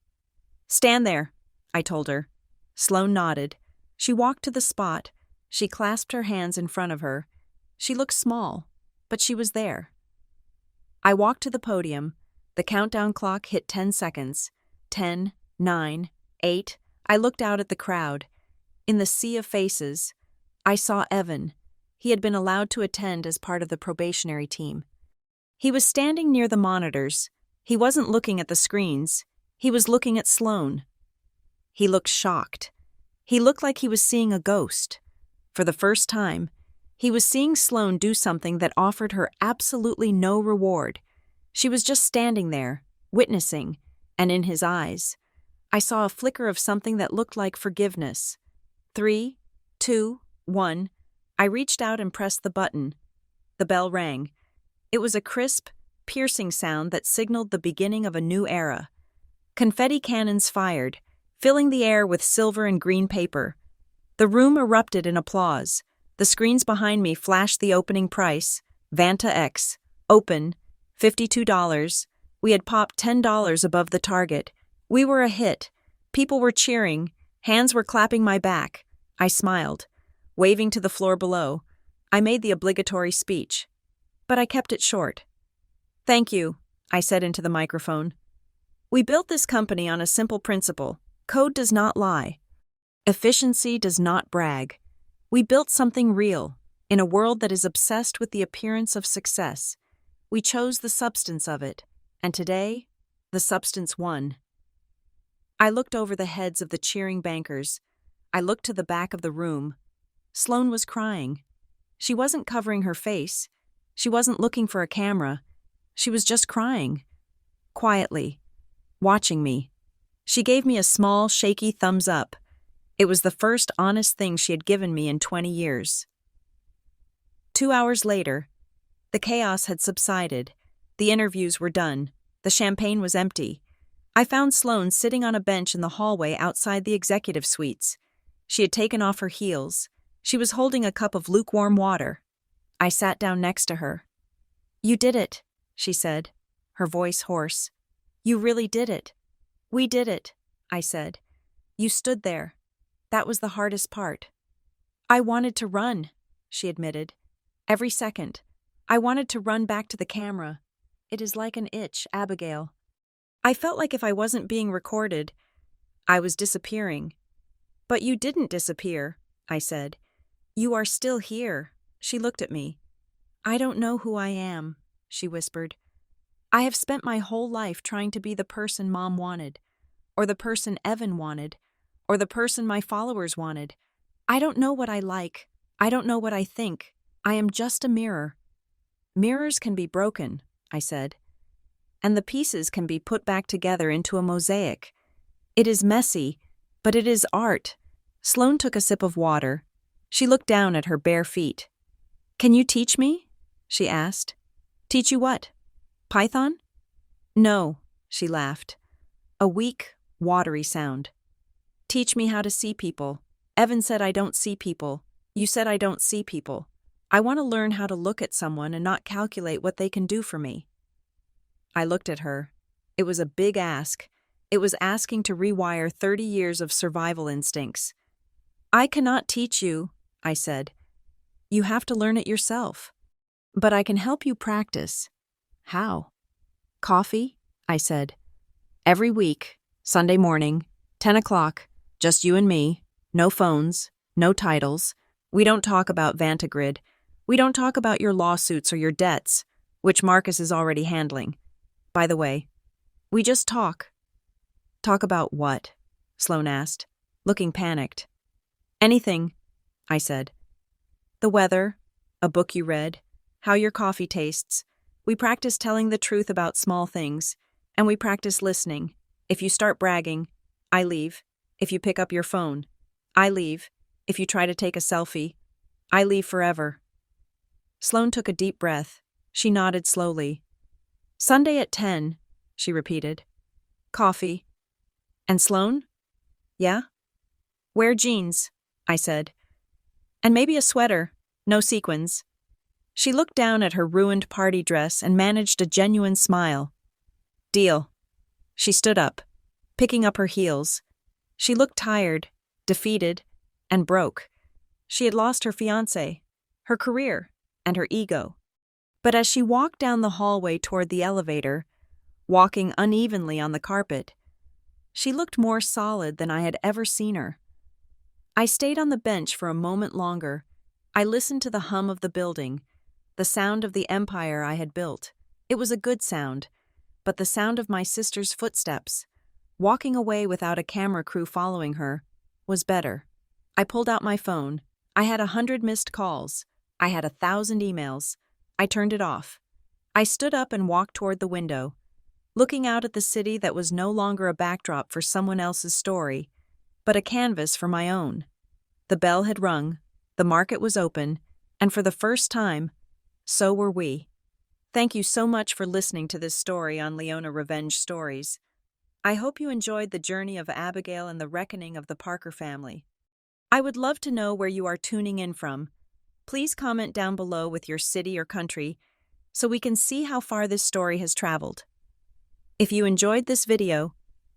"Stand there," I told her. Sloane nodded. She walked to the spot. She clasped her hands in front of her. She looked small, but she was there. I walked to the podium. The countdown clock hit 10 seconds. 10, 9, 8. I looked out at the crowd. In the sea of faces, I saw Evan. He had been allowed to attend as part of the probationary team. He was standing near the monitors. He wasn't looking at the screens. He was looking at Sloane. He looked shocked. He looked like he was seeing a ghost. For the first time, he was seeing Sloane do something that offered her absolutely no reward. She was just standing there, witnessing, and in his eyes, I saw a flicker of something that looked like forgiveness. 3, 2, 1. I reached out and pressed the button. The bell rang. It was a crisp, piercing sound that signaled the beginning of a new era. Confetti cannons fired, filling the air with silver and green paper. The room erupted in applause. The screens behind me flashed the opening price, Vanta X, open, $52. We had popped $10 above the target. We were a hit. People were cheering. Hands were clapping my back. I smiled, waving to the floor below. I made the obligatory speech, but I kept it short. "Thank you," I said into the microphone. "We built this company on a simple principle. Code does not lie. Efficiency does not brag. We built something real, in a world that is obsessed with the appearance of success. We chose the substance of it, and today, the substance won." I looked over the heads of the cheering bankers. I looked to the back of the room. Sloane was crying. She wasn't covering her face. She wasn't looking for a camera. She was just crying. Quietly. Watching me. She gave me a small, shaky thumbs up. It was the first honest thing she had given me in 20 years. 2 hours later, the chaos had subsided. The interviews were done. The champagne was empty. I found Sloane sitting on a bench in the hallway outside the executive suites. She had taken off her heels. She was holding a cup of lukewarm water. I sat down next to her. "You did it," she said, her voice hoarse. "You really did it." "We did it," I said. "You stood there. That was the hardest part." "I wanted to run," she admitted. "Every second. I wanted to run back to the camera. It is like an itch, Abigail. I felt like if I wasn't being recorded, I was disappearing." "But you didn't disappear," I said. "You are still here." She looked at me. "I don't know who I am," she whispered. "I have spent my whole life trying to be the person Mom wanted, or the person Evan wanted, or the person my followers wanted. I don't know what I like. I don't know what I think. I am just a mirror." "Mirrors can be broken," I said, "and the pieces can be put back together into a mosaic. It is messy, but it is art." Sloane took a sip of water. She looked down at her bare feet. "Can you teach me?" she asked. "Teach you what? Python?" "No," she laughed. A weak, watery sound. "Teach me how to see people. Evan said I don't see people. You said I don't see people. I want to learn how to look at someone and not calculate what they can do for me." I looked at her. It was a big ask. It was asking to rewire 30 years of survival instincts. "I cannot teach you," I said. "You have to learn it yourself. But I can help you practice." "How?" "Coffee," I said. "Every week, Sunday morning, 10 o'clock, Just you and me. No phones. No titles. We don't talk about Vantagrid. We don't talk about your lawsuits or your debts, which Marcus is already handling. By the way, we just talk. Talk about what? Sloane asked, looking panicked. Anything, I said. The weather, a book you read, how your coffee tastes. We practice telling the truth about small things, and we practice listening. If you start bragging, I leave. If you pick up your phone, I leave. If you try to take a selfie, I leave forever. Sloane took a deep breath. She nodded slowly. Sunday at 10, she repeated. Coffee. And Sloane? Yeah? Wear jeans, I said. And maybe a sweater, no sequins. She looked down at her ruined party dress and managed a genuine smile. Deal. She stood up, picking up her heels. She looked tired, defeated, and broke. She had lost her fiancé, her career, and her ego. But as she walked down the hallway toward the elevator, walking unevenly on the carpet, she looked more solid than I had ever seen her. I stayed on the bench for a moment longer. I listened to the hum of the building, the sound of the empire I had built. It was a good sound, but the sound of my sister's footsteps, walking away without a camera crew following her, was better. I pulled out my phone. I had 100 missed calls. I had 1,000 emails. I turned it off. I stood up and walked toward the window, looking out at the city that was no longer a backdrop for someone else's story, but a canvas for my own. The bell had rung, the market was open, and for the first time, so were we. Thank you so much for listening to this story on Leona Revenge Stories. I hope you enjoyed the journey of Abigail and the reckoning of the Parker family. I would love to know where you are tuning in from. Please comment down below with your city or country so we can see how far this story has traveled. If you enjoyed this video,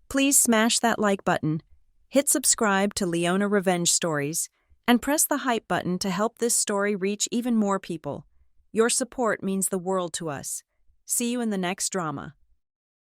please smash that like button, hit subscribe to Leona Revenge Stories, and press the hype button to help this story reach even more people. Your support means the world to us. See you in the next drama.